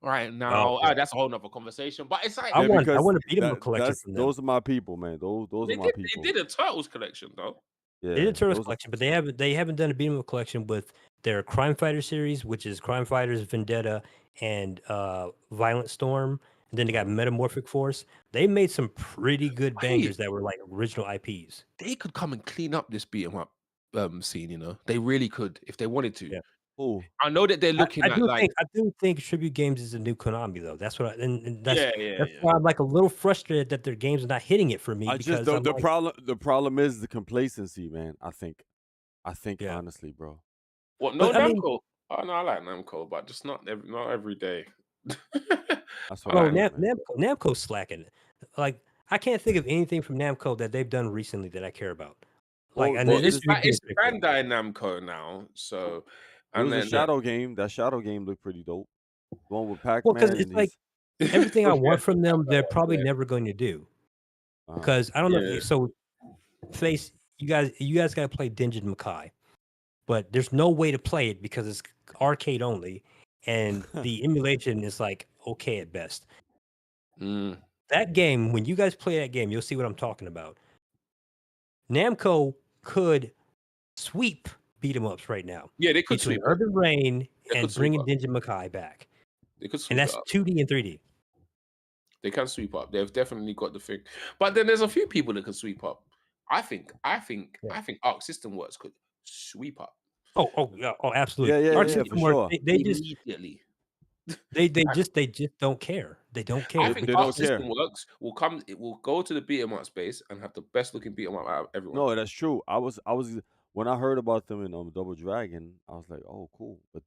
right now. That's a whole nother conversation. But it's like I want to beat them a collection from them. Those are my people, man. Those are my people. They did a Turtles collection though. Yeah, they did a Turtles collection, but they haven't done a beat 'em up collection with their Crime Fighter series, which is Crime Fighters, Vendetta, and Violent Storm. And then they got Metamorphic Force. They made some pretty good bangers that were like original IPs. They could come and clean up this beat 'em up scene, They really could if they wanted to. Yeah. Who? I know that they're looking at like. I do think Tribute Games is a new Konami though. That's what and that's Yeah. why I'm like a little frustrated that their games are not hitting it for me because the problem is the complacency, man. I think Yeah. honestly, bro. What? No, But, I mean- Namco. Oh no, I like Namco, but just not every day. That's what Bro, I like, man. Namco's slacking. Like I can't think of anything from Namco that they've done recently that I care about. Like, Well, and well, It's this is Bandai Namco now, so There and was a then Shadow game. That Shadow game looked pretty dope. The one with well, Pac-Man because it's and like he's everything I want from them, they're one, probably yeah. never going to do. Because I don't know. Yeah. So, Face, you guys got to play Dungeon Makai, but there's no way to play it because it's arcade only, and the emulation is like okay at best. Mm. That game, when you guys play that game, you'll see what I'm talking about. Namco could sweep beat 'em ups right now. Yeah, they could Between sweep it. Urban Reign They and could sweep bringing up. Dungeon Makai back, They could sweep and that's it up. 2D and 3D. They can sweep up. They've definitely got the thing. But then there's a few people that can sweep up. I think Arc System Works could sweep up. Oh, absolutely. Yeah, Arc for System Works, sure. they just Immediately. they just don't care. They don't care. I think They Arc don't care. System Works will come. It will go to the beat 'em up space and have the best looking beat 'em up out of everyone. No, that's true. I was when I heard about them in Double Dragon, I was like, oh, cool. But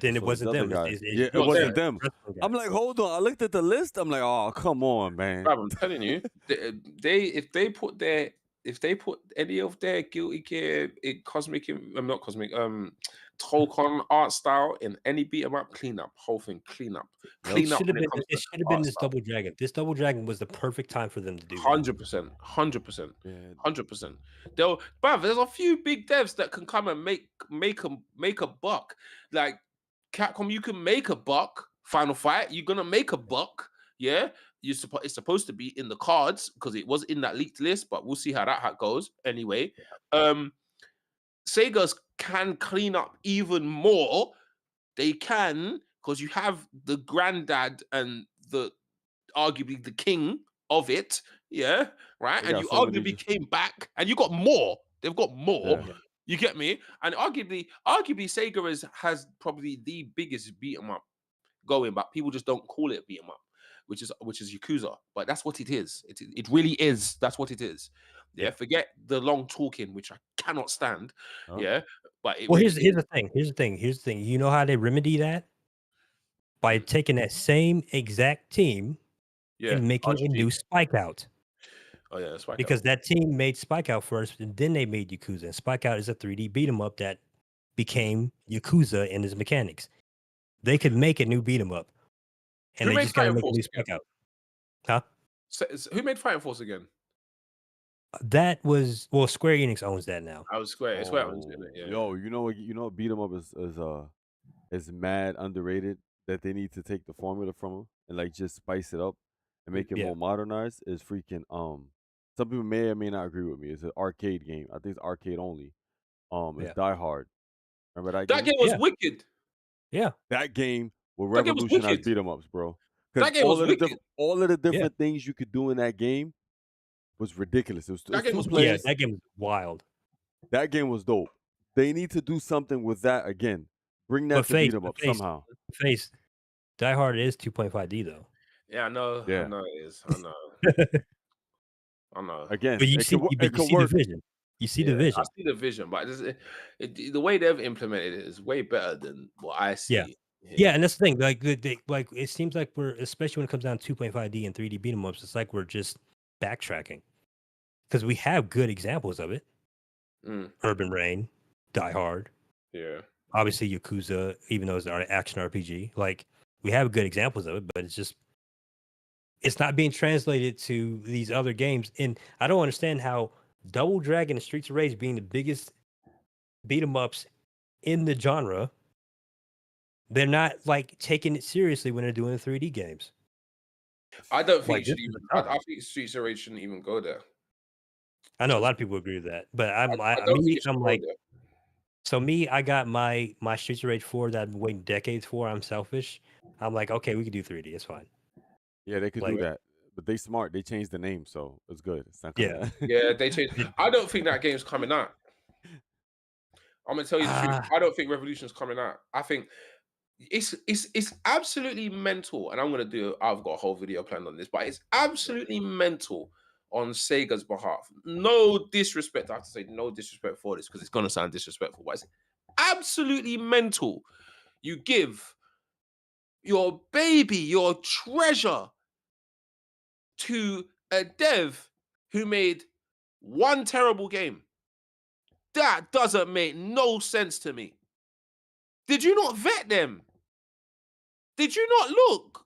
then it wasn't them. It wasn't them. I'm like, hold on. I looked at the list. I'm like, oh, come on, man. Bruv, I'm telling you, if they put any of their Guilty Gear, not cosmic, Tolkien art style in any beat 'em up, clean up, whole thing, clean up. It should have been this Double Dragon. This Double Dragon was the perfect time for them to do 100%, 100%. There's a few big devs that can come and make a buck. Like Capcom, you can make a buck. Final Fight, you're gonna make a buck. Yeah, it's supposed to be in the cards because it was in that leaked list, but we'll see how that goes. Anyway, Sega's can clean up even more. They can because you have the granddad and the arguably the king of it. Yeah, right. And you arguably came back, and you got more. They've got more. Yeah. You get me? And arguably, Sega has probably the biggest beat 'em up going, but people just don't call it beat 'em up, which is Yakuza. But that's what it is. It really is. That's what it is. Yeah. Forget the long talking, which I cannot stand. Oh. Yeah. But here's the thing. You know how they remedy that? By taking that same exact team and making a new Spike Out. Oh yeah, Spike because Out. that team made Spike Out first, and then they made Yakuza. And Spike Out is a 3D beat 'em up that became Yakuza and his mechanics. They could make a new beat 'em up, and they just got to make a new Spike Out. Huh? So, who made Fighting Force again? That was Square Enix owns that now. I was Square. Square owns it. Yeah. Yo, you know, beat 'em up is mad underrated. That they need to take the formula from them and like just spice it up and make it more modernized. Is freaking Some people may or may not agree with me. It's an arcade game. I think it's arcade only. It's Die Hard. Remember that game? That game was wicked. Yeah. That game will revolutionize beat 'em ups, bro. That game was wicked. All of the different things you could do in that game was ridiculous. That game was wild. That game was dope. They need to do something with that again. Bring that to beat 'em up somehow. Die Hard is 2.5D though. Yeah, I know. Yeah. I know it is. I know. I know. Again, but you see the vision. You see the vision. I see the vision, but the way they've implemented it is way better than what I see. Yeah, and that's the thing. Like, it seems like we're, especially when it comes down to 2.5D and 3D beat 'em ups, it's like we're just backtracking because we have good examples of it. Urban Reign, Die Hard. Yeah. Obviously, Yakuza, even though it's an action RPG, like we have good examples of it, but it's not being translated to these other games. And I don't understand how Double Dragon and Streets of Rage being the biggest beat 'em ups in the genre, they're not like taking it seriously when they're doing 3D games. I don't think it should even. I think Streets of Rage shouldn't even go there. I know a lot of people agree with that, but I'm like, so me, I got my Streets of Rage 4 that I've been waiting decades for. I'm selfish. I'm like, okay, we can do 3D. It's fine. Yeah, they could do that, but they smart. They changed the name, so it's good. It's not yeah, they changed. I don't think that game's coming out. I'm gonna tell you the truth. I don't think Revolution's coming out. I think it's absolutely mental, and I've got a whole video planned on this, but it's absolutely mental on Sega's behalf. No disrespect. I have to say no disrespect for this because it's gonna sound disrespectful, but it's absolutely mental. You give your baby, your treasure, to a dev who made one terrible game. That doesn't make no sense to me. Did you not vet them? Did you not look?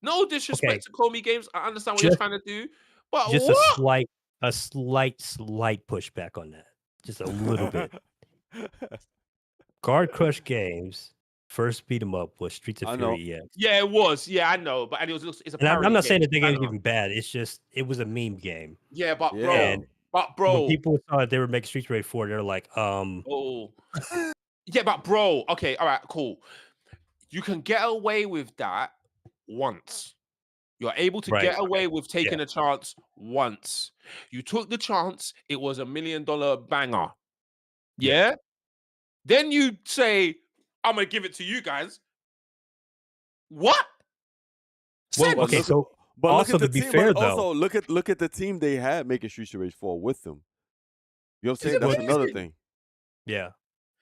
No disrespect to Comey Games. I understand what you're trying to do, but just what? a slight pushback on that. Just a little bit. Guard Crush Games first beat 'em up was Streets of Fury EX. Yeah, it was. Yeah, I know. But it's a parody. I'm not saying that the game was even bad. It's just it was a meme game. Yeah, but bro, when people saw that they were making Streets Race 4, they're like, oh. Yeah, but bro, okay, all right, cool. You can get away with that once. You're able to get away with taking a chance once. You took the chance, it was $1 million banger. Yeah? Then you say, I'm gonna give it to you guys. What? Well, okay, but also to be fair, though, also look at the team they had making Streets of Rage 4 with them. You know what I'm saying? That's another thing. Yeah.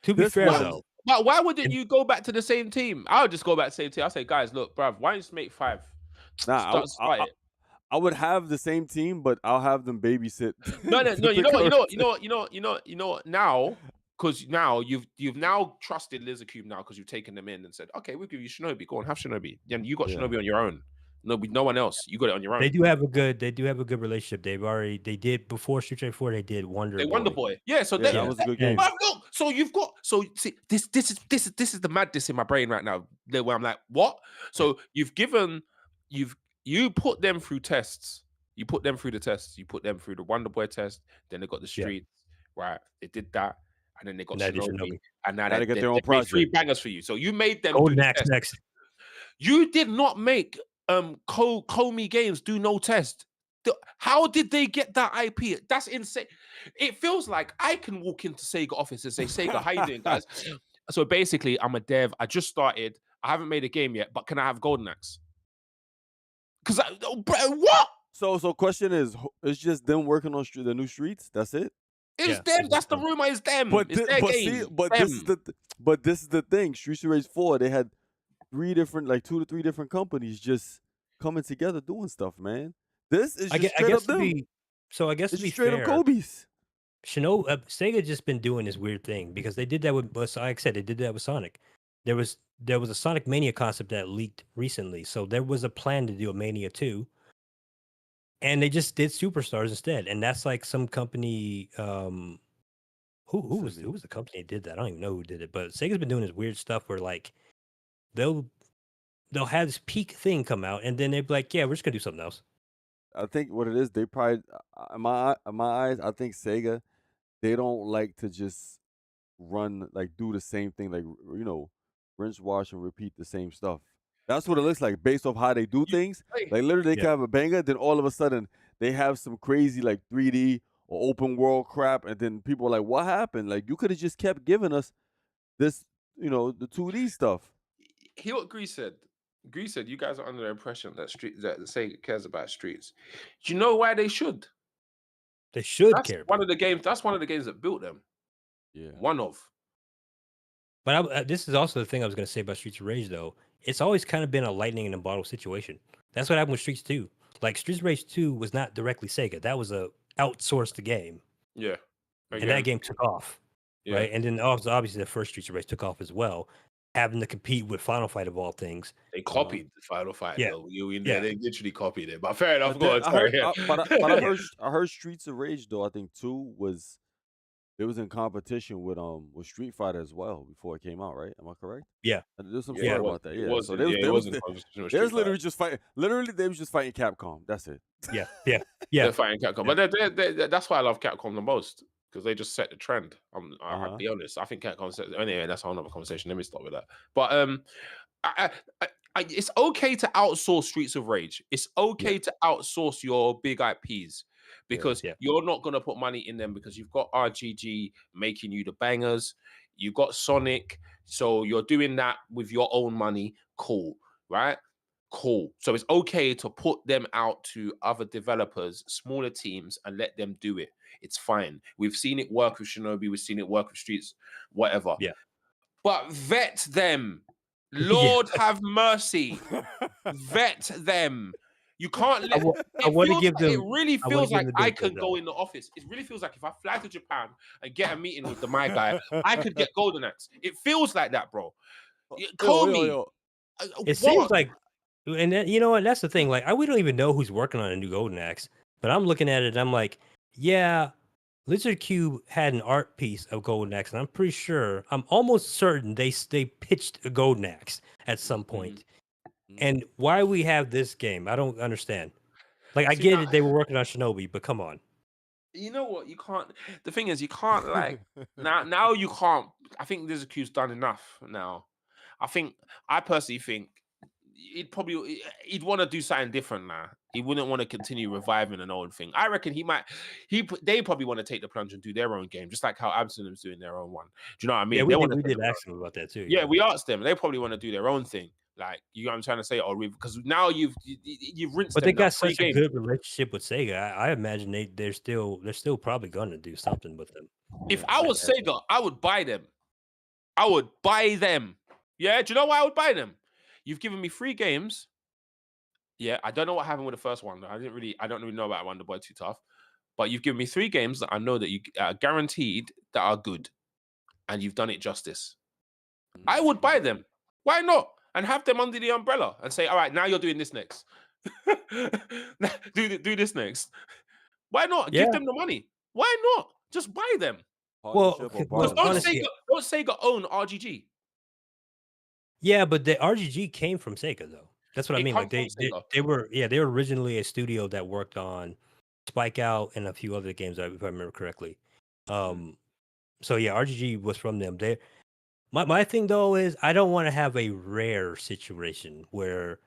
To be fair, though. But why wouldn't you go back to the same team? I would just go back to the same team. I'll say, guys, look, bruv, why don't you just make 5? Nah, I would have the same team, but I'll have them babysit. No. You know what? Now, because now you've now trusted Lizard Cube now because you've taken them in and said, okay, we'll give you Shinobi. Go on, have Shinobi. And you got Shinobi on your own. No one else. You got it on your own. They do have a good relationship. They did before Street Fighter 4. They did Wonder Boy. Yeah, so that was a good game. But look, see, this is the madness in my brain right now. Where I'm like, what? So you put them through tests. You put them through the tests. You put them through the Wonder Boy test. Then they got the Streets. Right? They did that, and then they got Shinobi. And now they get their own project. 3 bangers for you. So you made them do next. You did not make Comey Games do no test. How did they get that IP? That's insane. It feels like I can walk into Sega office and say, Sega, how you doing, guys? So basically, I'm a dev. I just started. I haven't made a game yet, but can I have Golden Axe? Because what? So question is, it's just them working on the new Streets? That's it? It's them. That's the rumor. It's them. It's their game. This is the thing. Streets of Rage 4, they had 2 to 3 different companies just coming together doing stuff, man. This is just straight up them. I guess to be straight fair, up Kobe's. Sega just been doing this weird thing because they did that with, like I said, they did that with Sonic. There was a Sonic Mania concept that leaked recently, so there was a plan to do a Mania 2, and they just did Superstars instead. And that's like some company. Who was the company that did that? I don't even know who did it, but Sega's been doing this weird stuff where like they'll have this peak thing come out, and then they'll be like, yeah, we're just gonna do something else. I think what it is, they probably, in my eyes, I think Sega, they don't like to just do the same thing, like, rinse, wash, and repeat the same stuff. That's what it looks like based off how they do things. Like literally, they can have a banger, then all of a sudden they have some crazy like 3D or open world crap, and then people are like, "What happened? Like you could have just kept giving us this, the 2D stuff." Hear what Grease said. Grease said, "You guys are under the impression that Sega cares about Streets. Do you know why they should? They should care. One of the games. That's one of the games that built them. Yeah, one of. But this is also the thing I was going to say about Streets of Rage, though. It's always kind of been a lightning in a bottle situation. That's what happened with Streets 2. Like, Streets of Rage 2 was not directly Sega. That was a outsourced game. Yeah. Again. And that game took off. Yeah. Right? And then obviously the first Streets of Rage took off as well, having to compete with Final Fight of all things. They copied the Final Fight, though. They literally copied it. But fair enough. I heard Streets of Rage, though, I think 2 was... It was in competition with Street Fighter as well before it came out, right? Am I correct? Yeah. There's some story about that. Yeah. So they was literally just fighting. Literally, they was just fighting Capcom. That's it. Yeah. They're fighting Capcom, but that's why I love Capcom the most because they just set the trend. I'll be honest. I think Capcom set. Anyway, that's another conversation. Let me stop with that. But it's okay to outsource Streets of Rage. It's okay to outsource your big IPs. because you're not going to put money in them because you've got RGG making you the bangers. You've got Sonic. So you're doing that with your own money. Cool, right? Cool. So it's okay to put them out to other developers, smaller teams, and let them do it. It's fine. We've seen it work with Shinobi. We've seen it work with Streets, whatever. Yeah. But vet them. Lord have mercy. Vet them. You can't let it really feels like I can go in the office. It really feels like if I fly to Japan and get a meeting with my guy, I could get Golden Axe. It feels like that, bro. Call me. It seems like, and then, you know what? That's the thing. Like, we don't even know who's working on a new Golden Axe, but I'm looking at it and I'm like, yeah, Lizard Cube had an art piece of Golden Axe, and I'm almost certain they pitched a Golden Axe at some point. And why we have this game, I don't understand. Like, I get it, they were working on Shinobi, but come on. You know what? You can't. The thing is, you can't like now. You can't. I think Lizard Cube's done enough now. I personally think he'd want to do something different now. He wouldn't want to continue reviving an old thing. I reckon they probably want to take the plunge and do their own game, just like how Amsterdam's doing their own one. Do you know what I mean? Yeah, we did ask them about that too. Yeah, we asked them. They probably want to do their own thing. Like, you know what I'm trying to say? Or because now you've rinsed. But they got such a good relationship with Sega. I imagine they're still probably going to do something with them. If I was Sega, I would buy them. I would buy them. Yeah, do you know why I would buy them? You've given me 3 games. Yeah, I don't know what happened with the first one. I don't really know about Wonder Boy Too Tough. But you've given me 3 games that I know that you are guaranteed that are good, and you've done it justice. I would buy them. Why not? And have them under the umbrella and say, all right, now you're doing this next. do this next. Why not? Yeah. Give them the money. Why not? Just buy them. Well, because don't Sega own RGG. Yeah, but the RGG came from Sega though. That's what I mean. Like they were originally a studio that worked on Spike Out and a few other games, if I remember correctly. So yeah, RGG was from them. My thing though is I don't want to have a Rare situation where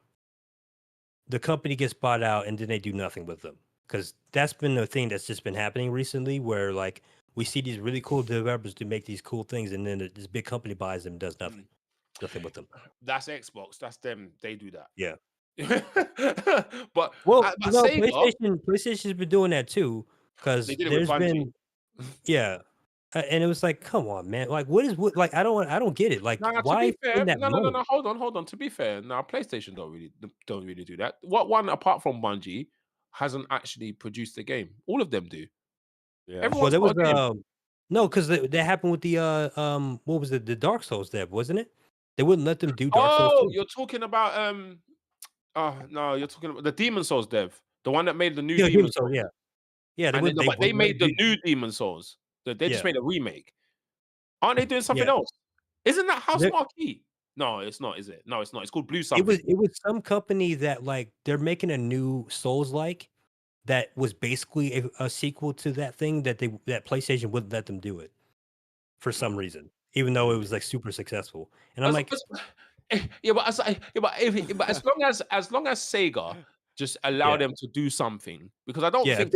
the company gets bought out and then they do nothing with them, because that's been the thing that's just been happening recently, where like we see these really cool developers to make these cool things, and then this big company buys them and does nothing with them. That's Xbox. That's them. They do that. Yeah. but Sega, PlayStation's been doing that too, because there's been and it was like, come on, man. Like, like, I don't get it. Like, why? No. Hold on. To be fair, now PlayStation don't really do that. What one apart from Bungie hasn't actually produced a game? All of them do. Yeah. Well, there was no, because that happened with the what was it? The Dark Souls dev, wasn't it? They wouldn't let them do Dark Souls. Oh, you're talking about no, you're talking about the Demon Souls dev, the one that made the new Demon Souls. Yeah. They made the new Demon Souls. They just made a remake. Aren't they doing something else? Isn't that House Marquee? No, it's not, is it? No, it's not. It's called Blue something. It was some company that like they're making a new Souls-like that was basically a sequel to that thing that PlayStation wouldn't let them do it for some reason, even though it was like super successful. And I'm like, but as long as Sega just allow them to do something, because I don't think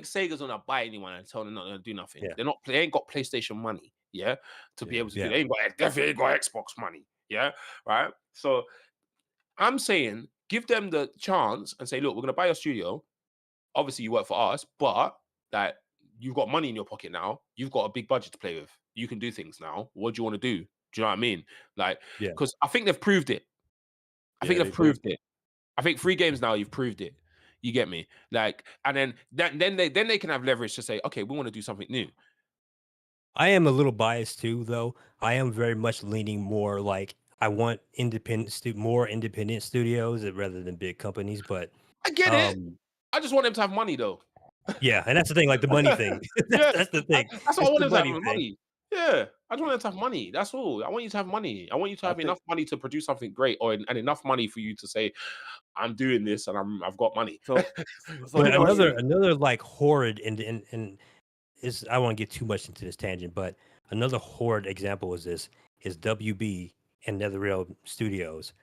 Sega's gonna buy anyone and tell them not to do nothing. Yeah. They ain't got PlayStation money, to be able to do. They definitely ain't got Xbox money, right? So I'm saying give them the chance and say, look, we're gonna buy your studio. Obviously, you work for us, but that you've got money in your pocket now. You've got a big budget to play with. You can do things now. What do you want to do? Do you know what I mean? Like, because I think they've proved it. I think they've proved it. I think 3 games now, you've proved it. You get me? Like, and then they can have leverage to say, okay, we want to do something new. I am a little biased too, though. I am very much leaning more like I want more independent studios rather than big companies. But I get it. I just want them to have money, though. Yeah, and that's the thing, like the money thing. That's the thing. That's what I want them to have money. Yeah, I just want them to have money. That's all. I want you to have money. I want you to have enough money to produce something great, and enough money for you to say, "I'm doing this and I've got money." So another like horrid and is I won't get too much into this tangent, but another horrid example is WB and NetherRealm Studios,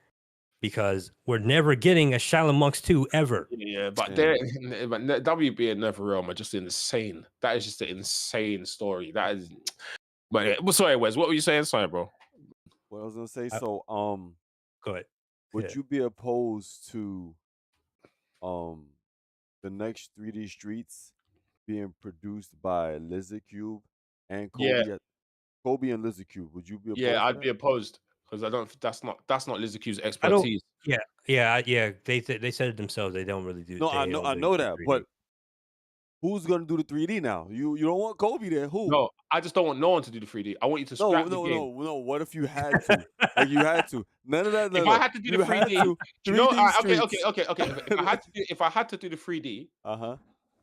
because we're never getting a Shaolin Monks 2 ever. Yeah, but WB and NetherRealm are just insane. That is just an insane story. That is. But sorry, Wes, what were you saying? Sorry, bro. What I was gonna say. Go ahead. Would you be opposed to the next 3D Streets being produced by Lizard Cube and Kobe? Yeah. Kobe and Lizard Cube. Would you be opposed? Yeah, I'd be opposed because I don't. That's not Lizard Cube's I expertise. don't. Yeah. They said it themselves. They don't really do. No, I know that, 3D. But who's gonna do the 3D now? You don't want Kobe there. Who? No, I just don't want no one to do the 3D. I want you to scrap the game. No. What if you had to? Like you had to. None of that. If I had to do the 3D, okay. If I had to do the 3D,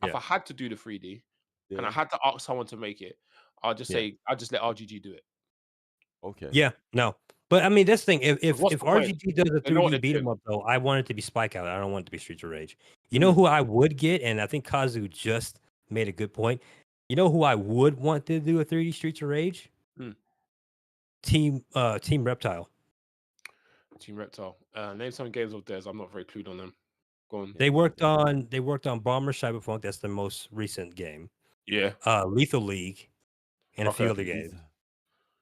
if I had to do the 3D, and I had to ask someone to make it, I'll just say I'll just let RGG do it. Okay. Yeah. No. But I mean, this thing, if RGG does a 3D beat 'em up, though, I want it to be Spike Out. I don't want it to be Streets of Rage. You know who I would get, and I think Kazu just made a good point. You know who I would want to do a 3D Streets of Rage? Team Reptile. Team Reptile. Name some games of theirs. I'm not very clued on them. Go on. They worked on Bomber Cyberpunk. That's the most recent game. Yeah. Lethal League, and a few other games.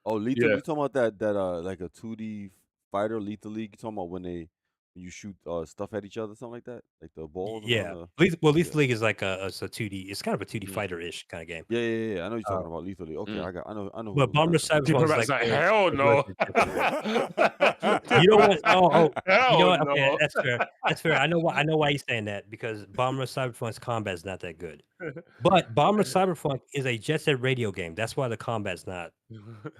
Oh, Lethal League. You talking about that like a 2D fighter Lethal League? You talking about when you shoot stuff at each other, something like that, like the balls? Yeah. Lethal League is like a 2D. It's kind of a 2D fighter-ish kind of game. Yeah. I know you're talking about Lethal League. Okay, I know. But Bomber Cyberpunk is like hell no. You don't want. You know what? Okay, that's fair. I know why he's saying that, because Bomber Cyberpunk's combat is not that good. But Bomber Cyberpunk is a Jet Set Radio game. That's why the combat's not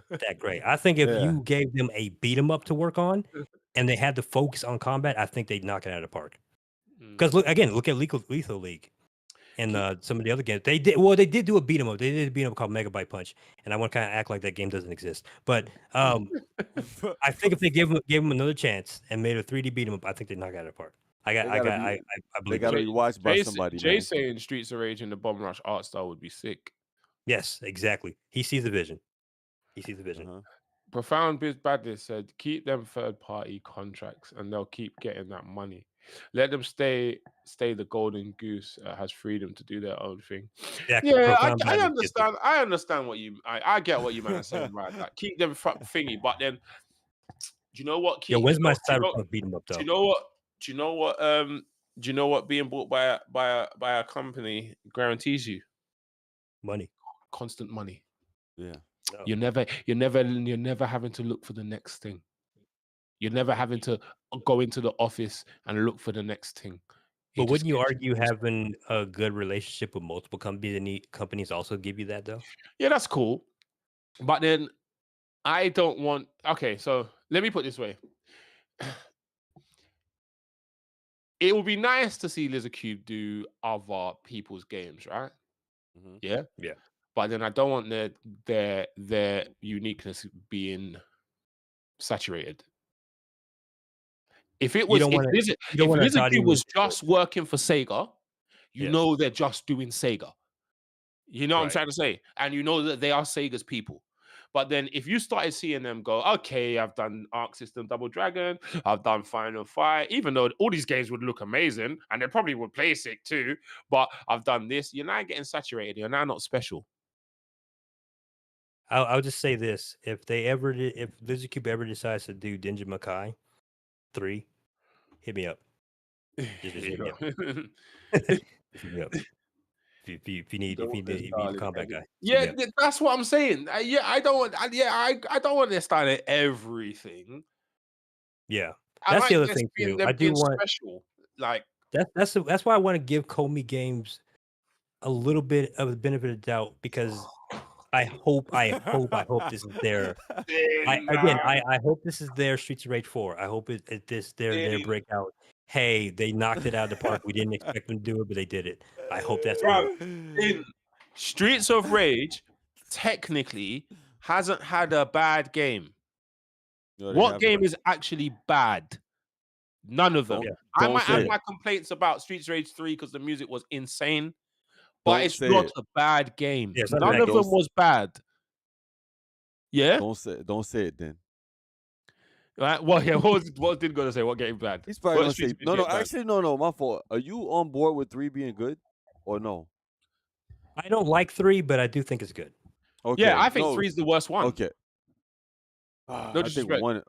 that great. I think if you gave them a beat 'em up to work on, and they had to focus on combat, I think they'd knock it out of the park. Because look at Lethal League and some of the other games. They did do a beat 'em up. They did a beat 'em up called Megabyte Punch, and I want to kind of act like that game doesn't exist. But I think if they gave them another chance and made a 3D beat 'em up, I think they'd knock it out of the park. I believe they gotta be watched by somebody. Jay saying Streets of Rage and the Bomb Rush art style would be sick. Yes, exactly. He sees the vision. Profound Biz Badness said, keep them third-party contracts and they'll keep getting that money. Let them stay the golden goose, has freedom to do their own thing. Exactly. Yeah, I understand. I understand what you. I get what you man are saying, right? Like, keep them thingy, but then, do you know what? Yeah, where's my Cyberpunk beat 'em up though? Do you know what being bought by a company guarantees you? Money. Constant money. Yeah. No. You're never having to look for the next thing. You're never having to go into the office and look for the next thing. But wouldn't you argue having a good relationship with multiple companies also give you that though? Yeah, that's cool. But then I don't want. Okay, so let me put it this way. It would be nice to see Lizard Cube do other people's games, right? Mm-hmm. Yeah. But then I don't want their uniqueness being saturated. If Lizard Cube was just working for Sega, you know they're just doing Sega. You know what I'm trying to say? And you know that they are Sega's people. But then if you started seeing them go, okay, I've done Arc System Double Dragon, I've done Final Fight, even though all these games would look amazing, and they probably would play sick too, but I've done this, you're now getting saturated, you're now not special. I'll just say this. If Lizard Cube ever decides to do Ninja Makai 3, hit me up. Just hit me up. Hit me up. If you need a combat guy. Yeah, that's what I'm saying. I don't want to start at everything. Yeah. That's the other thing too. I do want special. Like that's why I want to give Comey Games a little bit of the benefit of the doubt, because I hope this is their. I hope this is their Streets of Rage 4. I hope their breakout. Hey, they knocked it out of the park. We didn't expect them to do it, but they did it. I hope that's in Streets of Rage. Technically, hasn't had a bad game. No, what game is actually bad? None of them. I might have my complaints about Streets of Rage 3 because the music was insane. But it's not a bad game. Yeah, none of them was bad. Yeah? Don't say it then. Right? Well, yeah. What did gonna say? What getting bad? He's probably What gonna streets say been no. getting bad? Actually, no. My fault. Are you on board with 3 being good, or no? I don't like 3, but I do think it's good. Okay. Yeah, I think no. 3 is the worst one. Okay. No I think disrespect. one is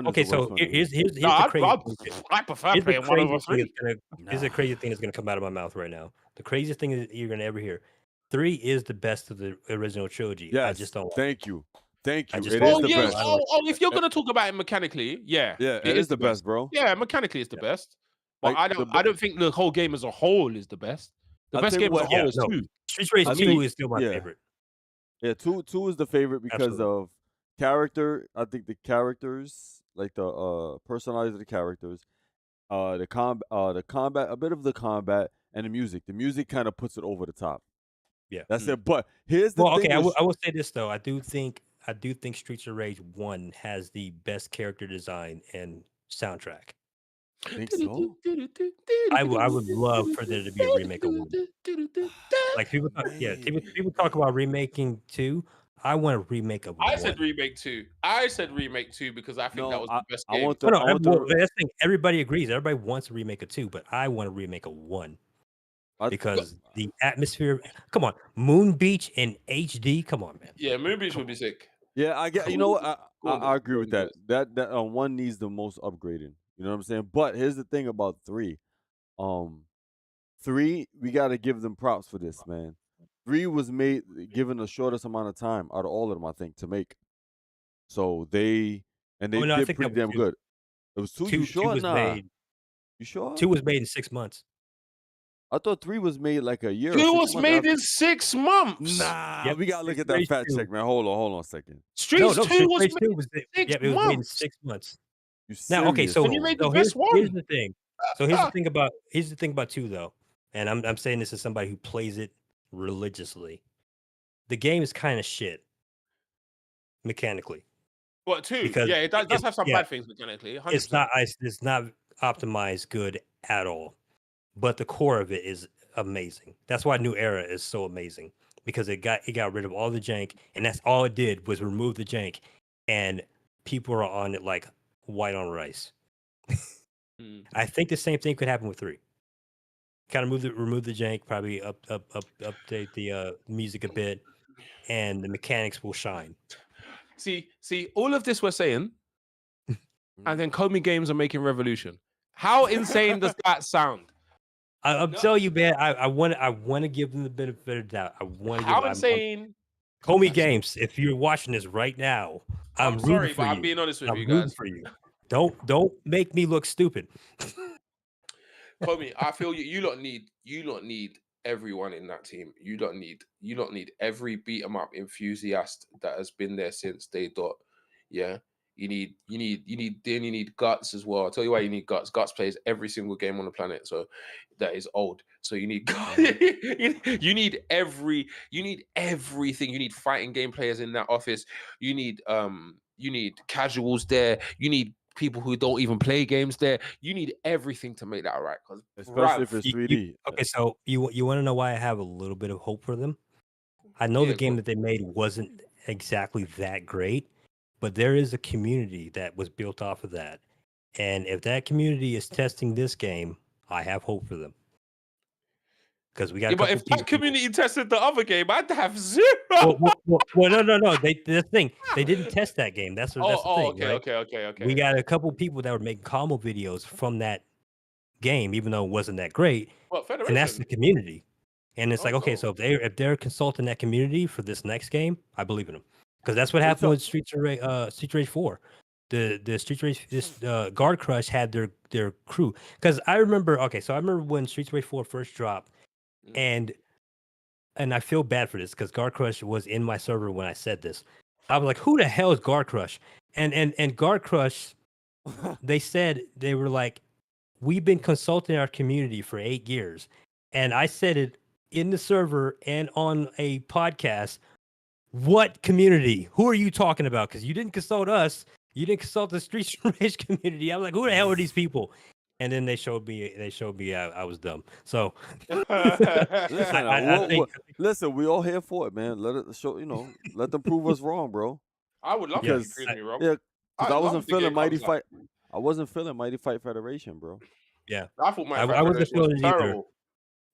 Okay, the so worst one. to me. here's No, the crazy thing. I prefer Here's the playing one over craziest thing 3. here's the craziest thing that's gonna come out of my mouth right now. The craziest thing that you're gonna ever hear. 3 is the best of the original trilogy. Yes. I just don't like Thank you. Thank I you. just It don't is Oh the yeah. best. If you're gonna talk about it mechanically, yeah, Yeah, it is the best, bro. Yeah, mechanically it's the best. But Like, I don't think the whole game as a whole is the best. The I best think game as a what- whole Yeah, is no. 2. Streets Race I 2 think- is still my yeah. favorite. Yeah, two is the favorite because Absolutely. of character. I think the characters, like the personalities of the characters, the combat, a bit of the combat, and the music. The music kind of puts it over the top. Yeah. That's it. But here's the Well, thing. okay, I with will say this though. I do think Streets of Rage 1 has the best character design and soundtrack. think so? I would love for there to be a remake of 1. Like people talk about remaking 2. I want a remake of 1. I said remake 2. I said remake 2 because I think that was the best I game. want the. I want well, the that's the thing. Everybody agrees. Everybody wants a remake of 2, but I want a remake of 1 because the atmosphere. Come on, Moon Beach in HD. Come on, man. Yeah, Moon Beach would be sick. Yeah, I get. You know what? Gorgeous, I agree with that. gorgeous. That one needs the most upgrading. You know what I'm saying? But here's the thing about 3. 3, we got to give them props for this, man. 3 was made given the shortest amount of time out of all of them, I think, to make. So they did pretty damn good. It was 2. You sure? You sure? 2 was made in 6 months. I thought 3 was made like a year. 2 was made in 6 months. Nah, Yep, we gotta look at Streets that Rage fact 2. check, man. Hold on a second. Streets 2 was Rage made 2 in was 6 it was made in months. 6 months. You Now, okay, serious, so, And you made the so best one. here's the thing. So here's the thing about 2 though, and I'm saying this as somebody who plays it religiously. The game is kind of shit mechanically. What 2? Because Yeah, it does have some yeah, bad things mechanically. 100%. It's not optimized good at all, but the core of it is amazing. That's why New Era is so amazing because it got rid of all the jank, and that's all it did was remove the jank, and people are on it like white on rice. I think the same thing could happen with 3. Kind of remove the jank, probably update the music a bit, and the mechanics will shine. See, all of this we're saying, and then Komi Games are making Revolution. How insane does that sound? I'm telling you, man. I want to give them the benefit of doubt. I want to give. How insane? Komi Games, if you're watching this right now, I'm sorry, but I'm being honest with you guys. For you. Don't make me look stupid. Komi, I feel you lot need everyone in that team. You don't need every beat 'em up enthusiast that has been there since day dot. Yeah. You need Guts as well. I'll tell you why you need Guts. Guts plays every single game on the planet, so that is old. So you need you need everything. You need fighting game players in that office. You need casuals there. You need people who don't even play games there. You need everything to make that right. Especially if it's 3D. Okay, so you want to know why I have a little bit of hope for them? I know the game that they made wasn't exactly that great, but there is a community that was built off of that. And if that community is testing this game, I have hope for them. Because we got but if that community tested the other game, I'd have 0. Well, no. The thing, they didn't test that game. That's the thing. Okay. We got a couple people that were making combo videos from that game, even though it wasn't that great. And that's the community. And it's like, okay, so if they're consulting that community for this next game, I believe in them. Because that's what happened with Street Rage 4. The Street Rage Guard Crush had their crew. Because I remember when Street Rage 4 first dropped, and I feel bad for this because Guard Crush was in my server when I said this. I was like, who the hell is Guard Crush? And Guard Crush, they said, they were like, we've been consulting our community for 8 years. And I said it in the server and on a podcast. What community? Who are you talking about? Because you didn't consult us. You didn't consult the Street Rage community. I'm like, who the hell are these people? And then they showed me I was dumb. So listen, we all here for it, man. Let it show, let them prove us wrong, bro. I would love to prove me wrong. Yeah, Because I wasn't love the game feeling Mighty comes out. Fight. I wasn't feeling Mighty Fight Federation, bro. Yeah, I thought Mighty Fight I wasn't Federation was feeling it either. terrible.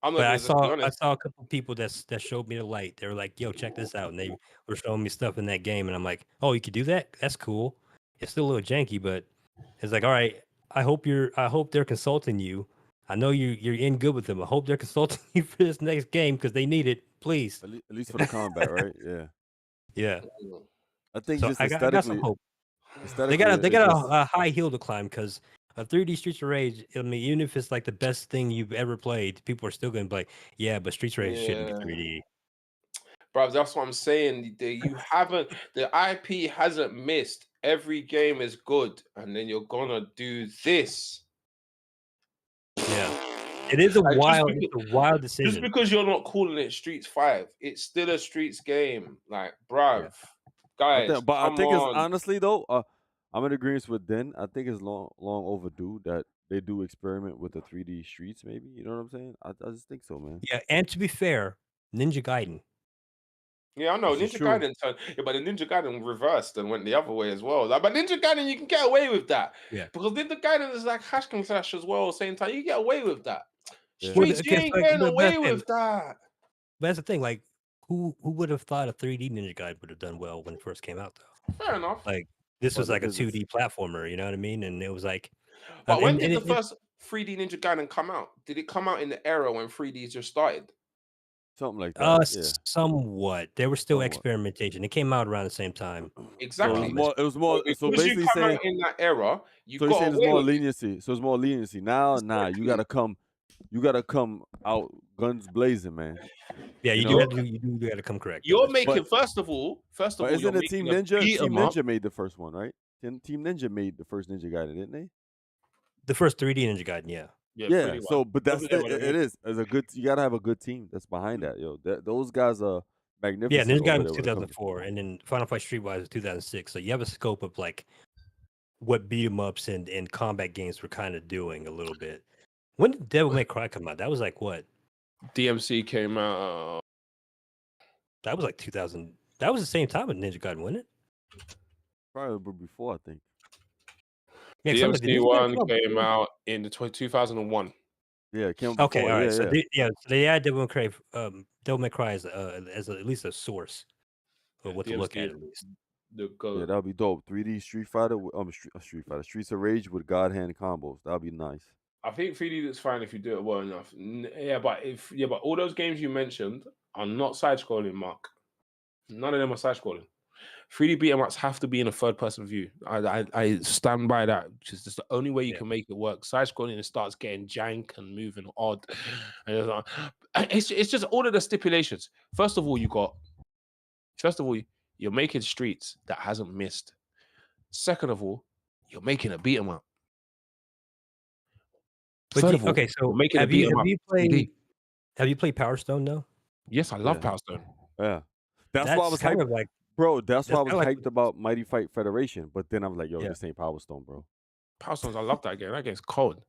I'm not But going to be I honest. saw a couple people that showed me the light. They were like, "Yo, check this out," and they were showing me stuff in that game, and I'm like, "Oh, you could do that? That's cool." It's still a little janky, but it's like, all right. I hope they're consulting you. I know you're in good with them. I hope they're consulting you for this next game because they need it, please. At least for the combat, right? Yeah. Yeah. I think So just I got some aesthetically, hope. They aesthetically, got it just, a high hill to climb because a 3D Streets of Rage. I mean, even if it's like the best thing you've ever played, people are still going to be like, "Yeah, but Streets of Rage shouldn't be 3D." Bro, that's what I'm saying. The IP hasn't missed. Every game is good, and then you're gonna do this. Yeah, it is a Like, wild decision. Just because you're not calling it Streets 5, it's still a Streets game. Like, bruv, guys, I think it's on. honestly though. I'm in agreement with Den. I think it's long overdue that they do experiment with the 3D streets. Maybe you know what I'm saying. I just think so, man. Yeah, and to be fair, Ninja Gaiden. Yeah, I know. This is Ninja true. Gaiden but the Ninja Gaiden reversed and went the other way as well. Like, but Ninja Gaiden, you can get away with that. Yeah. Because Ninja Gaiden is like hash and slash as well, same time. You get away with that. Yeah. Streets, you Okay, ain't so, getting but away that's with that. But that's the thing. Like, who would have thought a 3D Ninja Gaiden would have done well when it first came out, though? Fair enough. Like, this Well, was like a because it's 2D platformer, you know what I mean? And it was like, But when and did the it- first 3D Ninja Gaiden come out? Did it come out in the era when 3D just started? something like that. Yeah. somewhat. There was still Somewhat. experimentation. It came out around the same time. Exactly. It was more. So because basically you come saying. out in that era, you So you're got saying away there's more with it. leniency. So it's more leniency now. Nah, you gotta come. You gotta come out guns blazing, man. Yeah, you know? do gotta come correct. You're That's- making But- first of all, But isn't you're it Team making a Ninja? beat Team 'em up. Ninja made the first one, right? Team Ninja made the first Ninja Gaiden, didn't they? the first 3D Ninja Gaiden, yeah. Yeah. pretty So, much. but that's Everything the, was it is as a good. You gotta have a good team that's behind that, yo. Those guys are Yeah, magnificent. Ninja Gaiden over was there when it comes to- 2004, and then Final Fight Streetwise was 2006. So you have a scope of like what beat 'em ups and combat games were kind of doing a little bit. When did Devil May Cry come out? That was like what? DMC came out. That was like 2000. That was the same time with Ninja Gaiden, wasn't it? Probably before, I think. Yeah, 'cause I'm like, did DMC Ninja Gaiden one come out came before? out in the 2001. Yeah, it came before. Okay, all right. Yeah, So yeah. so they had Devil May Cry as at least a source of what to look DMC at least. The Yeah, GOAT. that'd be dope. 3D Street Fighter, Street Fighter, Streets of Rage with God Hand combos. That'd be nice. I think 3D looks fine if you do it well enough. But all those games you mentioned are not side scrolling, Mark. None of them are side scrolling. 3D beat 'em ups have to be in a third person view. I stand by that, which is just the only way you can make it work. Side scrolling, it starts getting jank and moving odd. And it's just all of the stipulations. First of all, you're making Streets that hasn't missed. Second of all, you're making a beat 'em up. But Third of all, okay, so you're making a have beat you 'em up. have you played Power Stone though? Yes, I love Yeah. Power Stone. Yeah. That's why I was kind hyped. of like Bro, that's why I that's was kinda like- hyped about Mighty Fight Federation. But then I was like, yo, Yeah. this ain't Power Stone, bro. Power Stones, I love that game. That game's cold.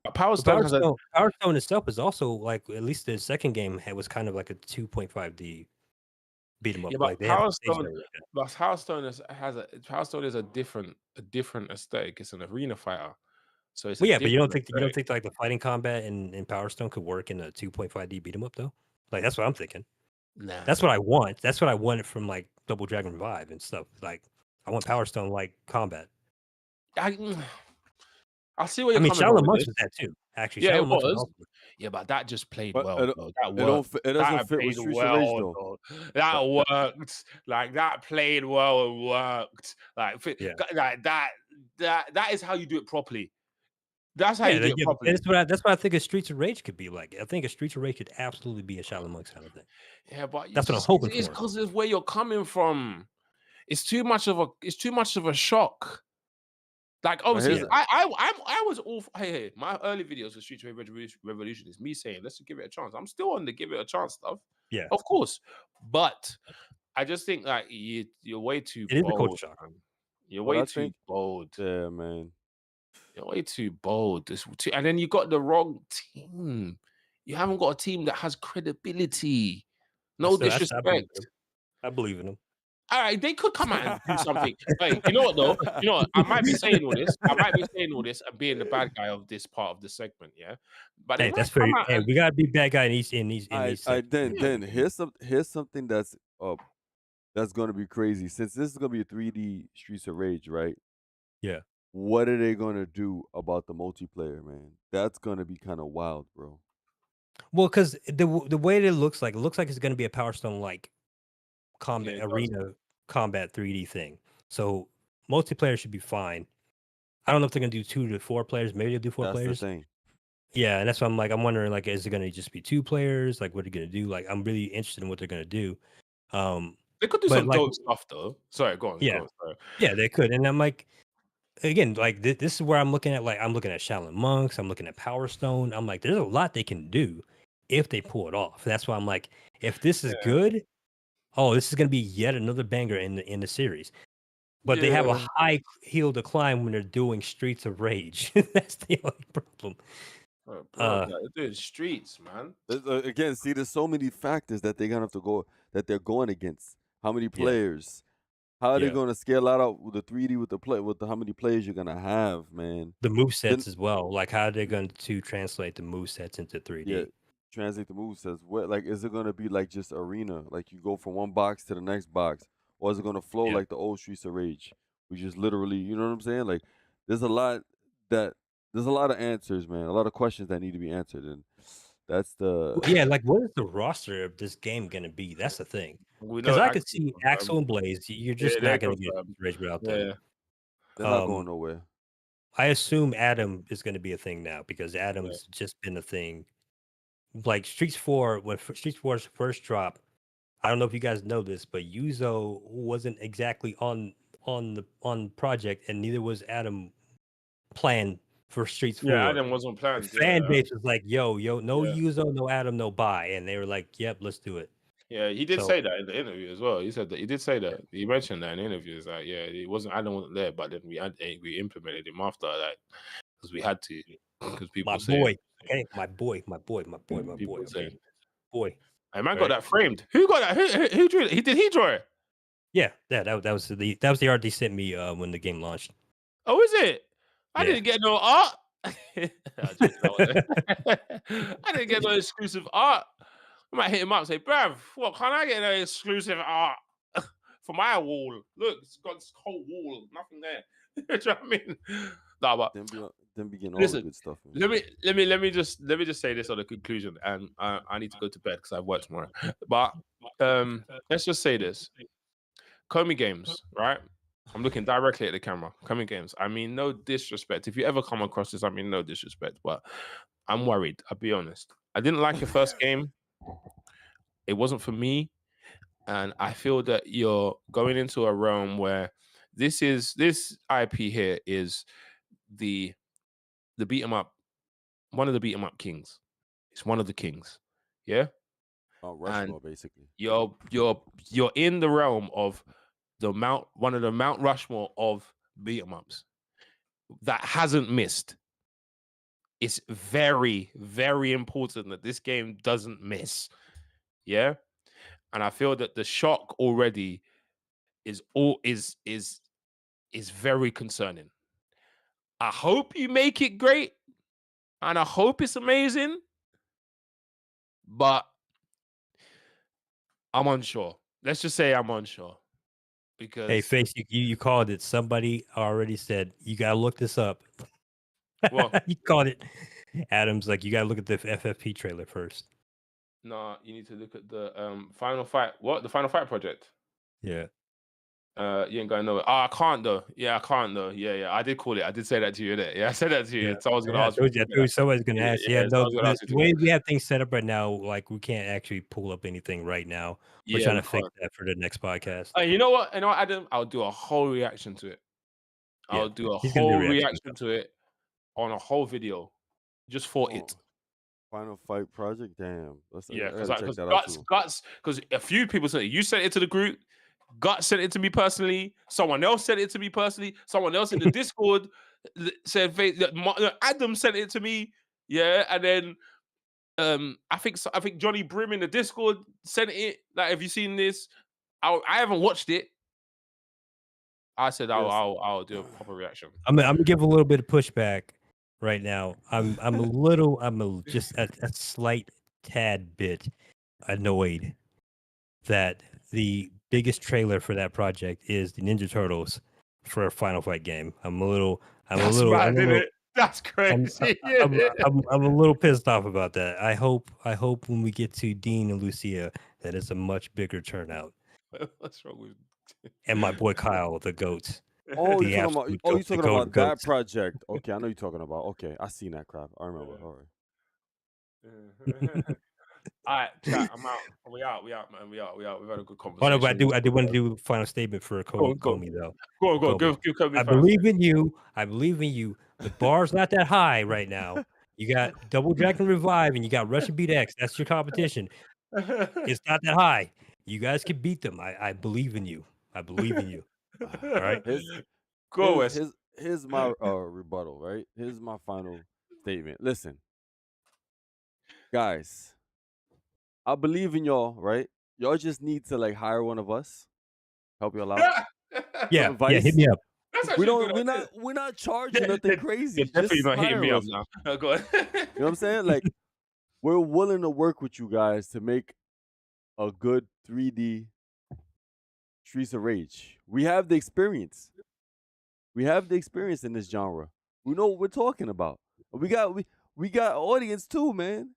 But Power But Stone has a Power Stone itself is also like at least the second game was kind of like a 2.5D beat 'em up. Yeah, but like they have Power stages Stone, that were like that. but Power Stone is a different aesthetic. It's an arena fighter, so it's Well, a yeah, but you don't different think aesthetic. like the fighting combat in Power Stone could work in a 2.5D beat 'em up though? Like that's what I'm thinking. Nah. That's what I want. That's what I wanted from like Double Dragon Revive and stuff. Like I want Power Stone like combat. I see where I you're mean, coming Shaolin from. Monks with was this. that too. Actually, Yeah, it Shaolin Monks was was. also. Yeah, but that just played But well. it, Though. That it worked. don't fit, it doesn't That fit with played Streets of Rage well, though. though. That worked. Like that played well and worked. Yeah. Like that is how you do it properly. That's how you do it properly. That's what I think a Streets of Rage could be like. I think a Streets of Rage could absolutely be a Shaolin Monks kind of thing. Yeah, but That's what I'm hoping It's for. because of where you're coming from. It's too much of a shock. Like obviously, here's- I was all hey, my early videos with Streets of Rage Revolution is me saying let's give it a chance. I'm still on the give it a chance stuff. Yeah, Of course, but I just think like you're way too it is a bold. culture shock. Man. You're But way I too think- bold. Yeah, man. You're way too bold. And then you got the wrong team. You haven't got a team that has credibility. No I believe disrespect. in him. I believe in him. All right, they could come out and do something. Hey, you know what though? You know what? I might be saying all this. I might be saying all this and being the bad guy of this part of the segment, yeah. But they Hey, might that's fair. come out Hey, and we gotta be bad guy in these I segments. then here's something that's gonna be crazy. Since this is gonna be a 3D Streets of Rage, right? Yeah. What are they gonna do about the multiplayer, man? That's gonna be kind of wild, bro. Well, because the way it looks like it's gonna be a Power Stone like combat yeah, arena combat 3D thing. So multiplayer should be fine. I don't know if they're gonna do 2 to 4 players. Maybe they'll do 4 That's players. the thing. Yeah, and that's why I'm wondering, like, is it gonna just be 2 players? Like, what are you gonna do? Like, I'm really interested in what they're gonna do. they could do but some like, dope stuff though. Sorry, go on. yeah, Go on. Sorry. yeah, they could. And I'm like, again, like this is where I'm looking at. Like, I'm looking at Shaolin Monks. I'm looking at Power Stone. I'm like, there's a lot they can do if they pull it off. That's why I'm like, if this is good, oh, this is gonna be yet another banger in the series. But they have a high hill to climb when they're doing Streets of Rage. That's the only problem. Bro, they're doing streets, man. Again, see, there's so many factors that they're gonna have to go that they're going against. How many players? How are they going to scale out with the 3D with the how many players you're gonna have, man? The movesets as well. Like, how are they going to translate the movesets into 3D? Yeah, translate the movesets. What, like, is it gonna be like just arena? Like you go from one box to the next box, or is it gonna flow like the old Streets of Rage? We just literally, you know what I'm saying? Like, there's a lot of answers, man. A lot of questions that need to be answered, and that's the like, what is the roster of this game gonna be? That's the thing. Because I could see Axel and Blaze. You're just not gonna get Rage without them. They're not going nowhere. I assume Adam is gonna be a thing now because Adam's just been a thing. Like Streets 4, when Streets 4's first dropped, I don't know if you guys know this, but Yuzo wasn't exactly on project, and neither was Adam planned for Streets 4. Yeah, Adam wasn't planned. The fan base was like, yo, no Yuzo, no Adam, no buy. And they were like, yep, let's do it. Yeah, he did say that in the interview as well. He said that he did say that. He mentioned that in the interview. It's like, yeah, Adam wasn't there, but then we implemented him after that because we had to. Because people my say, boy, okay, my boy. Hey, man, got that framed. Who got that? Who drew it? Did he draw it? Yeah, that was the art they sent me when the game launched. Oh, is it? I didn't get no art. I didn't get no exclusive art. I might hit him up and say, bruv, what, can I get an exclusive art for my wall? Look, it's got this whole wall, nothing there. Do you know what I mean? Nah, but then begin all the good stuff. Man. Let me just say this on a conclusion, and I need to go to bed because I've worked tomorrow. But let's just say this: Comey Games, right? I'm looking directly at the camera. Comey Games. I mean, no disrespect. If you ever come across this, I mean, no disrespect, but I'm worried. I'll be honest. I didn't like your first game. It wasn't for me, and I feel that you're going into a realm where this IP here is the Beatemup, one of the Beatemup kings. It's one of the kings, yeah. Rushmore, basically. You're in the realm of one of the Mount Rushmore of Beatemups that hasn't missed. It's very, very important that this game doesn't miss. Yeah. And I feel that the shock already is very concerning. I hope you make it great and I hope it's amazing, but I'm unsure. Let's just say I'm unsure. Because hey, Face, you called it. Somebody already said you gotta look this up. Well, you called it. Adam's like, you gotta look at the FFP trailer first. No, you need to look at the Final Fight. What? The Final Fight project? Yeah. You ain't gonna know it. Oh, I can't though. Yeah, I can't though. Yeah. I did call it. I did say that to you, innit? Yeah, I said that to you. Yeah. Someone's gonna ask. I told you someone's gonna ask. Yeah, no, the way we have things set up right now, like we can't actually pull up anything right now. We're trying to fix that for the next podcast. You know what? Adam? I'll do a whole reaction to it. I'll do a whole reaction to it on a whole video just for it. Final Fight project, damn. Because because a few people said you sent it to the group. Guts sent it to me personally. Someone else sent it to me personally. Someone else in the Discord said Adam sent it to me. Yeah, and then I think Johnny Brim in the Discord sent it. Like, have you seen this? I haven't watched it. I said I'll do a proper reaction. I'm gonna give a little bit of pushback right now. I'm just a slight tad bit annoyed that the biggest trailer for that project is the Ninja Turtles for a Final Fight game. I'm a little Mad, isn't it? That's crazy. I'm a little pissed off about that. I hope when we get to Dean and Lucia that it's a much bigger turnout. What's wrong with? And my boy Kyle, the goat. Oh, The you're talking about absolute oh, goat- you're talking the about goat that goats. project. Okay, I know you're talking about. Okay, I seen that crap. I remember. All right. All right, chat. I'm out. We out, man. We out. We've had a good Oh conversation. no, but I do want to do a final statement for Comey though. Go on. Give Kobe I believe in you. I believe in you. The bar's not that high right now. You got Double Dragon Revive and you got Russian Beat X. That's your competition. It's not that high. You guys can beat them. I believe in you. I believe in you. All right. Here's my rebuttal, right? Here's my final statement. Listen, guys, I believe in y'all, right? Y'all just need to like hire one of us, help y'all out. Yeah, advice. hit me up. We're not charging nothing crazy. You're definitely Just not hitting me hire up us. now. Go on. You know what I'm saying? Like, we're willing to work with you guys to make a good 3D Streets of Rage. We have the experience. We have the experience in this genre. We know what we're talking about. We got audience too, man.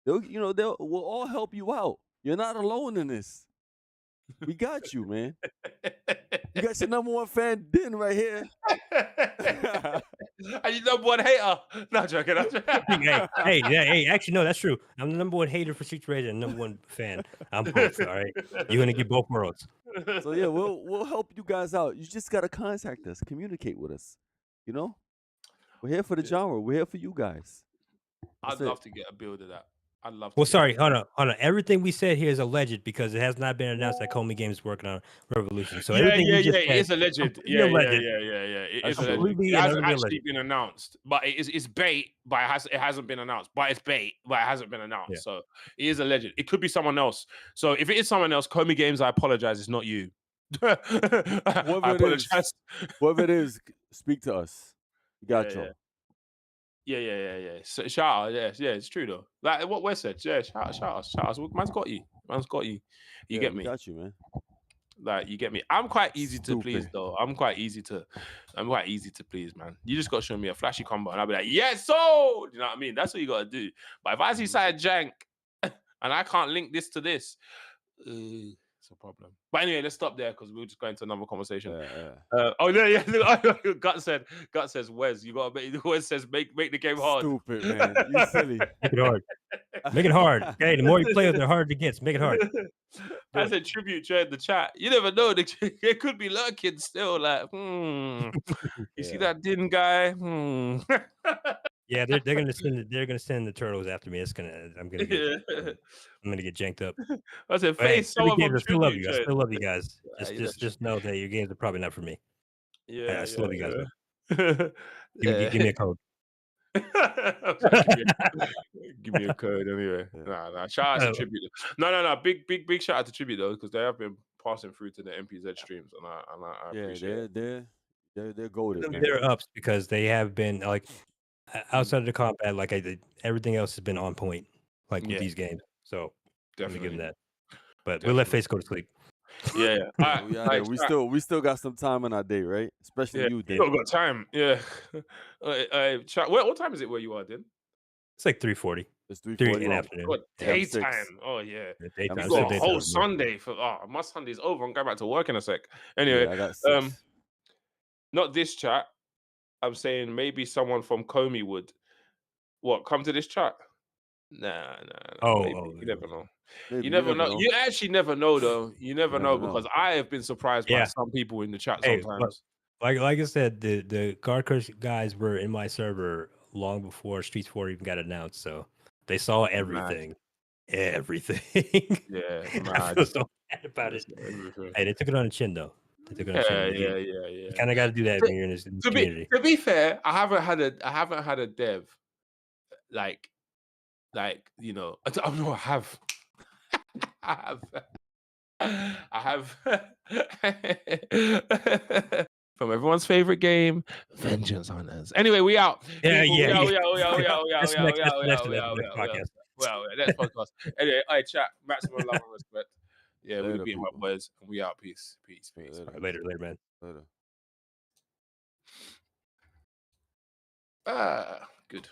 We'll all help you out. You're not alone in this. We got you, man. You got your number one fan, Din, right here. And you number one hater. No, joking. Hey, actually, no, that's true. I'm the number one hater for Streets of Rage and number one fan. I'm both, all right? You're gonna get both worlds. So yeah, we'll help you guys out. You just gotta contact us, communicate with us. You know? We're here for the genre. We're here for you guys. I'd love to get a build of that. I'd love to. Well, sorry, hold on. Everything we said here is alleged because it has not been announced that Comey Games is working on Revolution. So everything we just said, it is alleged. It is alleged. It hasn't actually been announced, but it's bait. But it hasn't been announced. But it's bait. But it hasn't been announced. Yeah. So it is alleged. It could be someone else. So if it is someone else, Comey Games, I apologize. It's not you. I apologize. Whoever it is, speak to us. We got y'all. Yeah. So, shout out, yeah, it's true though. Like what Wes said, yeah, shout us. Man's got you. You get me? Got you, man. Like you get me. I'm quite easy to please though. I'm quite easy to please, man. You just got to show me a flashy combo and I'll be like, yes, so you know what I mean? That's what you got to do. But if I see side jank and I can't link this to this, it's a problem. But anyway, let's stop there because we'll just go into another conversation. Gut says Wes, you gotta make Wes says make the game hard. Stupid, man. You silly. Make it hard. Make it hard. Okay, the more you play with it, the harder it gets. Make it hard. I said tribute in the chat. You never know. It could be lurking still. Like, you see that Din guy? Yeah, they're gonna send the turtles after me. I'm gonna get janked up. I said, face some of them. I still love you. I still love you guys. Just know that your games are probably not for me. I still love you guys. Though. Give me a code. Give me a code anyway. Nah. Shout out to Tribute. No. Big shout out to Tribute though, because they have been passing through to the MPZ streams, and I appreciate it. They're golden. They're ups because they have been like outside of the combat, like everything else has been on point, like with these games. So definitely give them that. But we'll let Face go to sleep. Yeah. We still got some time on our day, right? Especially you, Dave. Still got time. Yeah. What time is it where you are, Din? It's like 3:40. It's 3:40 in the afternoon. Daytime. Oh yeah. Daytime. You got a whole Sunday for. My Sunday's over. I'm going back to work in a sec. Anyway, I got 6. Not this chat. I'm saying maybe someone from Comey would. What? Come to this chat? Nah. You never know. You never know. You actually never know, though. You never know because I have been surprised by some people in the chat sometimes. Like I said, the Guard Curse guys were in my server long before Streets 4 even got announced, so they saw everything. Everything. Yeah, I feel so bad about it. Hey, they took it on the chin, though. Yeah. You kind of got to do that when you're in this community. To be fair, I haven't had a dev like you know. I know I have. I have everyone's favorite game, Vengeance Hunters. Anyway, we out. Yeah, People, yeah, we yeah. That's next out. Well, next podcast. Anyway, all right, chat. Maximum love and respect. Yeah, we're the Beatemup boys, and we out. Peace. Later, man. Later. Good.